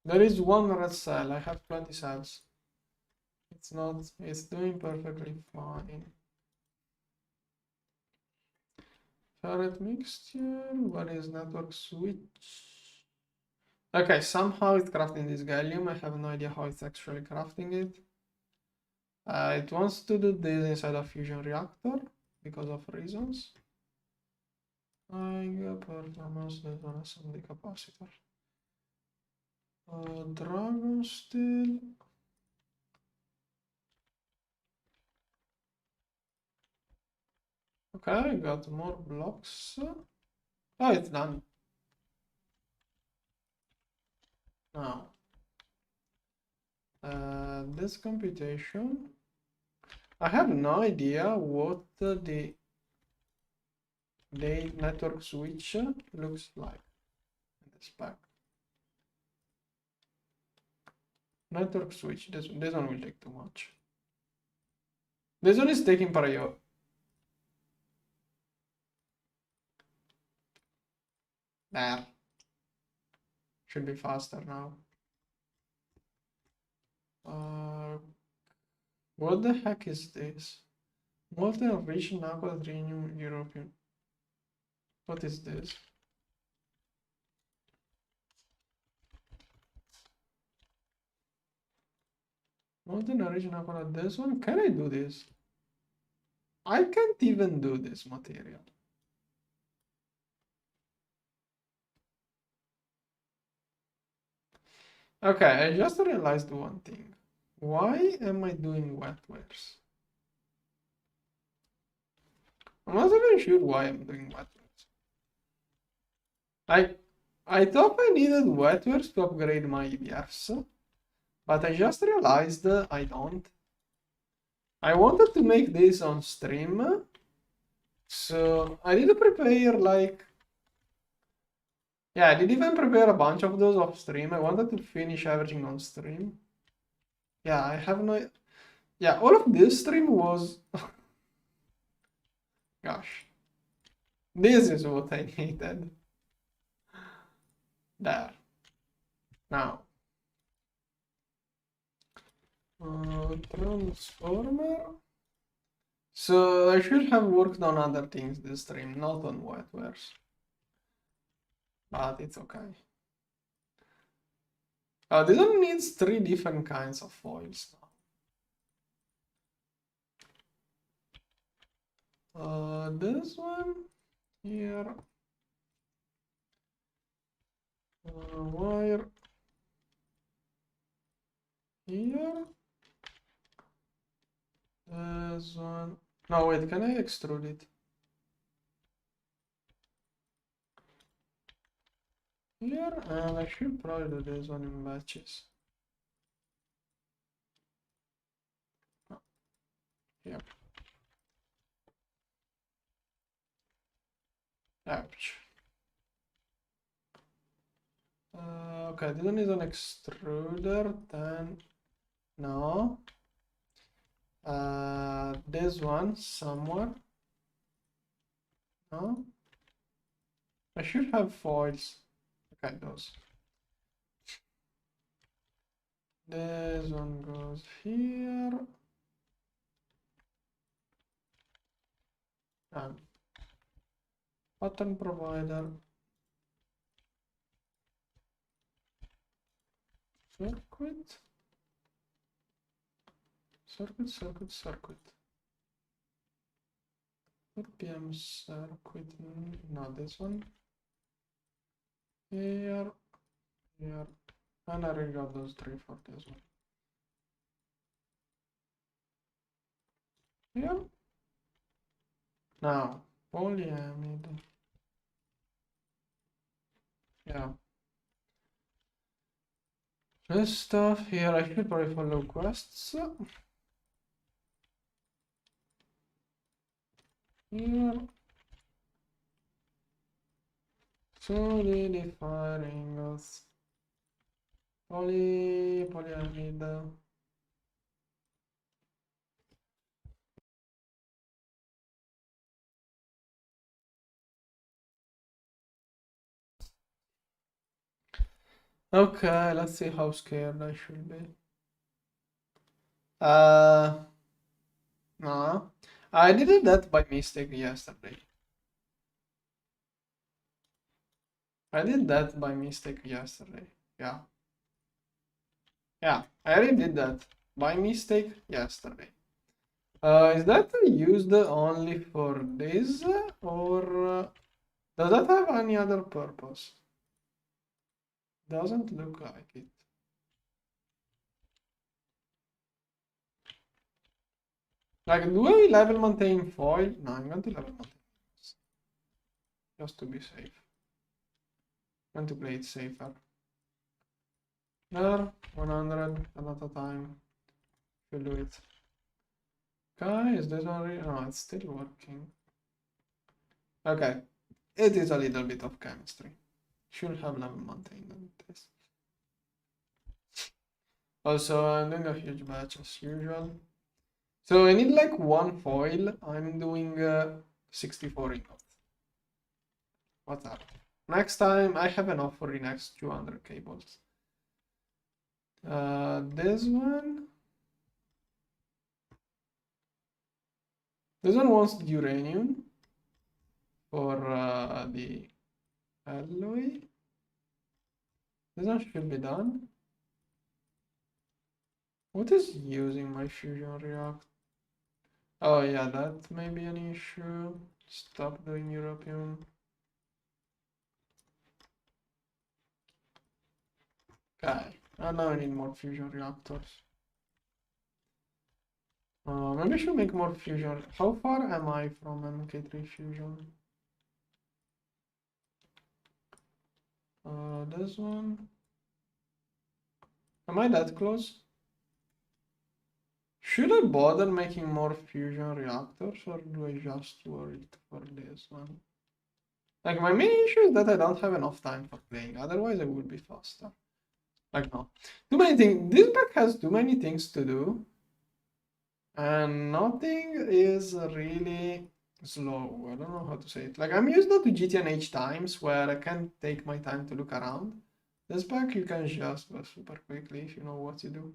There is one red cell. I have 20 cells. It's not. It's doing perfectly fine. Ferret mixture. What is network switch? Okay, somehow it's crafting this gallium. I have no idea how it's actually crafting it. It wants to do this inside a fusion reactor because of reasons. High performance, there's an assembly capacitor. Dragon steel. Okay, I got more blocks. Oh, it's done. Now, this computation. I have no idea what the the network switch looks like in the spec. Network switch, this one will take too much. This one is taking priority. There. Should be faster now. What the heck is this? Molten rich knuckle Renew European. What is this? Molten original knuckle. This one? Can I do this? I can't even do this material. Okay, I just realized one thing. Why am I doing wetwares? I'm not even sure why I'm doing wetwares. I thought I needed wetwares to upgrade my EBFs, but I just realized I don't. I wanted to make this on stream, so I did prepare like... Yeah, I did even prepare a bunch of those off stream. I wanted to finish everything on stream. Yeah, I have no... Yeah, all of this stream was... Gosh. This is what I needed. There. Now. Transformer. So I should have worked on other things this stream, not on wetwares. But it's okay. This one needs 3 different kinds of foils now. This one here. Wire here. This one. No, wait, can I extrude it? Here, and I should probably do this one in batches. Oh, here. Ouch. Okay, this one is an extruder, then no. This one somewhere. No. I should have foils. Okay, those. This one goes here. Pattern provider. Circuit. Circuit. RPM circuit. No, this one. Here. And I already got those 3 for this one. Here. Now, polyamide. Yeah. This stuff here, I should probably follow quests. Here. Solidify angles. Polyamide. Okay, let's see how scared I should be. No. I did that by mistake yesterday. I did that by mistake yesterday. Yeah. Yeah, I already did that by mistake yesterday. Is that used only for this, or does that have any other purpose? Doesn't look like it. Like, do I level maintain foil? No, I'm going to level maintain this, just to be safe. I'm going to play it safer. There, 100 another time. We'll do it. Okay, is this one? No, it's still working. Okay, it is a little bit of chemistry. Should have level maintained on this. Also, I'm doing a huge batch as usual. So I need like one foil. I'm doing 64 ingots. What's up? Next time I have enough for the next 200 cables. This one. This one wants uranium for the alloy. This one should be done. What is using my fusion reactor? Oh yeah, that may be an issue. Stop doing European. Okay, and now I need more fusion reactors. Maybe I should make more fusion. How far am I from MK3 fusion? This one. Am I that close? Should I bother making more fusion reactors, or do I just worry for this one? Like, my main issue is that I don't have enough time for playing, otherwise I would be faster. Like, no. Too many things. This pack has too many things to do, and nothing is really slow. I don't know how to say it. Like, I'm used to GTNH times where I can take my time to look around. This pack you can just go super quickly if you know what to do.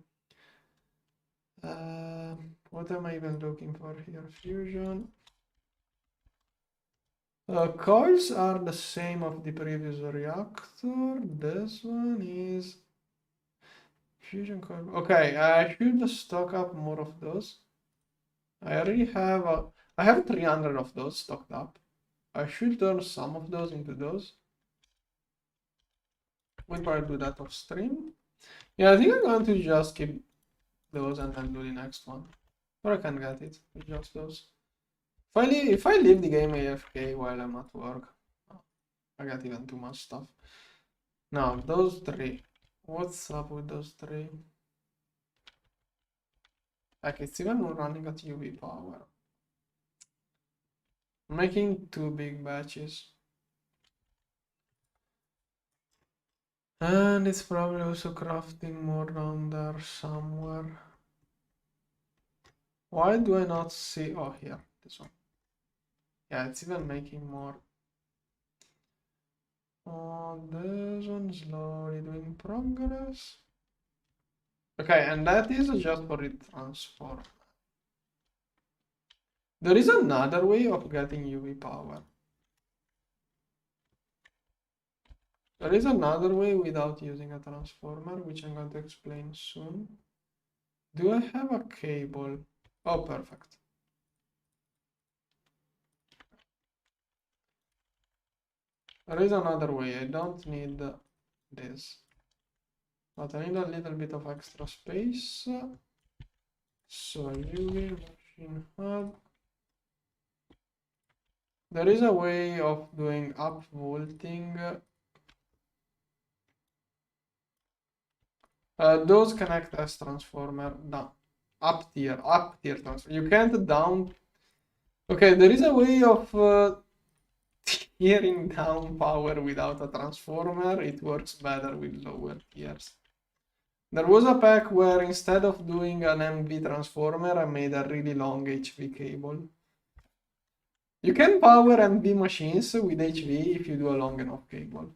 What am I even looking for here? Fusion. Coils are the same of the previous reactor. This one is fusion coil. Okay, I should stock up more of those. I already have I have 300 of those stocked up. I should turn some of those into those. We'll probably do that off stream. Yeah, I think I'm going to just keep those and then do the next one. Or I can get it with just those. If I leave the game AFK while I'm at work, I got even too much stuff. Now, those three. What's up with those three? Like, it's even running at UV power. I'm making 2 big batches. And it's probably also crafting more down there somewhere. Why do I not see? Oh, here, this one. Yeah, it's even making more. Oh, this one's slowly doing progress. Okay, and that is just for the transform. There is another way of getting UV power. There is another way without using a transformer, which I'm going to explain soon. Do I have a cable? Oh, perfect. There is another way. I don't need this, but I need a little bit of extra space. So UV machine hub. There is a way of doing upvolting. Those connect as transformer down, up tier transformer. You can't down. Okay, there is a way of tearing down power without a transformer. It works better with lower tiers. There was a pack where instead of doing an MV transformer, I made a really long HV cable. You can power MV machines with HV if you do a long enough cable.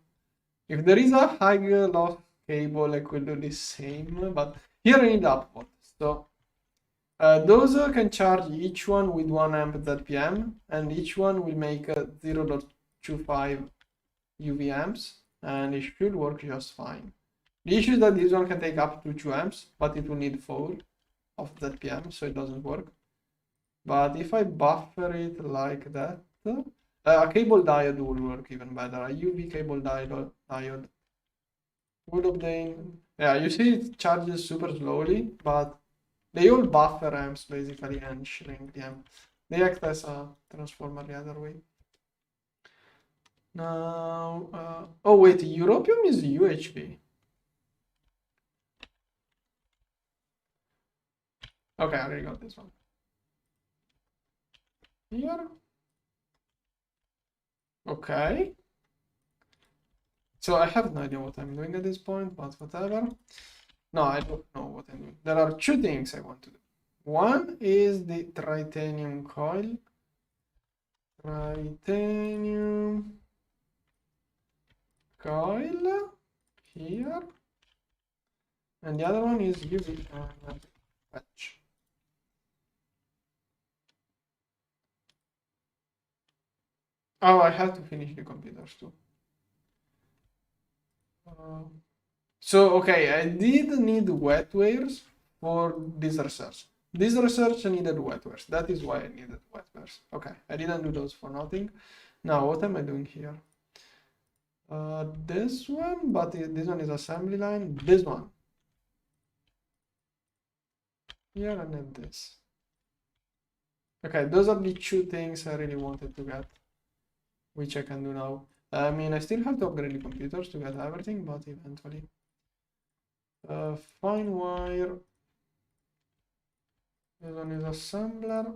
If there is a high loss cable, I could do the same, but here I need upvolt. So those can charge each one with 1 amp ZPM, and each one will make 0.25 UV amps, and it should work just fine. The issue is that this one can take up to 2 amps, but it will need 4 of ZPM, so it doesn't work. But if I buffer it like that, a cable diode will work even better. A UV cable diode would obtain. Yeah, you see it charges super slowly, but they all buffer amps basically and shrink the amp. They act as a transformer the other way. Now, oh wait, Europium is UHV. Okay, I already got this one. Here. Okay. So I have no idea what I'm doing at this point, but whatever. No, I don't know what I'm doing. There are two things I want to do. One is the titanium coil. Titanium coil here. And the other one is UV patch. Oh, I have to finish the computers too. So, okay, I did need wetwares for this research. This research needed wetwares. That is why I needed wetwares. Okay, I didn't do those for nothing. Now, what am I doing here? This one, but this one is assembly line. This one. Here and then this. Okay, those are the two things I really wanted to get, which I can do now. I mean, I still have to upgrade the computers to get everything, but eventually. Fine wire. This one is assembler.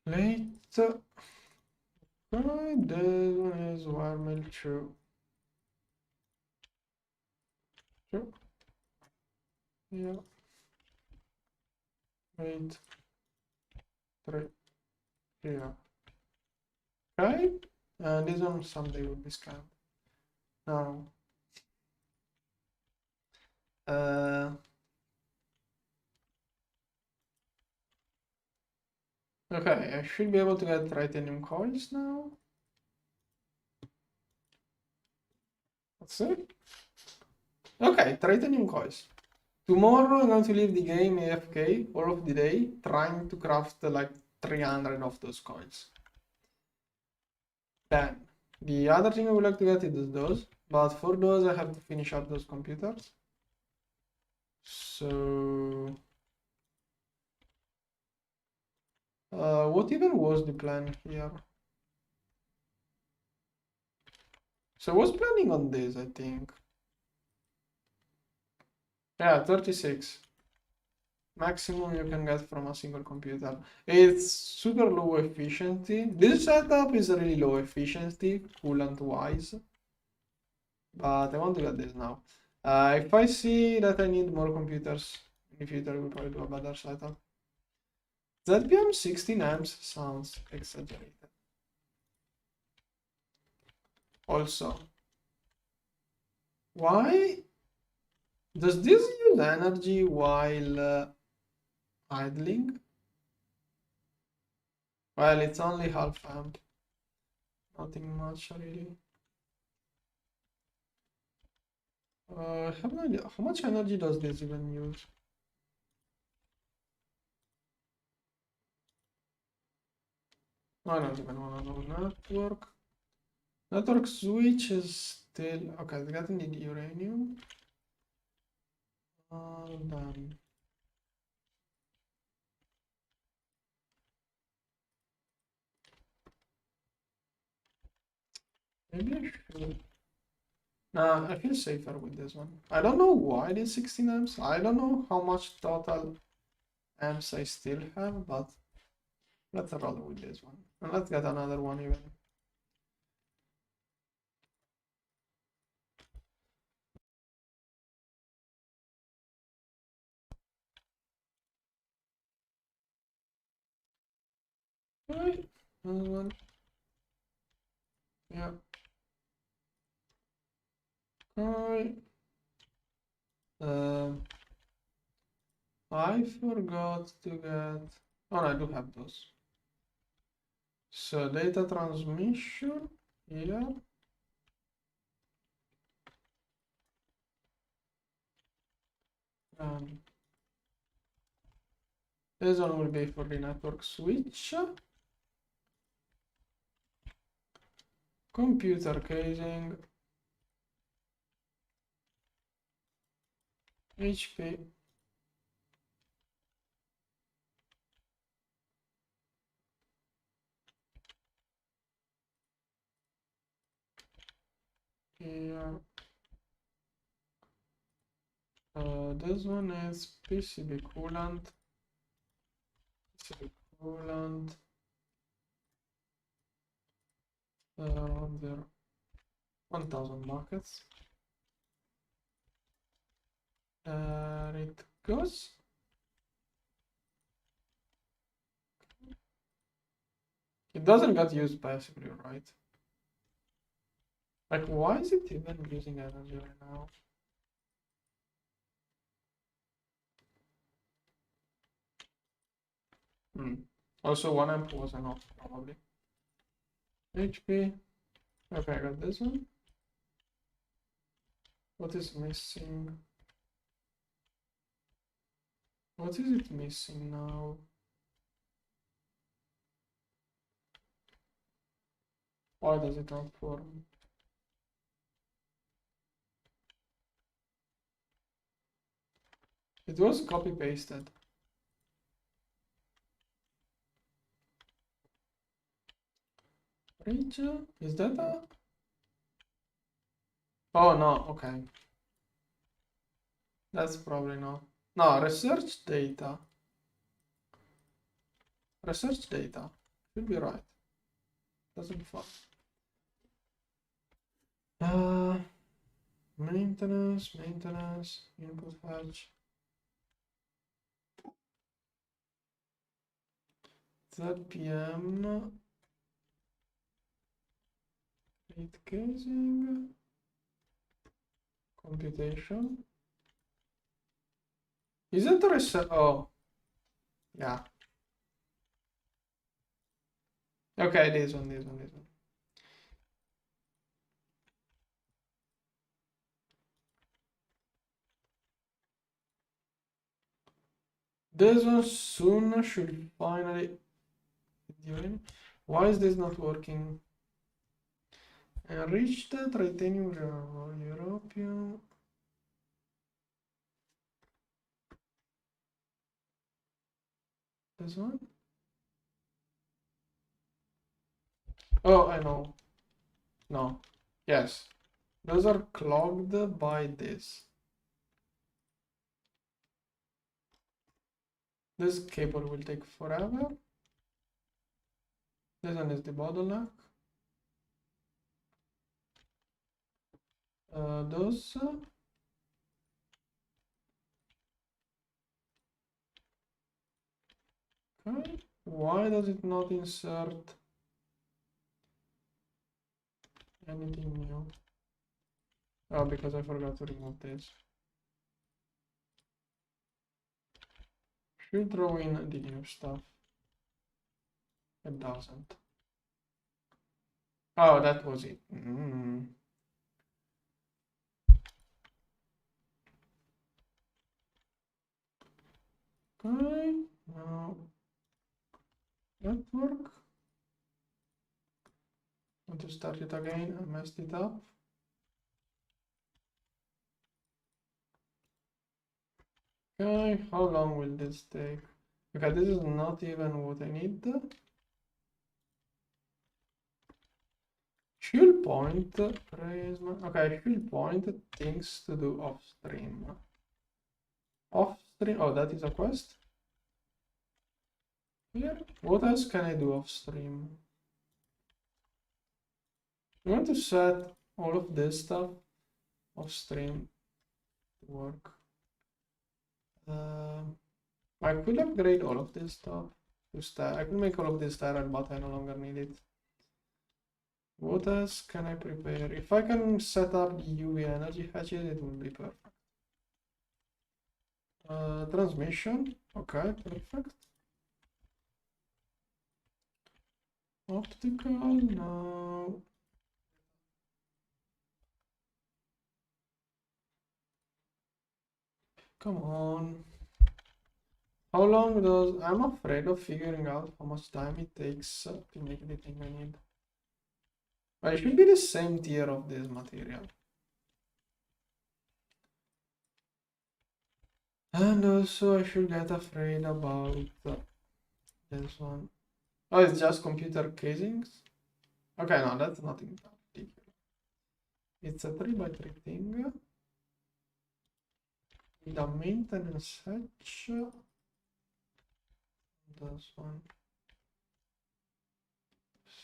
Plate. Right, this one is wire mill 2. Two. Yeah. 8. 3. Yeah. Okay. And this one someday will be scanned. Now. Okay, I should be able to get titanium coils now. Let's see. Okay, titanium coils. Tomorrow I'm going to leave the game AFK all of the day, trying to craft like 300 of those coils. Then, the other thing I would like to get is those, but for those I have to finish up those computers. So, what even was the plan here? So I was planning on this, I think. Yeah, 36. Maximum you can get from a single computer. It's super low efficiency. This setup is really low efficiency, coolant wise. But I want to get this now. If I see that I need more computers in the future, we'll probably do a better setup. ZPM 16 amps sounds exaggerated. Also, why does this use energy while idling? Well, it's only half amp. Nothing much really. I have no idea. How much energy does this even use? I don't even want to know. Network. Network switch is still okay. It's getting the uranium. Done. Maybe I should. Nah, I feel safer with this one. I don't know why it is 16 amps. I don't know how much total amps I still have, but let's roll with this one. And let's get another one even. Right, another one. Yeah. Alright. I forgot to get. Oh, no, I do have those. So data transmission here. And this one will be for the network switch. Computer casing. HP. Here. This one is PCB coolant. PCB coolant under 1000 buckets. There it goes. It doesn't get used passively, right? Like, why is it even using energy right now? Also, 1 amp was enough, probably. HP. Okay, I got this one. What is missing? What is it missing now? Why does it not form? It was copy pasted. Reach? Is that a? Oh no, okay. That's probably not. No, research data. Research data. Should be right. Doesn't fuck. Maintenance, input hatch. 3 PM. Create casing. Computation. Is it a reset? Oh, yeah. Okay, this one. This one soon should finally. Why is this not working? Enriched titanium European. This one? Oh, I know. No. Yes. Those are clogged by this. This cable will take forever. This one is the bottleneck. Those. Okay. Why does it not insert anything new? Oh, because I forgot to remove this. Should throw in the new stuff. It doesn't. Oh, that was it. Okay, now network. Want to start it again? I messed it up. Okay, how long will this take? Okay, this is not even what I need. Fuel point, okay, fuel point, things to do off stream. Off stream, oh, that is a quest. Here, what else can I do off stream? I want to set all of this stuff off stream to work. I could upgrade all of this stuff to star. I could make all of this sterile, but I no longer need it. What else can I prepare? If I can set up the UV energy hatches, it will be perfect. Transmission, okay, perfect. Optical, no. Come on. How long does... I'm afraid of figuring out how much time it takes to make the thing I need. But it should be the same tier of this material. And also I should get afraid about this one. Oh, it's just computer casings? Okay, no, that's nothing particular. It's a 3x3 thing. The maintenance hatch. This one.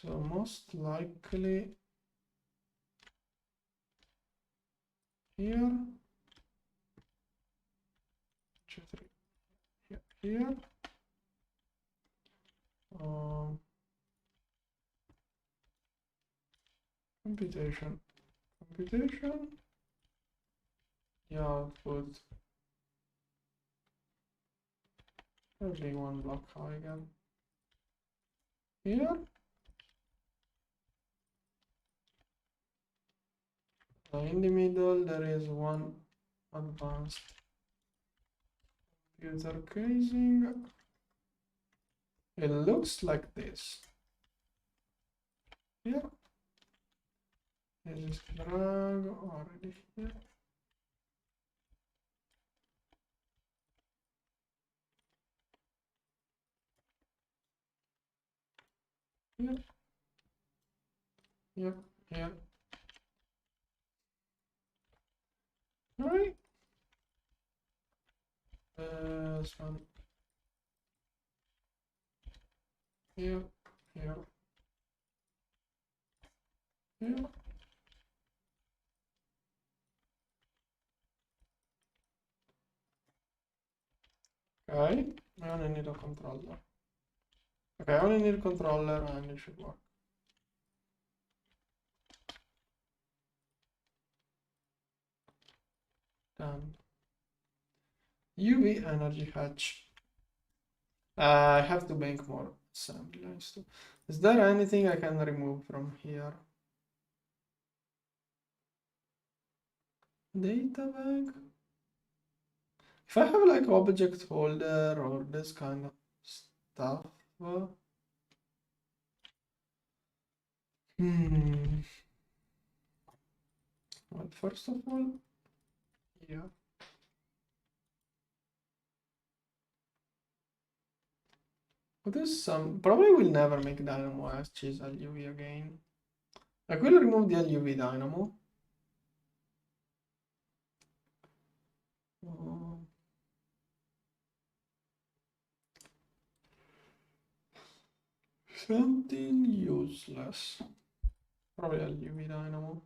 So most likely here, here. Computation. Yeah, put probably one block high again. Here. In the middle, there is one advanced computer casing. It looks like this. Here. This is drag already here. Here. Here. Alright. This one. Here. Here. Okay, I only need a controller. Okay, I only need a controller and it should work. Done. UV energy hatch. I have to make more assembly lines too. Is there anything I can remove from here? Data bank? If I have like object holder or this kind of stuff. Well, first of all, yeah. But this probably will never make dynamo as cheese LUV again. I will remove the LUV dynamo. Something useless. Probably LUV dynamo.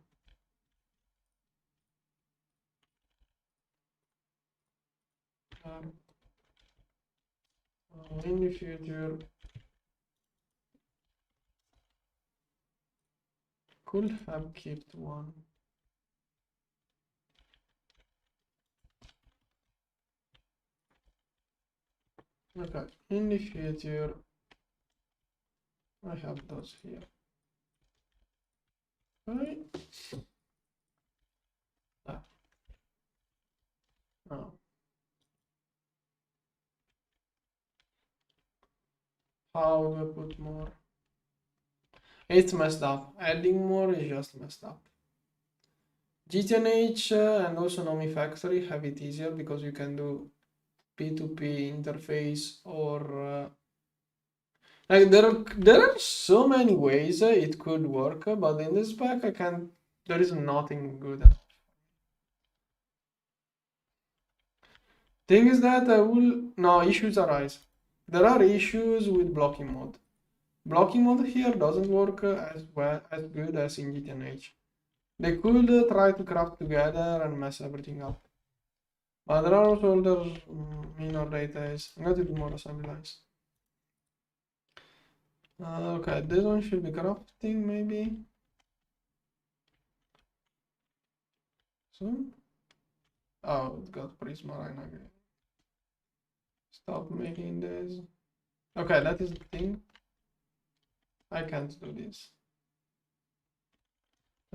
In the future, could have kept one. Okay, in the future, I have those here. Right? Oh. How do I put more? It's messed up. Adding more is just messed up. GTNH and also Nomi Factory have it easier because you can do P2P interface or like there are so many ways it could work, but in this spec I can't. There is nothing good. Thing is that issues arise. There are issues with blocking mode. Blocking mode here doesn't work as good as in GTNH. They could try to craft together and mess everything up. But there are also other minor details. I'm going to do more assembly lines. Okay, this one should be crafting maybe. Soon. Oh, it got prismarine again. Stop making this. Okay, that is the thing. I can't do this.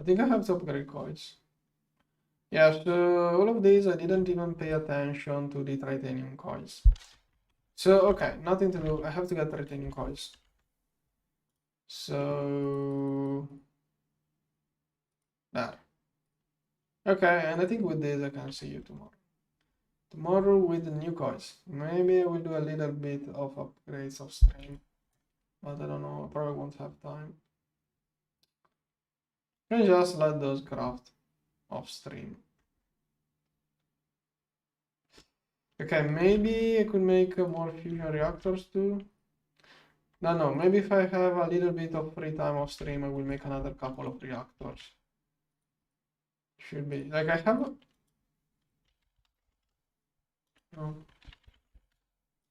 I think I have to upgrade coils. Yeah, so all of these I didn't even pay attention to the titanium coils. So, okay, nothing to do. I have to get titanium coils. So, there. Okay, and I think with this I can see you tomorrow. Tomorrow with the new coils. Maybe I will do a little bit of upgrades of stream. But I don't know, I probably won't have time. Can just let those craft off stream. Okay, maybe I could make more fusion reactors too. No, maybe if I have a little bit of free time off stream, I will make another couple of reactors. Should be like I have. No,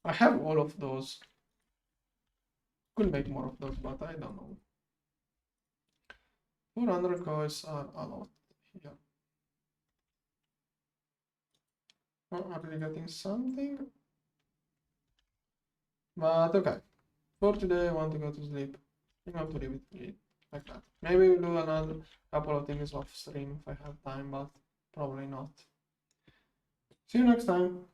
I have all of those. Could make more of those, but I don't know. 400 coins are a lot here. Oh, are we getting something? But okay. For today, I want to go to sleep. I'm going to leave it like that. Maybe we'll do another couple of things off stream if I have time, but probably not. See you next time.